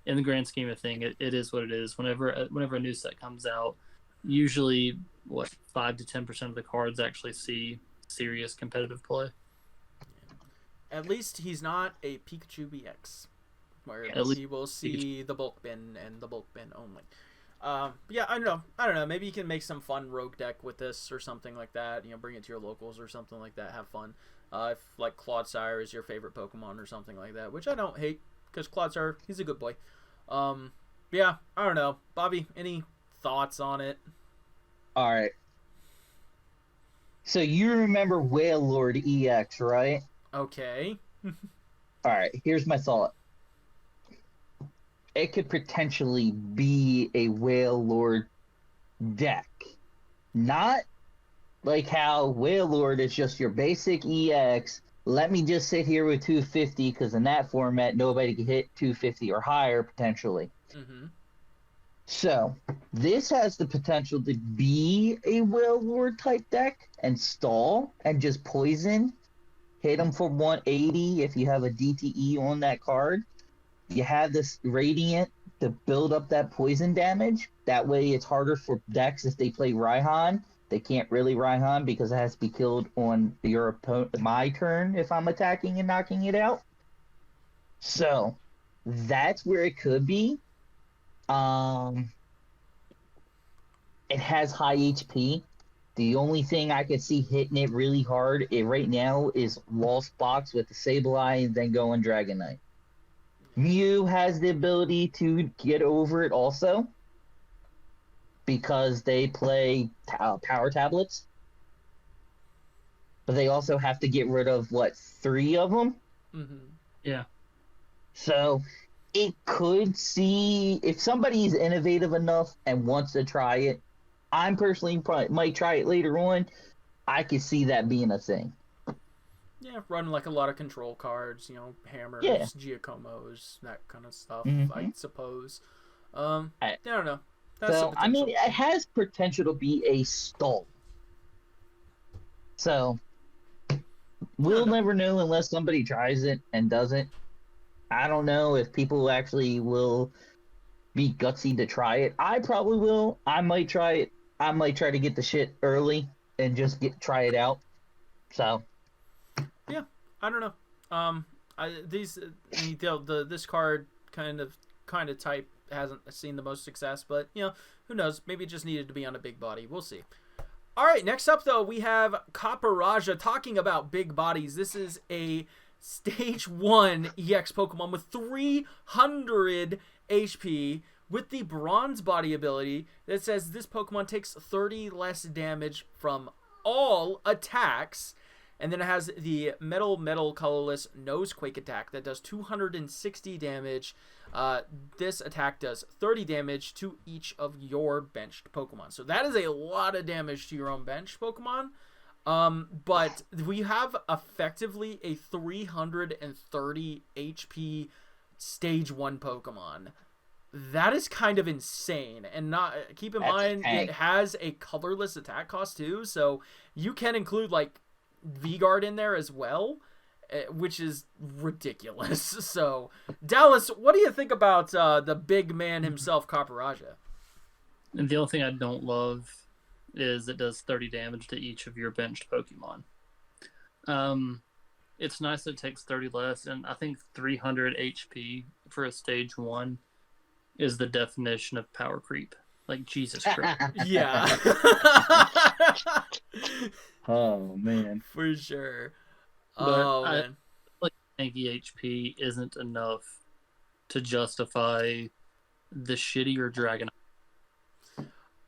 in the grand scheme of things, it is what it is. Whenever a new set comes out, usually 5 to 10% of the cards actually see serious competitive play. At least he's not a Pikachu BX, where he will see the bulk bin and the bulk bin only. Yeah, I don't know. Maybe you can make some fun rogue deck with this or something like that. Bring it to your locals or something like that. Have fun. If like Clodsire is your favorite Pokemon or something like that, which I don't hate because Clodsire, he's a good boy. Yeah, I don't know. Bobby, any thoughts on it? All right. So you remember Wailord EX, right? Okay. All right. Here's my thought. It could potentially be a Wailord deck. Not like how Wailord is just your basic EX. Let me just sit here with 250 because in that format, nobody can hit 250 or higher potentially. Mm-hmm. So this has the potential to be a Wailord type deck and stall and just poison. Hit them for 180 if you have a DTE on that card. You have this Radiant to build up that poison damage. That way it's harder for decks if they play Raihan. They can't really Raihan because it has to be killed on my turn if I'm attacking and knocking it out. So that's where it could be. It has high HP. The only thing I could see hitting it really hard right now is Lost Box with the Sableye and then going Dragonite. Mew has the ability to get over it also because they play power tablets. But they also have to get rid of, 3 of them? Mm-hmm. Yeah. So it could see, if somebody's innovative enough and wants to try it, I'm personally might try it later on. I could see that being a thing. Yeah, run like a lot of control cards, hammers, Giacomos, that kind of stuff, I suppose. I don't know. That's so, I mean, it has potential to be a stall. So, we'll never know unless somebody tries it and doesn't. I don't know if people actually will be gutsy to try it. I probably will. I might try it. I might try to get the shit early and just try it out. So... yeah, I don't know. This card kind of type hasn't seen the most success, but who knows? Maybe it just needed to be on a big body. We'll see. All right, next up though we have Kaparaja. Talking about big bodies, this is a Stage 1 EX Pokemon with 300 HP with the Bronze Body ability that says this Pokemon takes 30 less damage from all attacks. And then it has the metal colorless Nosequake attack that does 260 damage. This attack does 30 damage to each of your benched Pokemon. So that is a lot of damage to your own benched Pokemon. But we have effectively a 330 HP Stage 1 Pokemon. That is kind of insane. And not keep in mind, it has a colorless attack cost too. So you can include like V-Guard in there as well, which is ridiculous. So, Dallas, what do you think about the big man himself, Caparaja? And the only thing I don't love is it does 30 damage to each of your benched Pokemon. It's nice that it takes 30 less, and I think 300 HP for a stage 1 is the definition of power creep. Like, Jesus Christ. Yeah. Oh, man. For sure. But Man. Like, tanky HP isn't enough to justify the shittier Dragon.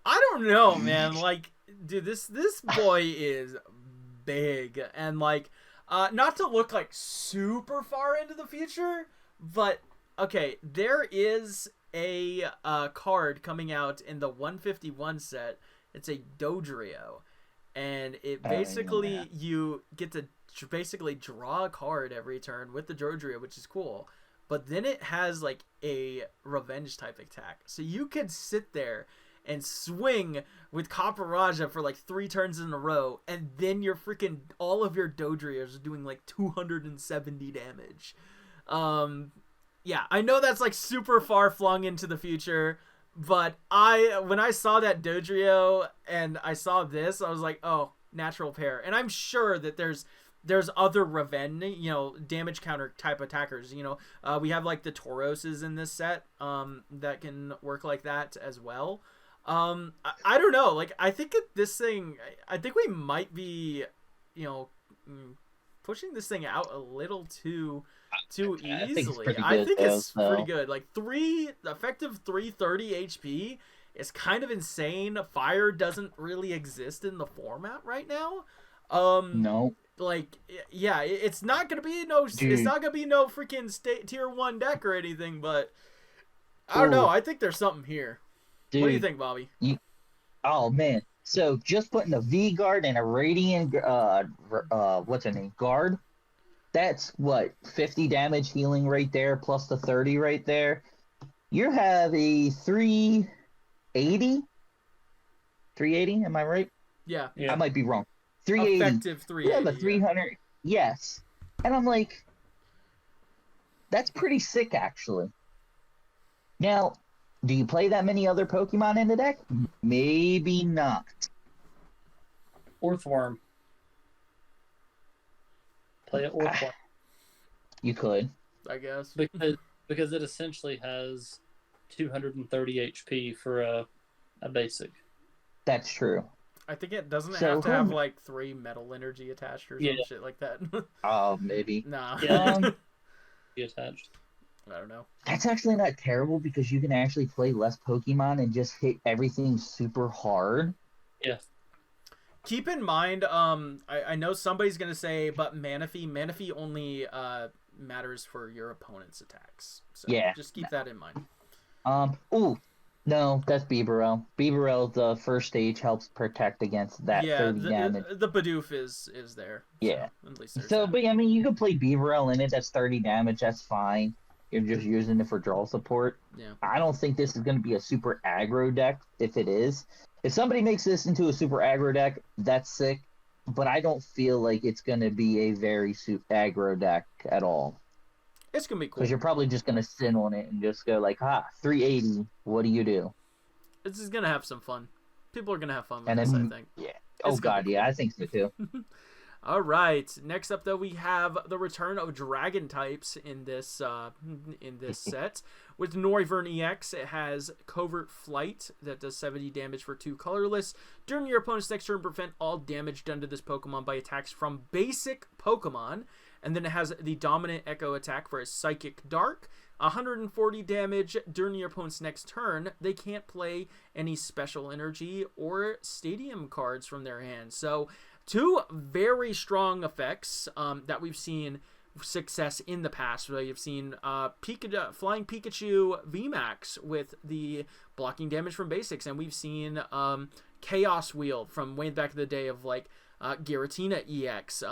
I don't know, man. Like, dude, this boy is big, and like, not to look like super far into the future, but okay, there is a card coming out in the 151 set. It's a Dodrio, and it basically you get to basically draw a card every turn with the Dodrio, which is cool. But then it has like a revenge type attack, so you could sit there and swing with Caparaja for like 3 turns in a row, and then you're freaking all of your Dodrios are doing like 270 damage. Yeah, I know that's like super far flung into the future, but when I saw that Dodrio and I saw this, I was like, oh, natural pair. And I'm sure that there's other revenge, damage counter type attackers. We have like the Tauroses in this set that can work like that as well. I don't know. Like, I think I think we might be, pushing this thing out a little too easily. I think it's pretty good. Like, effective 330 HP is kind of insane. Fire doesn't really exist in the format right now. No. Like, yeah, it's not gonna be no freaking tier 1 deck or anything, but I don't know. I think there's something here. Dude, what do you think, Bobby? Oh, man. So, just putting a V-Guard and a Radiant, what's her name? Guard? That's, 50 damage healing right there, plus the 30 right there. You have a 380? 380, am I right? Yeah. I might be wrong. 380. Effective 380. You have a 300. Yeah. Yes. And I'm like, that's pretty sick, actually. Now, do you play that many other Pokemon in the deck? Maybe not. Orthworm. Play an Orthworm. You could. I guess. Because it essentially has 230 HP for a basic. That's true. I think it doesn't have to have like 3 metal energy attached or some shit like that. Oh, maybe. Nah. Yeah. Be attached. I don't know. That's actually not terrible because you can actually play less Pokemon and just hit everything super hard. Yeah. Keep in mind, I know somebody's gonna say, but Manaphy only matters for your opponent's attacks. So just keep that in mind. No, that's Bibarel. Bibarel, the first stage, helps protect against that 30 damage. The Bidoof is there. Yeah. So, at least there's so that. But I mean, you can play Bibarel in it. That's 30 damage. That's fine. You're just using it for draw support. Yeah. I don't think this is going to be a super aggro deck. If it is, if somebody makes this into a super aggro deck, that's sick. But I don't feel like it's going to be a very aggro deck at all. It's going to be cool. Because you're probably just going to sit on it and just go like, 380, what do you do? This is going to have some fun. People are going to have fun with and this, then, I think. Yeah. Oh, God, yeah, I think so, too. All right. Next up, though, we have the return of Dragon types in this set. With Noivern EX, it has Covert Flight that does 70 damage for 2 colorless. During your opponent's next turn, prevent all damage done to this Pokemon by attacks from basic Pokemon. And then it has the Dominant Echo attack for a Psychic Dark. 140 damage during your opponent's next turn. They can't play any special energy or stadium cards from their hand. So two very strong effects that we've seen success in the past. So you've seen Flying Pikachu VMAX with the blocking damage from basics, and we've seen Chaos Wheel from way back in the day of like Giratina EX.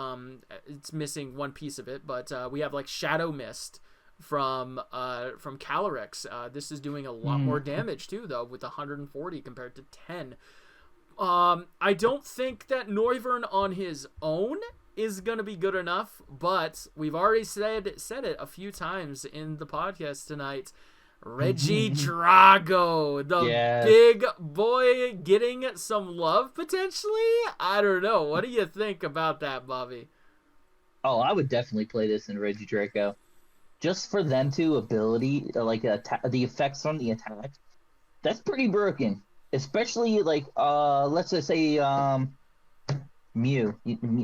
It's missing one piece of it, but we have like Shadow Mist from Calyrex. This is doing a lot more damage too, though, with 140 compared to 10. I don't think that Noivern on his own is going to be good enough, but we've already said it a few times in the podcast tonight. Regidrago, the big boy, getting some love potentially? I don't know. What do you think about that, Bobby? Oh, I would definitely play this in Regidrago. Just for them to ability, like the effects from the attack, that's pretty broken. Especially like, let's just say, Mew.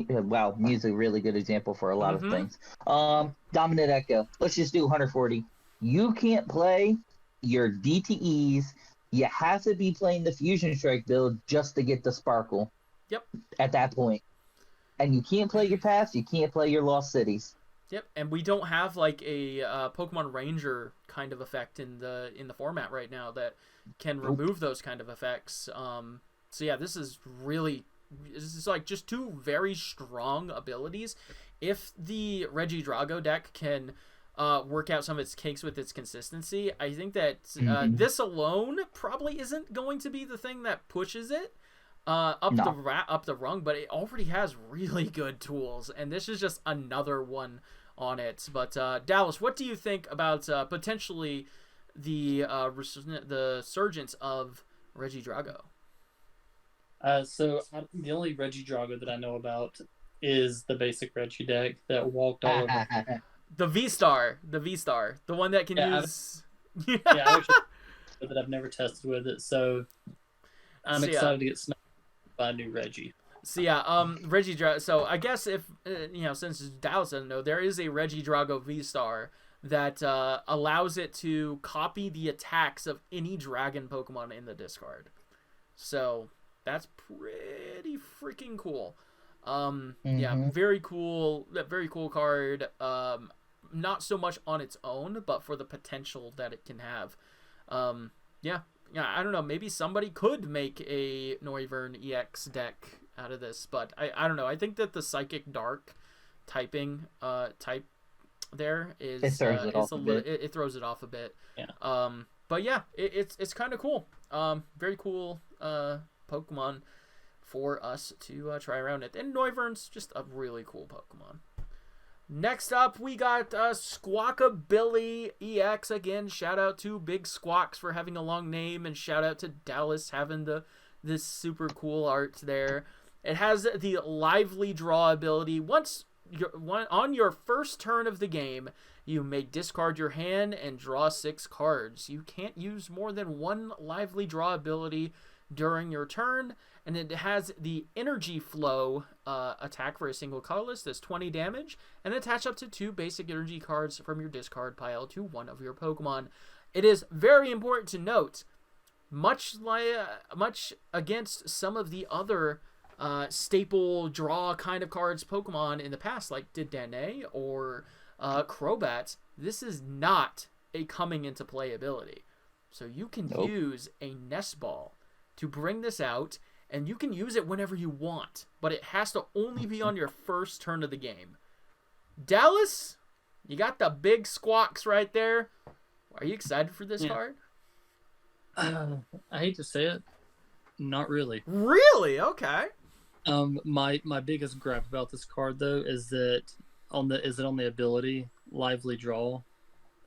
Wow, Mew's a really good example for a lot of things. Dominant Echo. Let's just do 140. You can't play your DTEs. You have to be playing the Fusion Strike build just to get the Sparkle. Yep. At that point. And you can't play your past. You can't play your Lost Cities. Yep, and we don't have like a Pokemon Ranger kind of effect in the format right now that can remove those kind of effects. So yeah, this is like just two very strong abilities. If the Regidrago deck can work out some of its kinks with its consistency, I think that this alone probably isn't going to be the thing that pushes it up the rung, but it already has really good tools, and this is just another one on it. But Dallas, what do you think about potentially the resurgence of Regidrago? So the only Regidrago that I know about is the basic Regi deck that walked all over. The V-Star, the one that can use. That I've never tested with it, so I'm excited to get sniped by a new Regi. So yeah, Regidrago. So I guess if since Dallas doesn't know, there is a Regidrago V-Star that allows it to copy the attacks of any dragon Pokemon in the discard. So that's pretty freaking cool. Yeah, very cool card. Not so much on its own, but for the potential that it can have. Yeah, I don't know. Maybe somebody could make a Noivern EX deck out of this, but I don't know. I think that the Psychic Dark typing type there is it throws it off a bit. Yeah. But yeah, it's kind of cool. Very cool Pokemon for us to try around it. And Noivern's just a really cool Pokemon. Next up, we got Squawkabilly EX. Again, shout out to Big Squawks for having a long name, and shout out to Dallas having this super cool art there. It has the Lively Draw ability. On your first turn of the game, you may discard your hand and draw 6 cards. You can't use more than one Lively Draw ability during your turn, and it has the Energy Flow attack for a single colorless. That's 20 damage, and attach up to 2 basic energy cards from your discard pile to one of your Pokemon. It is very important to note, much against some of the other staple draw kind of cards Pokemon in the past, like Dedenne or Crobat, this is not a coming into play ability. So you can use a Nest Ball to bring this out, and you can use it whenever you want, but it has to only be on your first turn of the game. Dallas, you got the Big Squawks right there. Are you excited for this card? I hate to say it, not really. Really? Okay. My biggest gripe about this card though is that on the ability Lively Draw,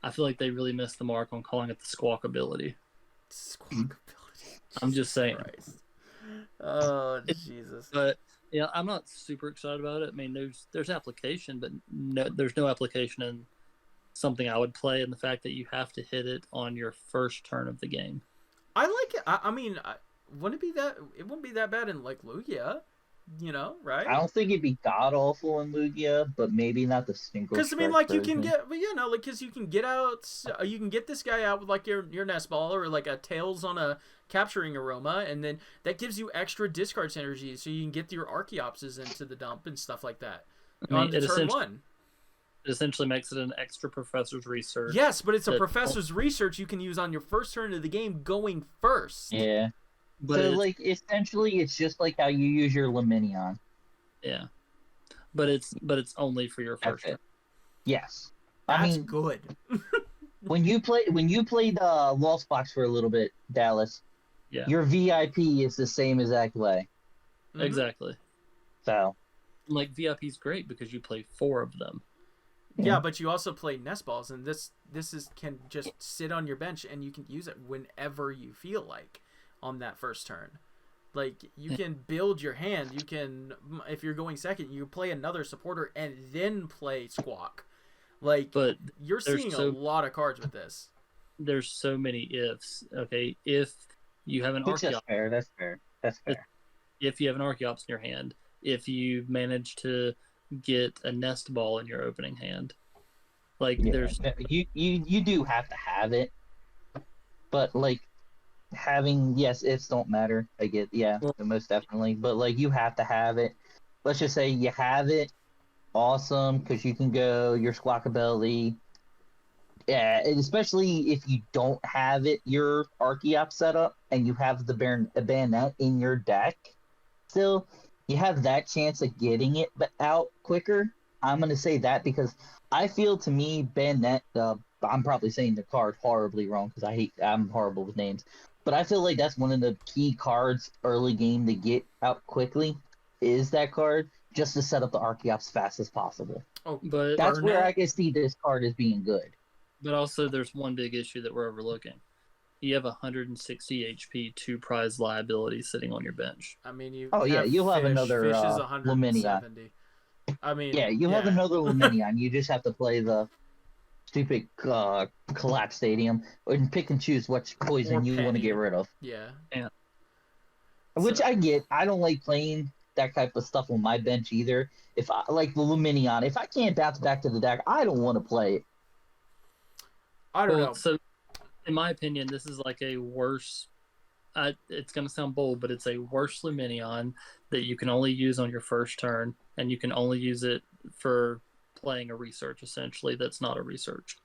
I feel like they really missed the mark on calling it the Squawk ability. I'm just saying. Christ. Oh, Jesus. But yeah, I'm not super excited about it. I mean, there's application, but there's no application in something I would play, and the fact that you have to hit it on your first turn of the game. I like it. I mean, wouldn't it be that? It wouldn't be that bad in like Lugia. right? I don't think it'd be god awful in Lugia, but maybe not the single. Because I mean, strike like you can version. get, because you can get out, you can get this guy out with like your nest ball or like a tails on a capturing aroma, and then that gives you extra discard synergy, so you can get your Archeopses into the dump and stuff like that on the turn one. It essentially makes it an extra professor's research. Yes, but it's a professor's research you can use on your first turn of the game going first. Yeah. But so, like, essentially, it's just like how you use your Luminion. Yeah. But it's only for your first turn. Yes. That's I mean, good. when you played Lost Box for a little bit, Dallas, your VIP is the same exact way. Mm-hmm. Exactly. So, like, VIP's great because you play 4 of them. Yeah, but you also play nest balls, and this can just sit on your bench, and you can use it whenever you feel like on that first turn. Like, you can build your hand. You can, if you're going second, you play another supporter and then play Squawk. Like, but you're seeing a lot of cards with this. There's so many ifs. Okay, if you have an Archeops. That's fair. If you have an Archeops in your hand, if you manage to get a nest ball in your opening hand, like there's you do have to have it, but like having ifs don't matter. I get most definitely, but like you have to have it. Let's just say you have it, awesome, because you can go your Squawkabilly. Yeah, and especially if you don't have it, your Archeops setup, and you have the Bayonet in your deck, still. You have that chance of getting it out quicker. I'm going to say that because I feel, to me, Bayonet, I'm probably saying the card horribly wrong because I'm horrible with names. But I feel like that's one of the key cards early game to get out quickly is that card, just to set up the Archeops fast as possible. Oh, but that's where I can see this card as being good. But also there's one big issue that we're overlooking. You have 160 HP 2 prize liability sitting on your bench. I mean, you'll have another Luminion. I mean, you have another Luminion. You just have to play the stupid Collapse Stadium and pick and choose which poison you want to get rid of. Yeah. Which I get. I don't like playing that type of stuff on my bench either. If I like the Luminion, if I can't bounce back to the deck, I don't want to play it. I don't know. So, in my opinion, this is like a worse. It's going to sound bold, but it's a worse Luminion that you can only use on your first turn, and you can only use it for playing a research, essentially. That's not a research.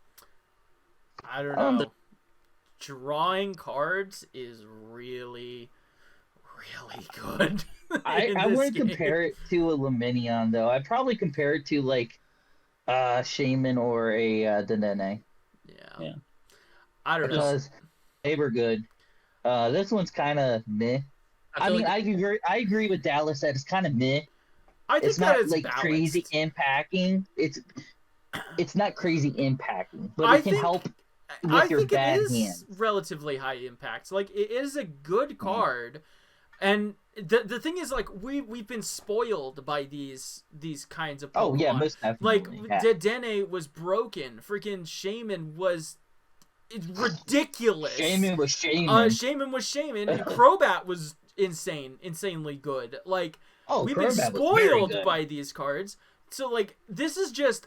I don't know. Drawing cards is really, really good. I wouldn't compare it to a Luminion, though. I'd probably compare it to, like, Shaman or a Dedenne. Yeah. I don't know. Because they were good. This one's kind of meh. I agree with Dallas that it's kind of meh. I think it's not it's like balanced. Crazy impacting. It's not crazy impacting, but it can help with your bad hand. I think it is relatively high impact. Like, it is a good card, and the thing is, like, we've been spoiled by these kinds of Pokemon. Oh yeah, most definitely. Like, Dedenne was broken. Freaking Shaman was. It's ridiculous. Shaman was Shaman. Shaman was Shaman, and Crobat was insanely good. Like, we've been spoiled by these cards. So, like, this is just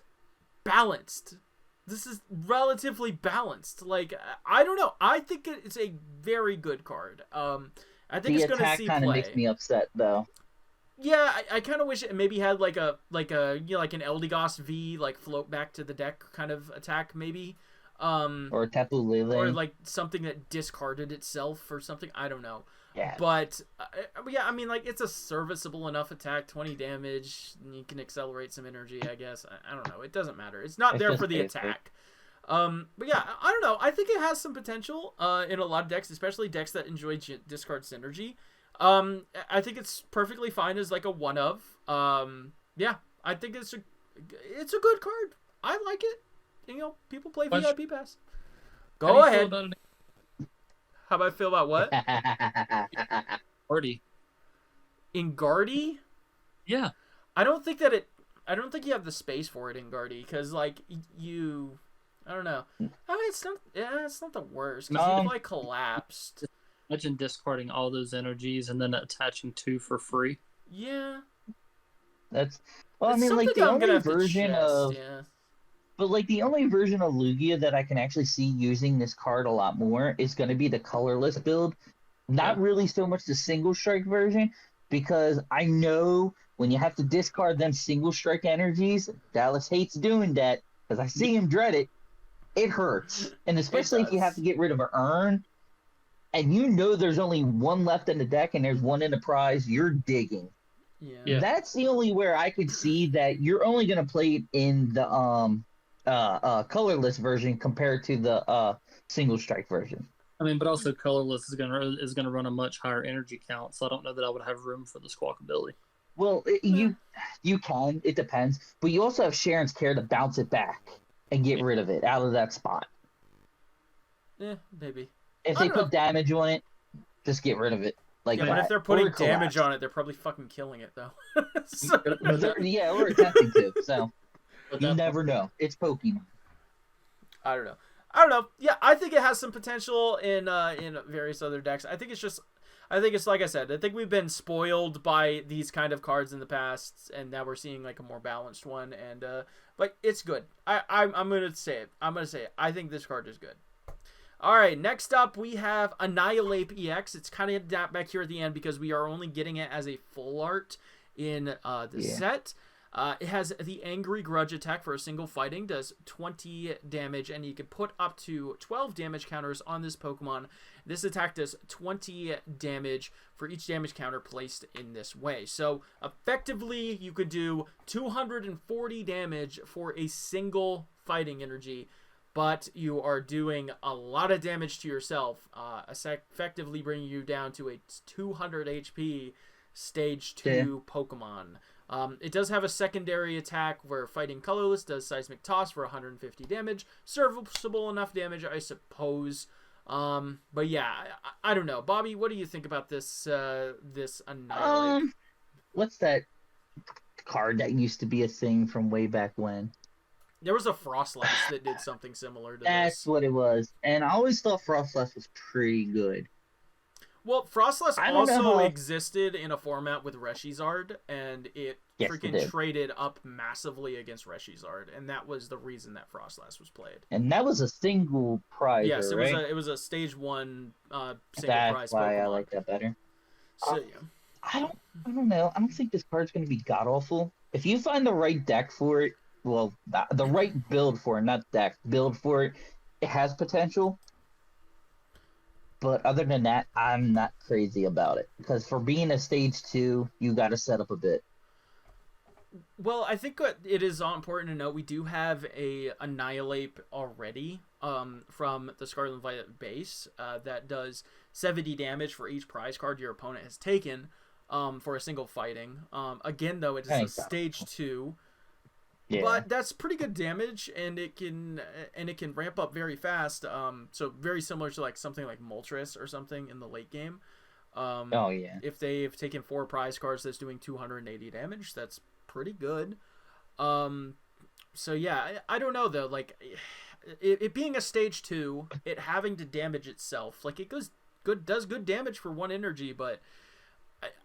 balanced. This is relatively balanced. Like, I don't know. I think it's a very good card. I think it's going to see play. The attack kind of makes me upset, though. Yeah, I kind of wish it maybe had like an Eldegoss V, like, float back to the deck kind of attack, maybe. Or Tapu Lele. Or like something that discarded itself or something. I don't know. Yeah. But I mean, like, it's a serviceable enough attack, 20 damage. And you can accelerate some energy, I guess. I don't know. It doesn't matter. It's not there for the attack. But yeah, I don't know. I think it has some potential in a lot of decks, especially decks that enjoy discard synergy. I think it's perfectly fine as like a one of. Yeah, I think it's a good card. I like it. You know, people play VIP Pass. Go ahead. How about I feel about what? Guardy. In Guardy? Yeah. I don't think you have the space for it in Guardy, because like I don't know. I mean, it's not the worst, because you like collapsed. Imagine discarding all those energies and then attaching 2 for free. Yeah. That's well, I It's mean, like something the I'm gonna only have to version test, of, yeah. but like the only version of Lugia that I can actually see using this card a lot more is going to be the colorless build. Not Yeah. really so much the single strike version, because I know when you have to discard them single strike energies, Dallas hates doing that because I see him dread it. It hurts, and It especially if you have to does. get rid of an urn, and you know there's only one left in the deck and there's one in the prize, you're digging. Yeah. Yeah. That's the only where I could see that you're only going to play it in the colorless version compared to the single strike version. I mean, but also colorless is gonna run a much higher energy count, so I don't know that I would have room for the squawk ability. Well, you can. It depends, but you also have Sharon's Care to bounce it back and get rid of it out of that spot. Yeah, maybe. If I they don't know. put damage on it, just get rid of it like Yeah, that. but if they're Or putting collapse. damage on it, they're probably fucking killing it, though. So- Yeah, we're attempting to. So But you that- never know. It's Pokemon. I don't know. Yeah, I think it has some potential in various other decks. I think it's like I said. I think we've been spoiled by these kind of cards in the past, and now we're seeing like a more balanced one. And but it's good. I'm gonna say it. I think this card is good. All right, next up we have Annihilate EX. It's kind of back here at the end because we are only getting it as a full art in the set. It has the Angry Grudge attack for a single fighting, does 20 damage, and you can put up to 12 damage counters on this Pokemon. This attack does 20 damage for each damage counter placed in this way. So effectively, you could do 240 damage for a single fighting energy, but you are doing a lot of damage to yourself, effectively bringing you down to a 200 HP Stage 2 Pokemon. It does have a secondary attack where Fighting Colorless does Seismic Toss for 150 damage. Serviceable enough damage, I suppose. But yeah, I don't know. Bobby, what do you think about this Annihilate? What's that card that used to be a thing from way back when? There was a Frostlass that did something similar to That's this. what it was. And I always thought Frostlass was pretty good. Well, Frostlass I don't know also how- existed in a format with Reshizard, and it Yes, it freaking did. traded up massively against Reshizard, and that was the reason that Frostlass was played. And that was a single prize, Yes, it right? was a stage 1 single That's prize why Pokemon. I like that better. So yeah. I don't know. I don't think this card's going to be god awful. If you find the right deck for it, well, the right build for it, not deck, build for it, it has potential. But other than that, I'm not crazy about it. Because for being a stage 2, you got to set up a bit. Well, I think it is important to note we do have a Annihilate already from the Scarlet and Violet base that does 70 damage for each prize card your opponent has taken for a single fighting. Again, though, it is a stage 2. Yeah. But that's pretty good damage, and it can ramp up very fast. So very similar to like something like Moltres or something in the late game. Oh yeah. If they've taken 4 prize cards that's doing 280 damage, that's pretty good. So yeah, I don't know though. Like it being a stage 2, it having to damage itself, like it does good damage for 1 energy, but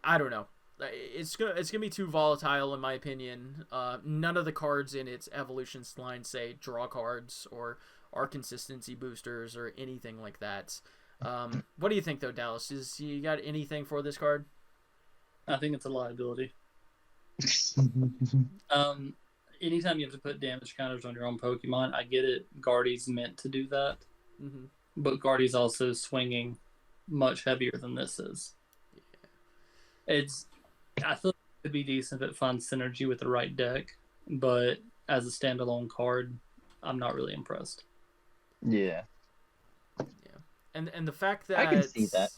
I don't know. It's gonna be too volatile in my opinion. None of the cards in its evolution line say draw cards or are consistency boosters or anything like that. What do you think though, Dallas? You got anything for this card? I think it's a liability. Anytime you have to put damage counters on your own Pokemon, I get it. Guardy's meant to do that, but Guardy's also swinging much heavier than this is. I feel like it could be decent if it finds synergy with the right deck, but as a standalone card, I'm not really impressed. Yeah. And the fact that I can see that.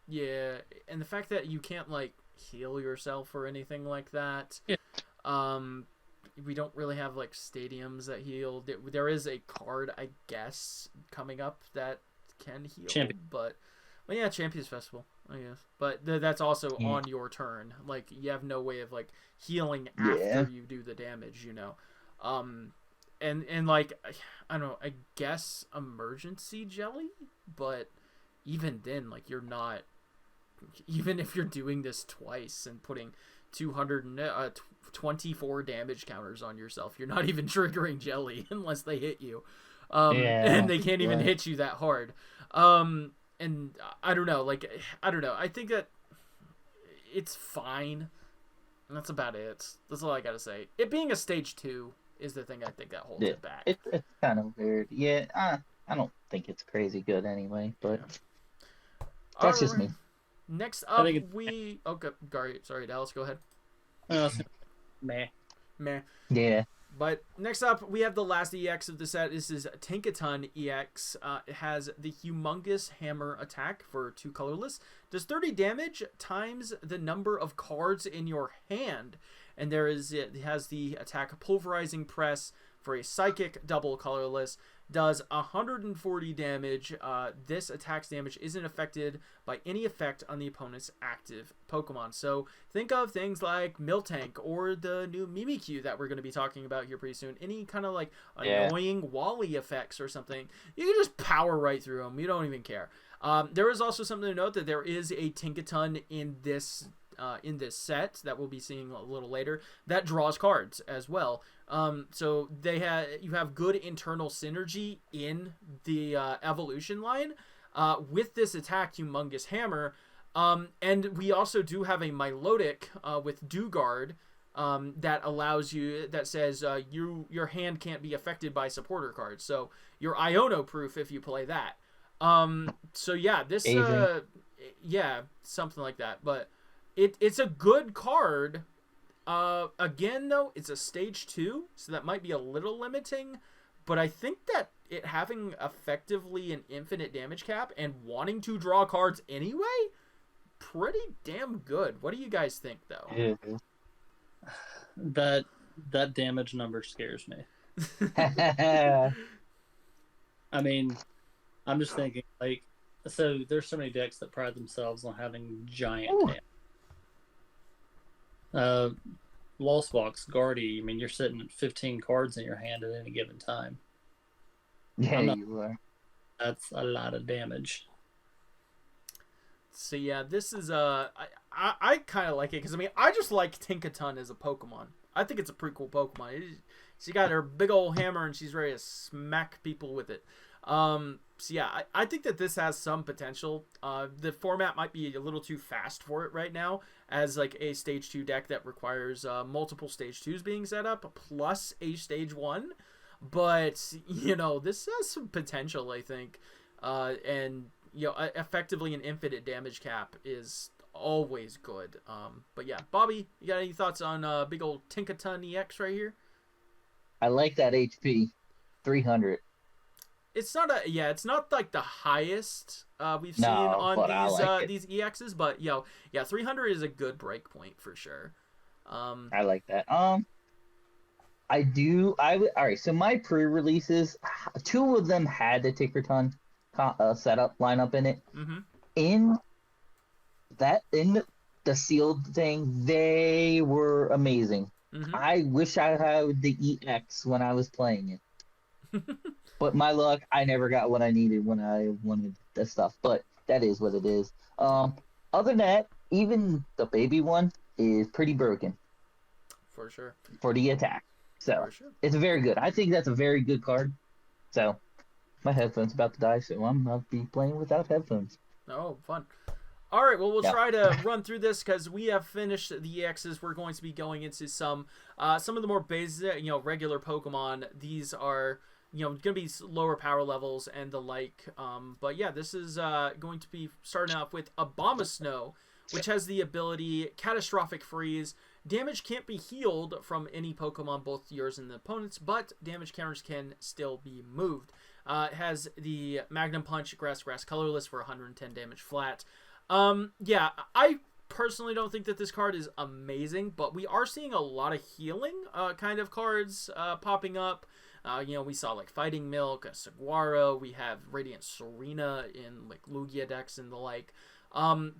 Yeah, and the fact that you can't like heal yourself or anything like that. Yeah. We don't really have like stadiums that heal. There is a card, I guess, coming up that can heal, but well, yeah, Champions Festival, I guess. But that's also on your turn. Like you have no way of like healing after you do the damage, you know. And like I don't know, I guess emergency jelly, but even then, like you're not. Even if you're doing this twice and putting 24 damage counters on yourself. You're not even triggering jelly unless they hit you. Yeah, And they can't even yeah. hit you that hard. And I don't know. I think that it's fine. And that's about it. That's all I gotta say. It being a stage 2 is the thing I think that holds it back. It's kind of weird. Yeah, I don't think it's crazy good anyway, but that's just me. Next up, think okay, sorry, Dallas, go ahead. Meh. Yeah. But next up, we have the last EX of the set. This is Tinkaton EX. It has the Humongous Hammer attack for 2 colorless. Does 30 damage times the number of cards in your hand. And it has the attack Pulverizing Press for a Psychic double colorless. Does 140 damage. This attack's damage isn't affected by any effect on the opponent's active Pokemon. So think of things like Miltank or the new Mimikyu that we're going to be talking about here pretty soon. Any kind of like annoying Wally effects or something. You can just power right through them. You don't even care. There is also something to note that there is a Tinkaton in this set that we'll be seeing a little later that draws cards as well. So you have good internal synergy in the evolution line with this attack Humongous Hammer. And we also do have a Milotic with Dewguard that allows you, that says your hand can't be affected by supporter cards. So you're Iono proof if you play that. So yeah, this something like that. But it's a good card. Again, though, it's a stage 2, so that might be a little limiting. But I think that it having effectively an infinite damage cap and wanting to draw cards anyway, pretty damn good. What do you guys think, though? Yeah. That damage number scares me. Yeah. I mean, I'm just thinking, like, so there's so many decks that pride themselves on having giant damage. Lost Box, Guardy, I mean, you're sitting at 15 cards in your hand at any given time. You are. That's a lot of damage. So yeah, this is I kind of like it because I mean I just like Tinkaton as a Pokemon. I think it's a pretty cool Pokemon. She got her big old hammer and she's ready to smack people with it. So yeah, I think that this has some potential. The format might be a little too fast for it right now as like a stage 2 deck that requires multiple stage 2s being set up plus a stage 1. But, you know, this has some potential, I think. And, you know, effectively an infinite damage cap is always good. But yeah, Bobby, you got any thoughts on big old Tinkaton EX right here? I like that HP. 300. It's not like the highest we've seen on these EXs, but you know, yeah, 300 is a good break point for sure. I like that. All right, so my pre-releases, 2 of them had the Tinkerton setup lineup in it. Mm-hmm. In the sealed thing, they were amazing. Mm-hmm. I wish I had the EX when I was playing it. But my luck, I never got what I needed when I wanted that stuff. But that is what it is. Other than that, even the baby one is pretty broken. For sure. For the attack. So, sure. It's very good. I think that's a very good card. So, my headphone's about to die, so I'm going to be playing without headphones. Oh, fun. All right, well, we'll try to run through this because we have finished the EXs. We're going to be going into some of the more basic, regular Pokemon. These are, going to be lower power levels and the like. But yeah, this is going to be starting off with Abomasnow, which has the ability Catastrophic Freeze. Damage can't be healed from any Pokemon, both yours and the opponent's, but damage counters can still be moved. It has the Magnum Punch, Grass colorless for 110 damage flat. Yeah, I personally don't think that this card is amazing, but we are seeing a lot of healing kind of cards popping up. We saw like Fighting Milk, Saguaro, we have Radiant Serena in like Lugia decks and the like.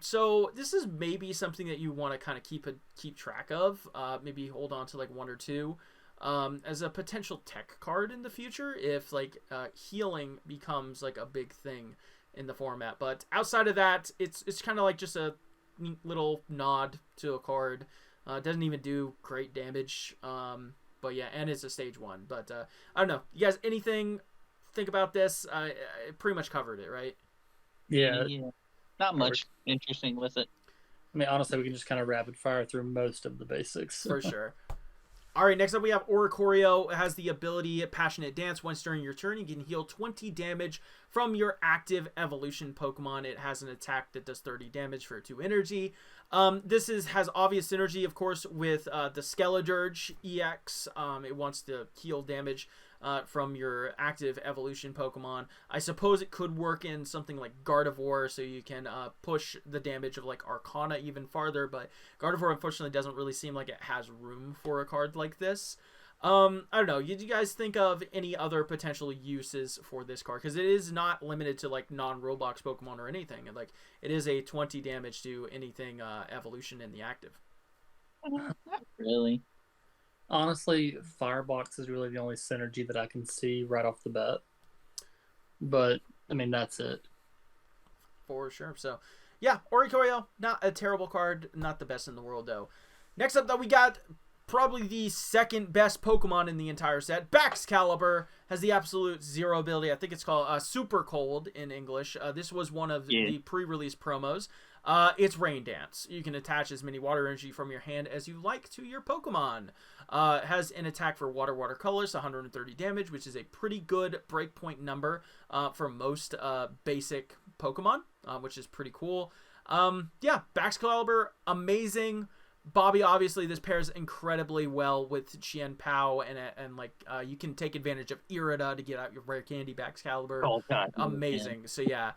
So this is maybe something that you want to kind of keep track of, maybe hold on to like 1 or 2 as a potential tech card in the future if like healing becomes like a big thing in the format. But outside of that, it's kind of like just a neat little nod to a card Doesn't even do great damage. But yeah, and it's a stage 1. But I don't know. You guys, anything think about this? I pretty much covered it, right? Yeah. Not much interesting with it. I mean, honestly, we can just kind of rapid fire through most of the basics. For sure. All right, next up we have Oricorio. It has the ability Passionate Dance. Once during your turn, you can heal 20 damage from your active evolution Pokemon. It has an attack that does 30 damage for 2 energy. This has obvious synergy, of course, with the Skeledirge EX. It wants to heal damage from your active evolution Pokemon. I suppose it could work in something like Gardevoir, so you can push the damage of like Arcana even farther, but Gardevoir unfortunately doesn't really seem like it has room for a card like this. I don't know. Did you guys think of any other potential uses for this card? Because it is not limited to like non-Roblox Pokemon or anything. Like it is a 20 damage to anything evolution in the active. Not really. Honestly, Firebox is really the only synergy that I can see right off the bat. But, I mean, that's it. For sure. So, yeah, Oricorio, not a terrible card. Not the best in the world, though. Next up, though, we got probably the second best Pokemon in the entire set. Baxcalibur has the absolute zero ability. I think it's called Super Cold in English. This was one of the pre-release promos. It's Rain Dance. You can attach as many water energy from your hand as you like to your Pokemon. It has an attack for water colors, 130 damage, which is a pretty good breakpoint number for most basic Pokemon, which is pretty cool. Yeah, Baxcalibur, amazing. Bobby, obviously, this pairs incredibly well with Chien Pao, and like you can take advantage of Irida to get out your rare candy Baxcalibur. Oh god, amazing. So yeah,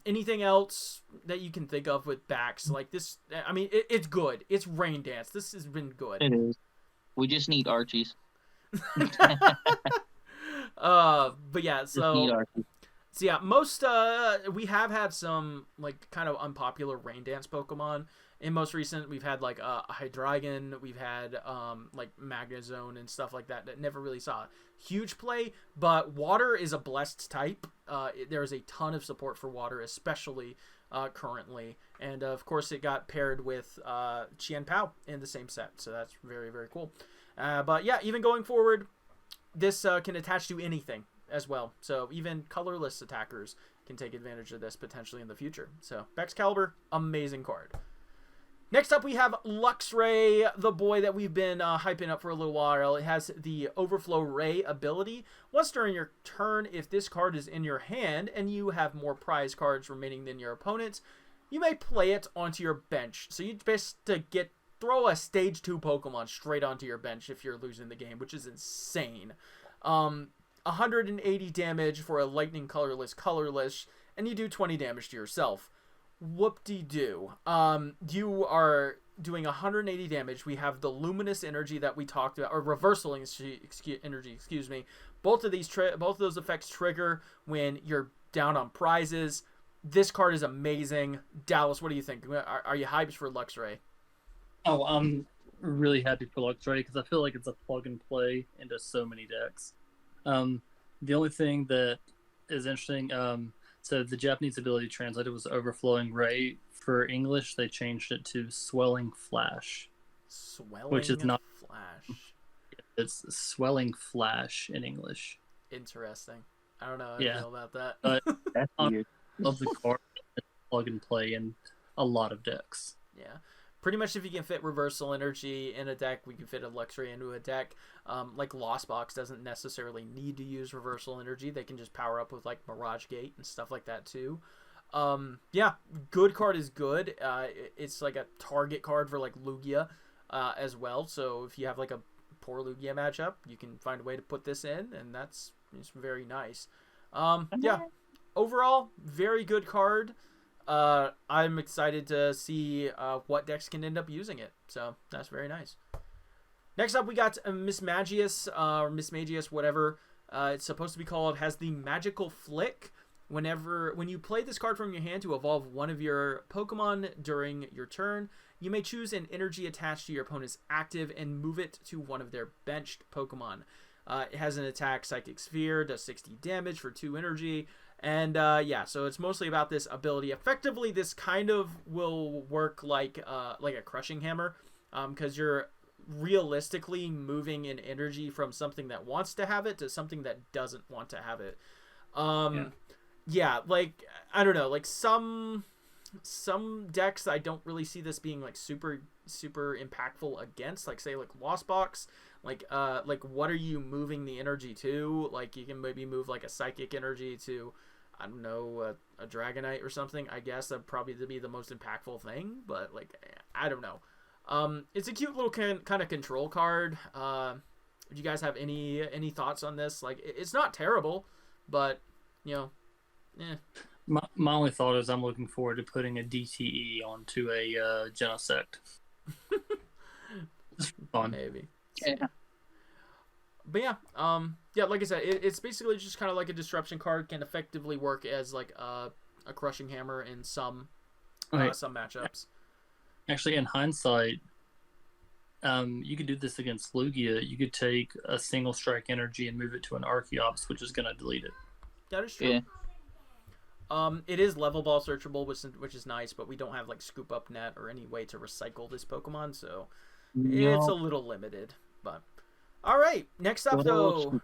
anything else that you can think of with Bax like this? I mean, it's good. It's Rain Dance. This has been good. It is. We just need Archies. But yeah, so yeah, most we have had some like kind of unpopular Rain Dance Pokemon. In most recent, we've had like a Hydreigon, we've had like Magnezone and stuff like that never really saw huge play. But water is a blessed type. There is a ton of support for water, especially currently, and of course it got paired with Chien Pao in the same set, so that's very, very cool. But yeah, even going forward, this can attach to anything as well. So even colorless attackers can take advantage of this potentially in the future. So Baxcalibur, amazing card. Next up, we have Luxray, the boy that we've been hyping up for a little while. It has the Overflow Ray ability. Once during your turn, if this card is in your hand and you have more prize cards remaining than your opponents, you may play it onto your bench. So you best to throw a Stage 2 Pokemon straight onto your bench if you're losing the game, which is insane. 180 damage for a Lightning colorless, and you do 20 damage to yourself. Whoop-de-doo. You are doing 180 damage. We have the Luminous Energy that we talked about, or Reversal Energy, excuse me. Both of those effects trigger when you're down on prizes. This card is amazing. Dallas, what do you think? Are you hyped for Luxray? Oh, I'm really happy for Luxray because I feel like it's a plug and play into so many decks. The only thing that is interesting, so the Japanese ability translated was Overflowing Ray. For English, they changed it to Swelling Flash. Which is not Flash. It's Swelling Flash in English. Interesting. I don't know how I feel about that. That's weird. Love the card. Plug and play in a lot of decks. Yeah. Pretty much if you can fit Reversal Energy in a deck, we can fit a Luxray into a deck. Like Lost Box doesn't necessarily need to use Reversal Energy. They can just power up with like Mirage Gate and stuff like that too. Yeah, good card is good. It's like a target card for like Lugia as well. So if you have like a poor Lugia matchup, you can find a way to put this in, and it's very nice. Yeah, overall, very good card. I'm excited to see what decks can end up using it. So that's very nice. Next up, we got Miss Magius, or Miss Magius, whatever it's supposed to be called, has the Magical Flick. When you play this card from your hand to evolve one of your Pokemon during your turn, you may choose an energy attached to your opponent's active and move it to one of their benched Pokemon. It has an attack, Psychic Sphere, does 60 damage for 2 energy. And yeah, so it's mostly about this ability. Effectively, this kind of will work like a Crushing Hammer, because you're realistically moving in energy from something that wants to have it to something that doesn't want to have it. Yeah, like, I don't know, like some decks I don't really see this being like super impactful against, like say like Lost Box, like what are you moving the energy to? Like you can maybe move like a psychic energy to, I don't know, a Dragonite or something. I guess that'd probably be the most impactful thing, but like I don't know. It's a cute little kind of control card. Do you guys have any thoughts on this? Like it's not terrible, but you know, My only thought is I'm looking forward to putting a DTE onto a Genesect. It's fun. Maybe. Yeah. But yeah, yeah, like I said, it's basically just kind of like a disruption card, can effectively work as like a crushing hammer in some matchups. Actually, in hindsight, you could do this against Lugia. You could take a single strike energy and move it to an Archeops, which is going to delete it. That is true. Yeah. It is level ball searchable, which is nice, but we don't have like scoop up net or any way to recycle this Pokemon, so it's a little limited. But all right, next up though,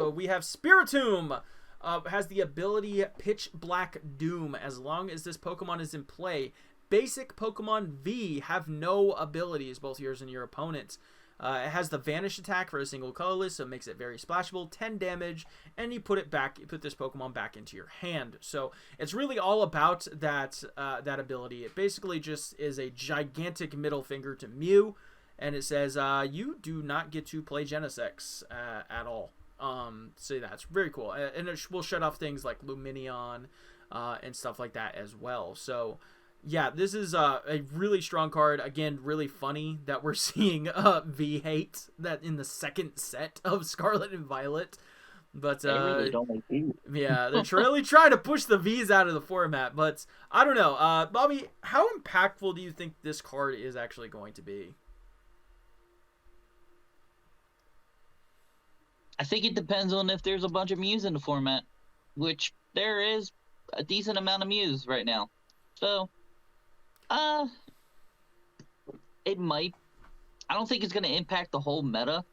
we have Spiritomb. Has the ability Pitch Black Doom. As long as this Pokemon is in play, basic Pokemon V have no abilities, both yours and your opponent's. It has the Vanish attack for a single colorless, so it makes it very splashable, 10 damage, and you put this Pokemon back into your hand. So it's really all about that ability. It basically just is a gigantic middle finger to Mew, and it says you do not get to play Genesect at all. So that's very cool, and it will shut off things like Lumineon and stuff like that as well. So yeah, this is a really strong card. Again, really funny that we're seeing V hate that in the second set of Scarlet and Violet. But they really don't like V's. Yeah, they're really trying to push the V's out of the format. But I don't know, Bobby, how impactful do you think this card is actually going to be? I think it depends on if there's a bunch of Mews in the format, which there is a decent amount of Mews right now. So, it might. I don't think it's going to impact the whole meta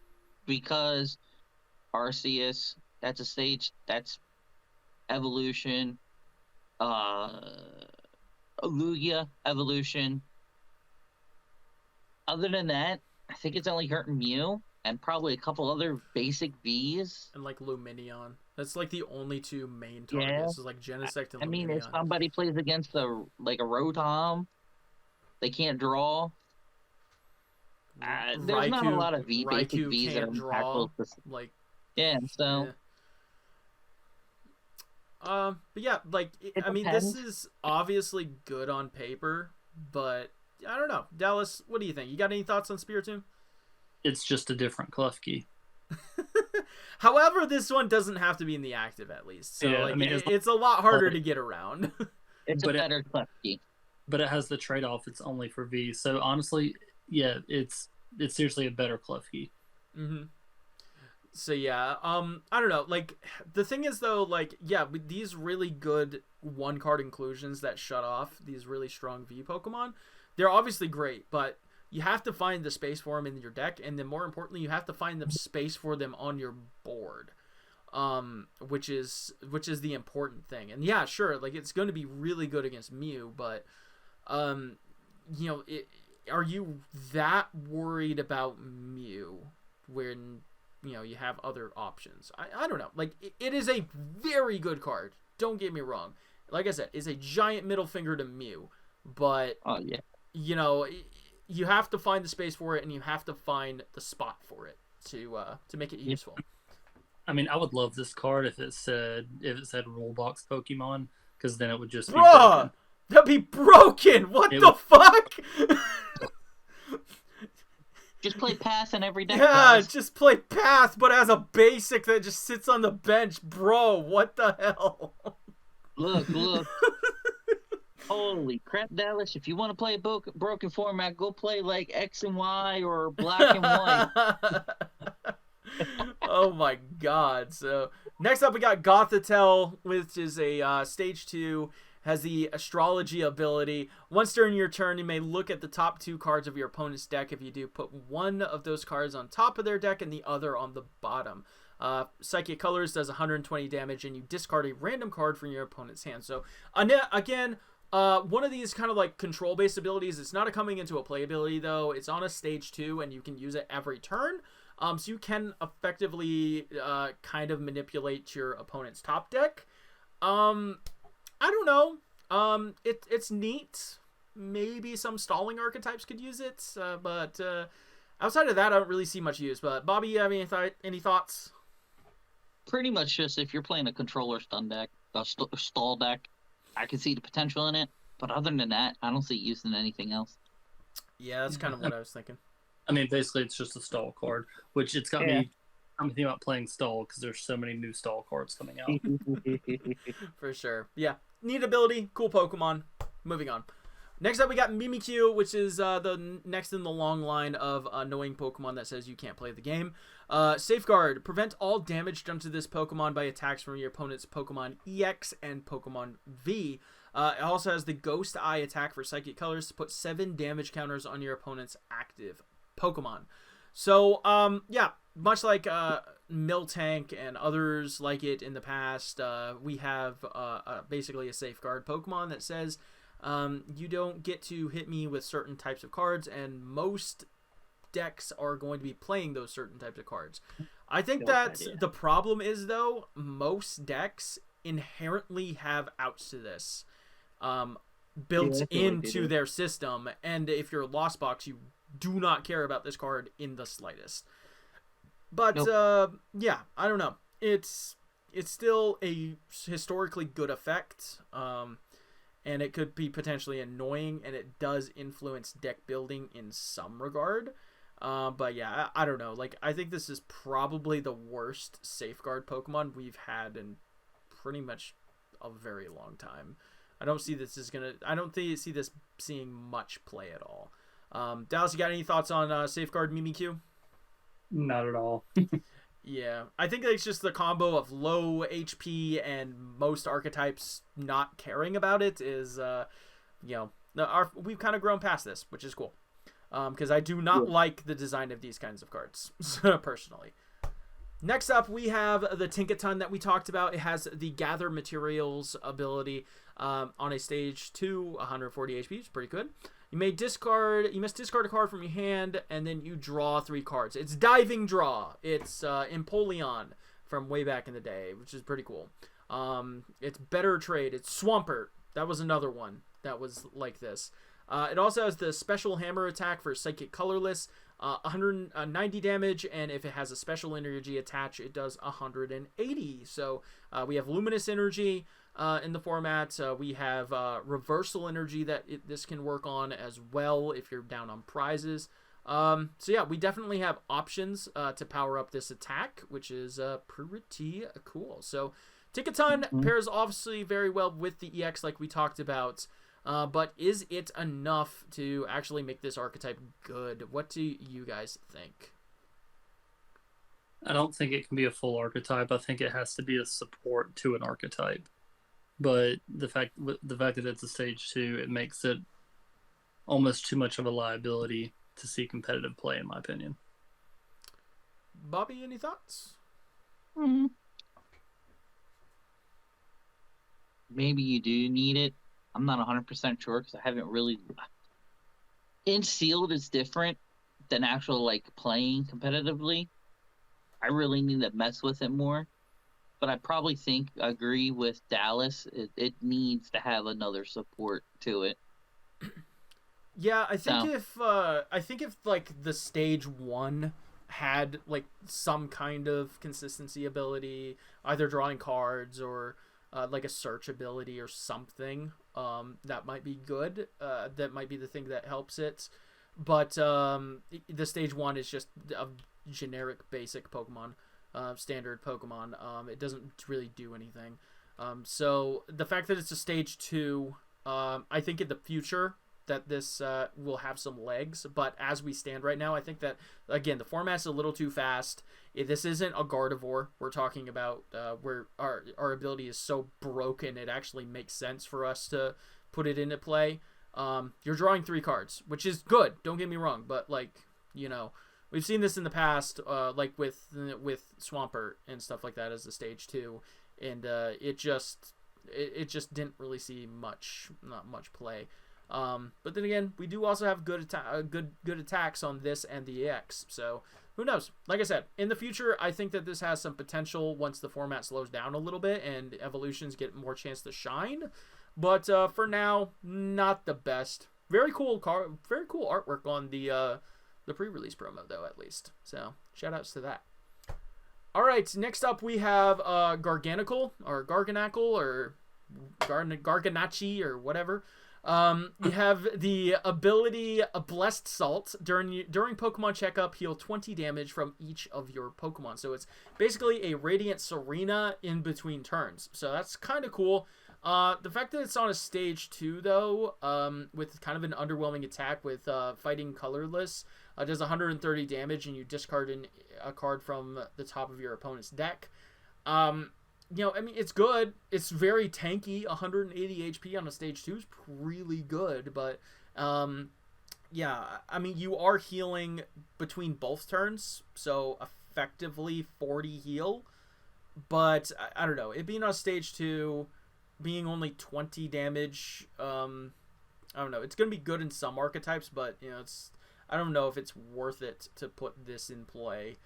because Arceus, that's a stage, that's evolution. Lugia, evolution. Other than that, I think it's only hurting Mew and probably a couple other basic Vs. And like Lumineon. That's like the only two main targets. Is like Genesect and Lumineon. I mean, if somebody plays against a Rotom, they can't draw. There's not a lot of basic Vs that are impactful. Like, yeah, so. Yeah. But yeah, like, I mean, this is obviously good on paper, but I don't know. Dallas, what do you think? You got any thoughts on Spiritomb? It's just a different Klefki. However, this one doesn't have to be in the active at least. So yeah, like, I mean, it's a lot harder to get around. It's a better Klefki. But it has the trade-off. It's only for V. So honestly, yeah, it's seriously a better Klefki. Mm-hmm. So yeah, I don't know. Like, the thing is though, like, yeah, with these really good one-card inclusions that shut off these really strong V Pokemon, they're obviously great, but you have to find the space for them in your deck, and then more importantly, you have to find the space for them on your board, which is the important thing. And yeah, sure, like, it's going to be really good against Mew, but you know, are you that worried about Mew when, you know, you have other options? I don't know. Like, it is a very good card. Don't get me wrong. Like I said, it's a giant middle finger to Mew, but you know, you have to find the space for it, and you have to find the spot for it to make it useful. I mean, I would love this card if it said rule box Pokemon, because then it would just be broken. That'd be broken. What the fuck? Just play Pass in every deck. Yeah, guys. just play Path, but as a basic that just sits on the bench, bro. What the hell? Look. Holy crap, Dallas. If you want to play a broken format, go play like X and Y or Black and White. Oh my god. So, next up we got Gothitelle, which is a Stage 2 has the astrology ability. Once during your turn, you may look at the top 2 cards of your opponent's deck. If you do, put one of those cards on top of their deck and the other on the bottom. Psychic Colors does 120 damage, and you discard a random card from your opponent's hand. So, again, one of these kind of like control-based abilities. It's not coming into a play ability, though. It's on a stage 2, and you can use it every turn. So you can effectively kind of manipulate your opponent's top deck. I don't know. It's neat. Maybe some stalling archetypes could use it, but outside of that, I don't really see much use. But Bobby, you have any thoughts? Pretty much just if you're playing a controller stun deck, a stall deck, I can see the potential in it. But other than that, I don't see use in anything else. Yeah, that's kind of what I was thinking. I mean, basically, it's just a stall card, which it's got me. I'm thinking about playing stall because there's so many new stall cards coming out. For sure. Yeah. Neat ability. Cool Pokemon. Moving on. Next up, we got Mimikyu, which is the next in the long line of annoying Pokemon that says you can't play the game. Safeguard. Prevent all damage done to this Pokemon by attacks from your opponent's Pokemon EX and Pokemon V. It also has the Ghost Eye attack for Psychic Colors to put 7 damage counters on your opponent's active Pokemon. So, yeah, much like Miltank and others like it in the past, we have basically a Safeguard Pokemon that says you don't get to hit me with certain types of cards, and most decks are going to be playing those certain types of cards. I think that the problem is, though, most decks inherently have outs to this built into their system, and if you're Lost Box, you do not care about this card in the slightest. But yeah, I don't know. It's still a historically good effect, and it could be potentially annoying, and it does influence deck building in some regard. But yeah, I don't know. Like, I think this is probably the worst Safeguard Pokemon we've had in pretty much a very long time. I don't see this see this seeing much play at all. Dallas, you got any thoughts on Safeguard Mimikyu? Not at all. Yeah, I think it's just the combo of low HP and most archetypes not caring about it is, we've kind of grown past this, which is cool. Because I do not like the design of these kinds of cards, personally. Next up, we have the Tinkaton that we talked about. It has the Gather Materials ability on a stage 2, 140 HP, which is pretty good. You must discard a card from your hand, and then you draw 3 cards. It's Diving Draw. It's Empoleon from way back in the day, which is pretty cool. It's Better Trade. It's Swampert. That was another one that was like this. It also has the Special Hammer attack for Psychic Colorless, 190 damage, and if it has a Special Energy attached, it does 180. So we have Luminous Energy in the format. We have Reversal Energy that this can work on as well if you're down on prizes. So yeah, we definitely have options to power up this attack, which is pretty cool. So Tinkaton pairs obviously very well with the EX like we talked about. But is it enough to actually make this archetype good? What do you guys think? I don't think it can be a full archetype. I think it has to be a support to an archetype. But the fact that it's a stage 2, it makes it almost too much of a liability to see competitive play, in my opinion. Bobby, any thoughts? Maybe you do need it. I'm not 100% sure because I haven't really. In sealed is different than actual playing competitively. I really need to mess with it more, but I probably agree with Dallas. It needs to have another support to it. Yeah, I think if the stage 1 had some kind of consistency ability, either drawing cards or a search ability or something, that might be good. That might be the thing that helps it. But the stage 1 is just a generic basic Pokemon, standard Pokemon. It doesn't really do anything. So the fact that it's a stage 2, I think in the future that this will have some legs, but as we stand right now, I think that, again, the format's a little too fast. This isn't a Gardevoir we're talking about, where our ability is so broken it actually makes sense for us to put it into play. You're drawing 3 cards, which is good, don't get me wrong, but, like, you know, we've seen this in the past, like with Swampert and stuff like that as the stage 2, and it just didn't really see not much play. But then again, we do also have good attacks on this and the EX, so who knows? Like I said, in the future, I think that this has some potential once the format slows down a little bit and evolutions get more chance to shine. But for now, not the best. Very cool artwork on the pre-release promo, though, at least. So, shout-outs to that. All right, next up we have Garganacl, or Garganachi, or whatever. You have the ability Blessed Salt. During Pokemon Checkup, heal 20 damage from each of your Pokemon. So it's basically a Radiant Serena in between turns. So that's kind of cool. The fact that it's on a stage 2, though, with kind of an underwhelming attack with Fighting Colorless, does 130 damage, and you discard a card from the top of your opponent's deck. You know, I mean, it's good. It's very tanky. 180 HP on a stage 2 is really good, but yeah, I mean, you are healing between both turns, so effectively 40 heal, but I don't know. It being on stage 2, being only 20 damage, I don't know. It's going to be good in some archetypes, but, you know, I don't know if it's worth it to put this in play,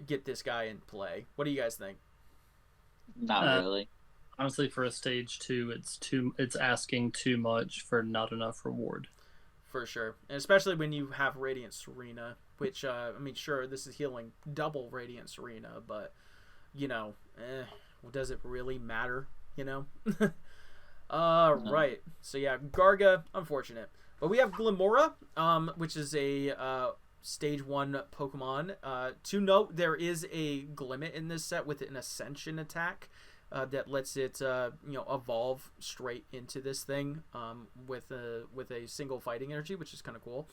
get this guy in play. What do you guys think? Not really. Honestly, for a stage 2, it's asking too much for not enough reward. For sure. And especially when you have Radiant Serena, which, I mean, sure, this is healing double Radiant Serena, but, you know, does it really matter, you know? Right. So, yeah, Garga, unfortunate. But we have Glimora, which is a stage 1 Pokemon. To note, there is a Glimmet in this set with an Ascension attack that lets it, you know, evolve straight into this thing with a single fighting energy, which is kind of cool.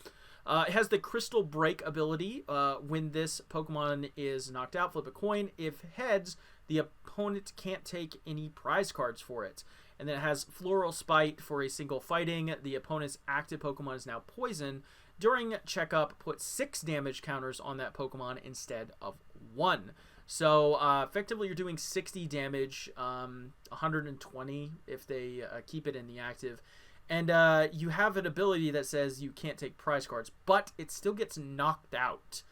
It has the Crystal Break ability. When this Pokemon is knocked out, flip a coin. If heads, the opponent can't take any prize cards for it. And then it has Floral Spite for a single fighting. The opponent's active Pokemon is now poison. During checkup, put 6 damage counters on that Pokemon instead of 1. So effectively, you're doing 60 damage, 120 if they keep it in the active. And you have an ability that says you can't take prize cards, but it still gets knocked out,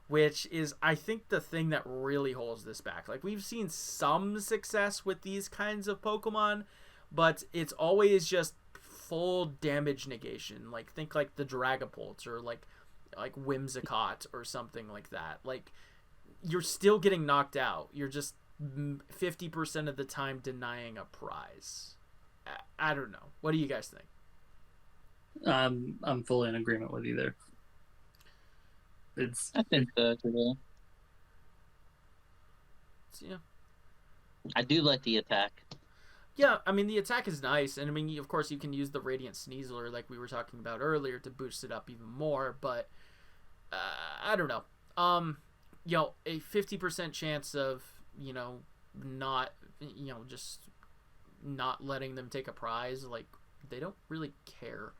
which is, I think, the thing that really holds this back. Like, we've seen some success with these kinds of Pokemon, but it's always just full damage negation. Like, think like the Dragapult or like Whimsicott or something like that. Like, you're still getting knocked out. You're just 50% of the time denying a prize. I don't know. What do you guys think? I'm fully in agreement with you there. I think so too. Yeah. I do like the attack. Yeah, I mean, the attack is nice, and I mean, of course, you can use the Radiant Sneasler like we were talking about earlier to boost it up even more, but I don't know. You know, a 50% chance of, you know, not, you know, just not letting them take a prize, like, they don't really care,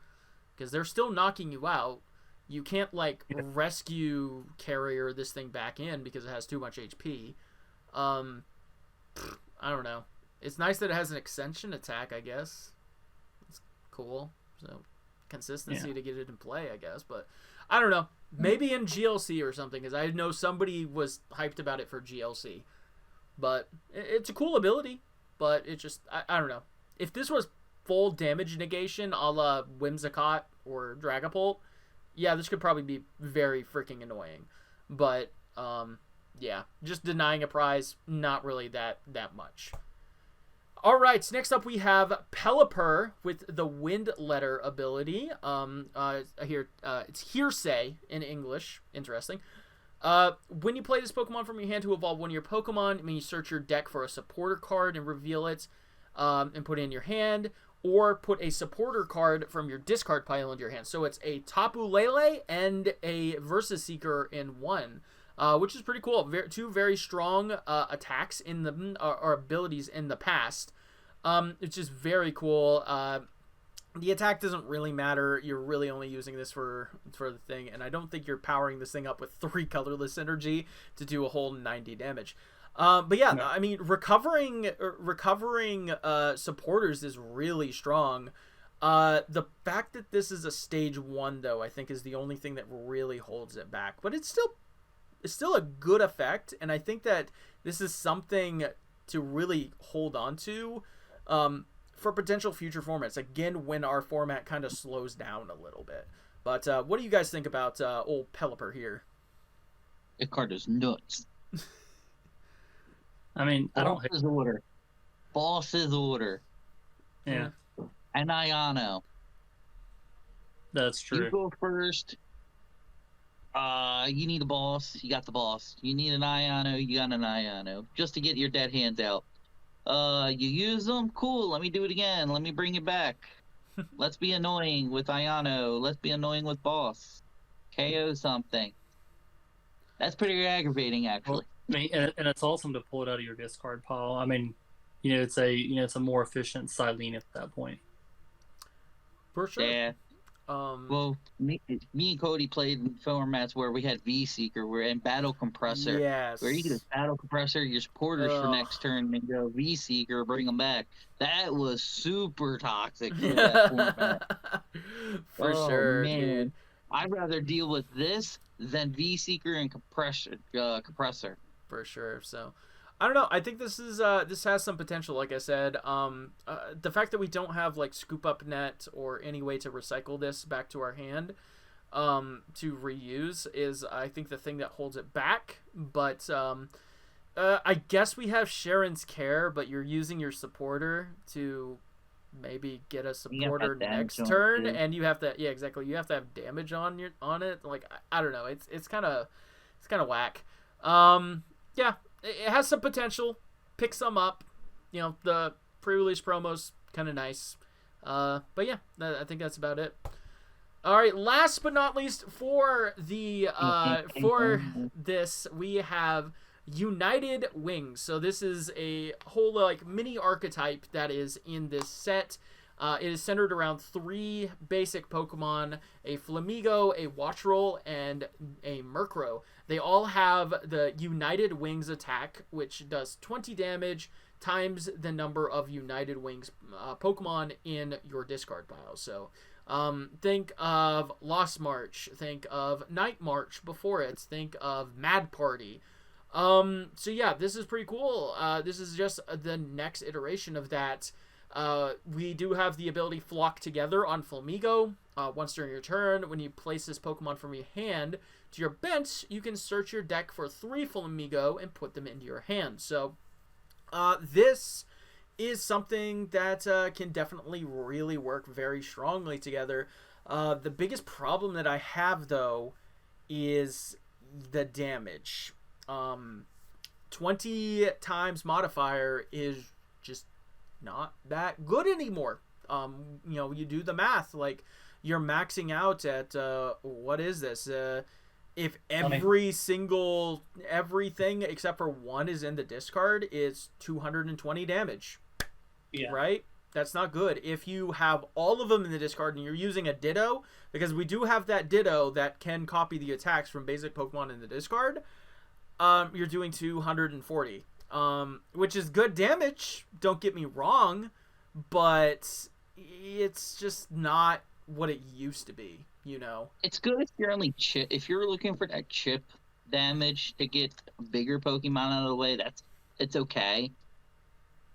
because they're still knocking you out. You can't, like, rescue carrier this thing back in because it has too much HP. I don't know. It's nice that it has an extension attack, I guess. It's cool. So, consistency to get it in play, I guess. But, I don't know. Maybe in GLC or something, because I know somebody was hyped about it for GLC. But, it's a cool ability. But, it just, I don't know. If this was full damage negation a la Whimsicott or Dragapult, yeah, this could probably be very freaking annoying. But, yeah, just denying a prize, not really that much. All right, so next up we have Pelipper with the Wind Letter ability. It's Hearsay in English. Interesting. When you play this Pokemon from your hand to evolve one of your Pokemon, I mean, you search your deck for a supporter card and reveal it. and put it in your hand, or put a supporter card from your discard pile into your hand. So it's a Tapu Lele and a Versus Seeker in one, which is pretty cool. Two very strong attacks in the or abilities in the past, which is very cool. The attack doesn't really matter. You're really only using this for the thing, and I don't think you're powering this thing up with 3 colorless energy to do a whole 90 damage. But yeah, no. I mean, recovering supporters is really strong. The fact that this is a stage 1, though, I think is the only thing that really holds it back. But it's still a good effect, and I think that this is something to really hold on to for potential future formats. Again, when our format kind of slows down a little bit. But what do you guys think about old Pelipper here? The card is nuts. I mean, Boss's order. Boss's order. Yeah. And Ayano. That's true. You go first. You need a boss. You got the boss. You need an Ayano. You got an Ayano. Just to get your dead hands out. You use them? Cool. Let me do it again. Let me bring it back. Let's be annoying with Ayano. Let's be annoying with boss. KO something. That's pretty aggravating, actually. Well, I mean, and it's awesome to pull it out of your discard pile. I mean, it's a more efficient Silene at that point. For sure. Yeah. Well, me and Cody played in formats where we had V-Seeker, we're in Battle Compressor. Yes. Where you get a Battle Compressor, your supporters for next turn, and go V-Seeker, bring them back. That was super toxic for that format. For sure, man. dude. I'd rather deal with this than V-Seeker and Compressor. For sure. So, I don't know. I think this has some potential. Like I said, the fact that we don't have like scoop up net or any way to recycle this back to our hand, to reuse is, I think, the thing that holds it back. But I guess we have Sharon's Care, but you're using your supporter to maybe get a supporter next turn, and you have to exactly. You have to have damage on it. Like I don't know. It's kind of whack. Yeah. It has some potential. Pick some up. The pre-release promo's kind of nice. But yeah, I think that's about it. All right, last but not least, for this, we have United Wings. So this is a whole like mini archetype that is in this set. It is centered around 3 basic Pokemon, a Flamigo, a Watchroll, and a Murkrow. They all have the United Wings attack, which does 20 damage times the number of United Wings Pokemon in your discard pile. So think of Lost March, think of Night March before it, think of Mad Party. So yeah, this is pretty cool. This is just the next iteration of that. We do have the ability Flock Together on Flamigo. Once during your turn, when you place this Pokemon from your hand to your bench, you can search your deck for 3 Flamigo and put them into your hand. So, this is something that can definitely really work very strongly together. The biggest problem that I have, though, is the damage. 20 times modifier is just not that good anymore. You do the math, like you're maxing out at what is this? If everything except for 1 is in the discard, it's 220 damage. Yeah. Right? That's not good. If you have all of them in the discard and you're using a Ditto, because we do have that Ditto that can copy the attacks from basic Pokemon in the discard, you're doing 240. Which is good damage, don't get me wrong, but it's just not what it used to be, It's good if you're only if you're looking for that chip damage to get a bigger Pokemon out of the way, it's okay.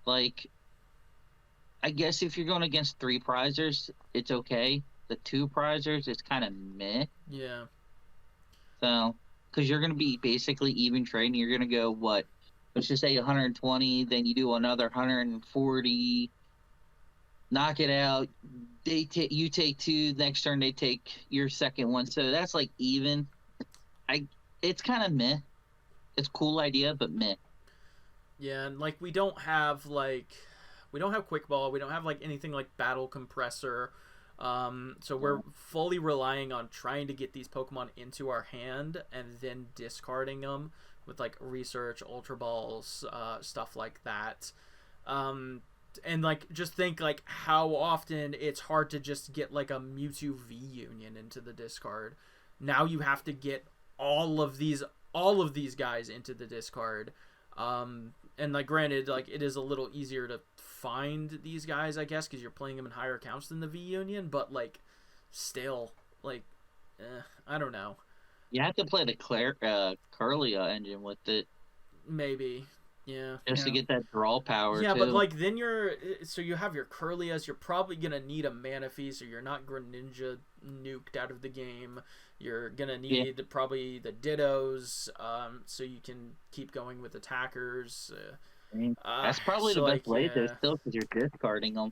Like, I guess if you're going against 3 prizers, it's okay. The 2 prizers, it's kind of meh. Yeah. So, because you're going to be basically even trading, you're going to go, what? Let's just say 120, then you do another 140, knock it out. You take 2, next turn they take your second one. So that's like even. It's kind of meh. It's a cool idea, but meh. Yeah, and like we don't have like We don't have Quick Ball. We don't have like anything like Battle Compressor. So we're fully relying on trying to get these Pokemon into our hand and then discarding them with like Research, Ultra Balls, stuff like that. And like just think like how often it's hard to just get like a Mewtwo V Union into the discard. Now you have to get all of these guys into the discard. And like granted, like it is a little easier to find these guys, I guess, because you're playing them in higher counts than the V Union, but like still, like I don't know. You have to play the Kirlia engine with it. Maybe. Yeah. Just to get that draw power. Yeah, too. but like then you have your Kirlias, you're probably gonna need a Manaphy, so you're not Greninja nuked out of the game. You're gonna need probably the Dittos, so you can keep going with attackers. That's probably the best way to still, because you're discarding them.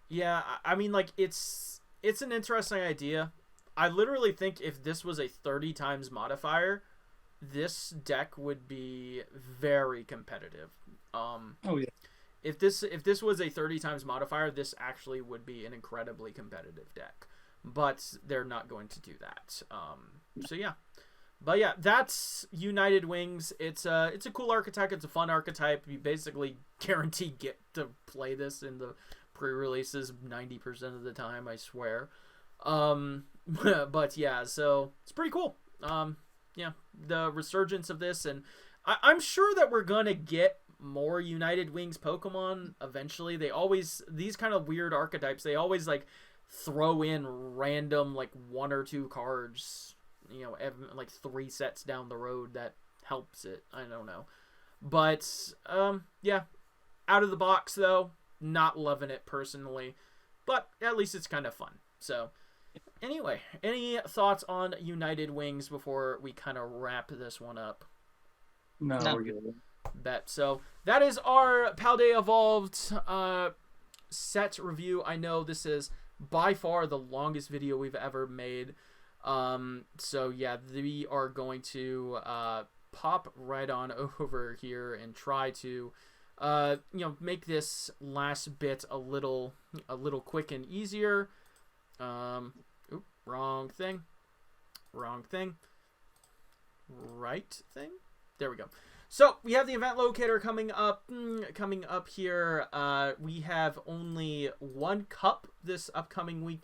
Yeah, I mean, like it's an interesting idea. I literally think if this was a 30 times modifier, this deck would be very competitive. If this was a 30 times modifier, this actually would be an incredibly competitive deck. But they're not going to do that. So yeah. But yeah, that's United Wings. It's a cool archetype. It's a fun archetype. You basically guarantee get to play this in the pre-releases 90% of the time, I swear. But yeah, so it's pretty cool. Yeah, the resurgence of this, and I'm sure that we're gonna get more United Wings Pokemon eventually. These kind of weird archetypes, they always like throw in random like 1 or 2 cards, you know, like 3 sets down the road that helps it. I don't know, but yeah, out of the box though, not loving it personally, but at least it's kind of fun. So anyway, any thoughts on United Wings before we kind of wrap this one up? No, we're good. Bet. So that is our Paldea Evolved set review. I know this is by far the longest video we've ever made. So yeah, we are going to pop right on over here and try to make this last bit a little quick and easier. Wrong thing. Right thing. There we go. So we have the event locator coming up here. We have only 1 cup this upcoming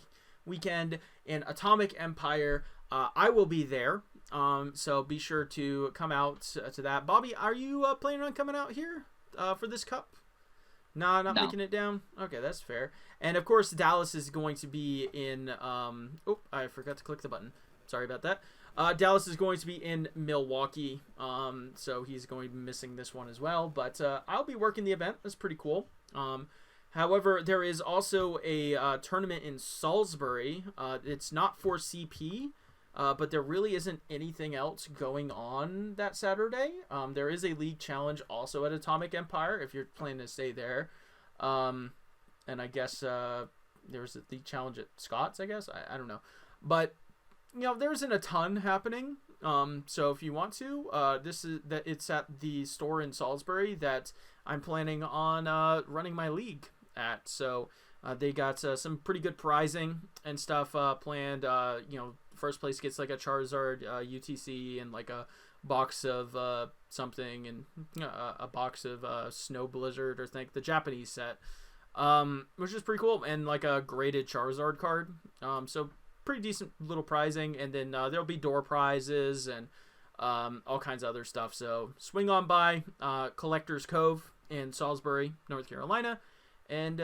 weekend in Atomic Empire. I will be there. So be sure to come out to that. Bobby, are you planning on coming out here for this cup? Nah, not making it down? Okay, that's fair. And, of course, Dallas is going to be in... I forgot to click the button. Sorry about that. Dallas is going to be in Milwaukee, so he's going to be missing this one as well. But I'll be working the event. That's pretty cool. However, there is also a tournament in Salisbury. It's not for CP, but there really isn't anything else going on that Saturday. There is a league challenge also at Atomic Empire if you're planning to stay there. And I guess there's a league challenge at Scott's, I guess. I don't know. But, there isn't a ton happening. So if you want to, it's at the store in Salisbury that I'm planning on running my league at. So they got some pretty good prizing and stuff planned. First place gets like a Charizard UTC and like a box of something, and a box of Snow Blizzard, or the Japanese set, which is pretty cool, and like a graded Charizard card. So pretty decent little prizing, and then there'll be door prizes and all kinds of other stuff. So swing on by Collector's Cove in Salisbury, North Carolina, and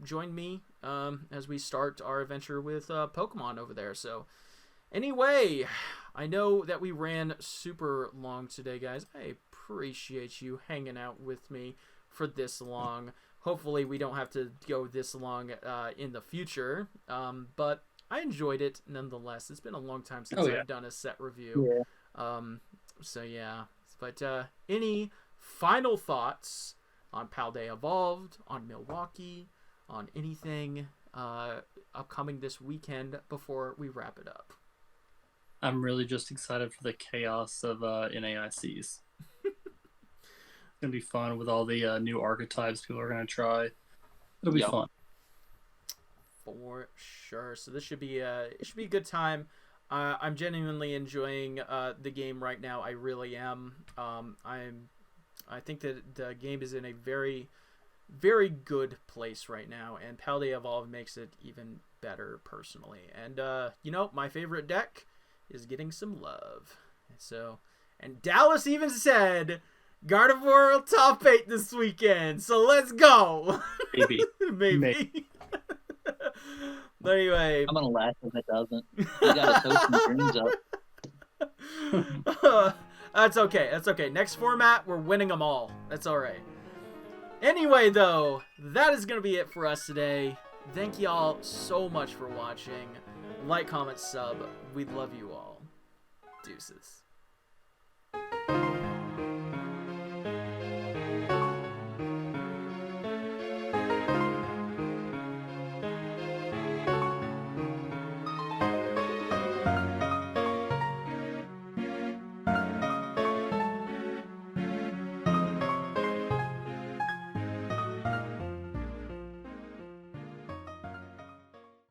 join me as we start our adventure with Pokemon over there. So anyway, I know that we ran super long today, guys. I appreciate you hanging out with me for this long. Hopefully we don't have to go this long in the future, but I enjoyed it nonetheless. It's been a long time since I've done a set review. Yeah. So yeah. But any final thoughts on Paldea Evolved, on Milwaukee, on anything upcoming this weekend before we wrap it up? I'm really just excited for the chaos of NAICs. It's going to be fun with all the new archetypes people are going to try. It'll be Yep. fun. For sure. So this should be a good time. I'm genuinely enjoying the game right now. I really am. I think that the game is in a very, very good place right now, and Paldea Evolved makes it even better personally. And my favorite deck is getting some love. So, and Dallas even said Gardevoir will top 8 this weekend. So let's go. Maybe. Maybe. But anyway, I'm gonna laugh if it doesn't. You gotta toast some dreams up. that's okay. That's okay. Next format, we're winning them all. That's all right. Anyway, though, that is going to be it for us today. Thank you all so much for watching. Like, comment, sub. We'd love you all. Deuces.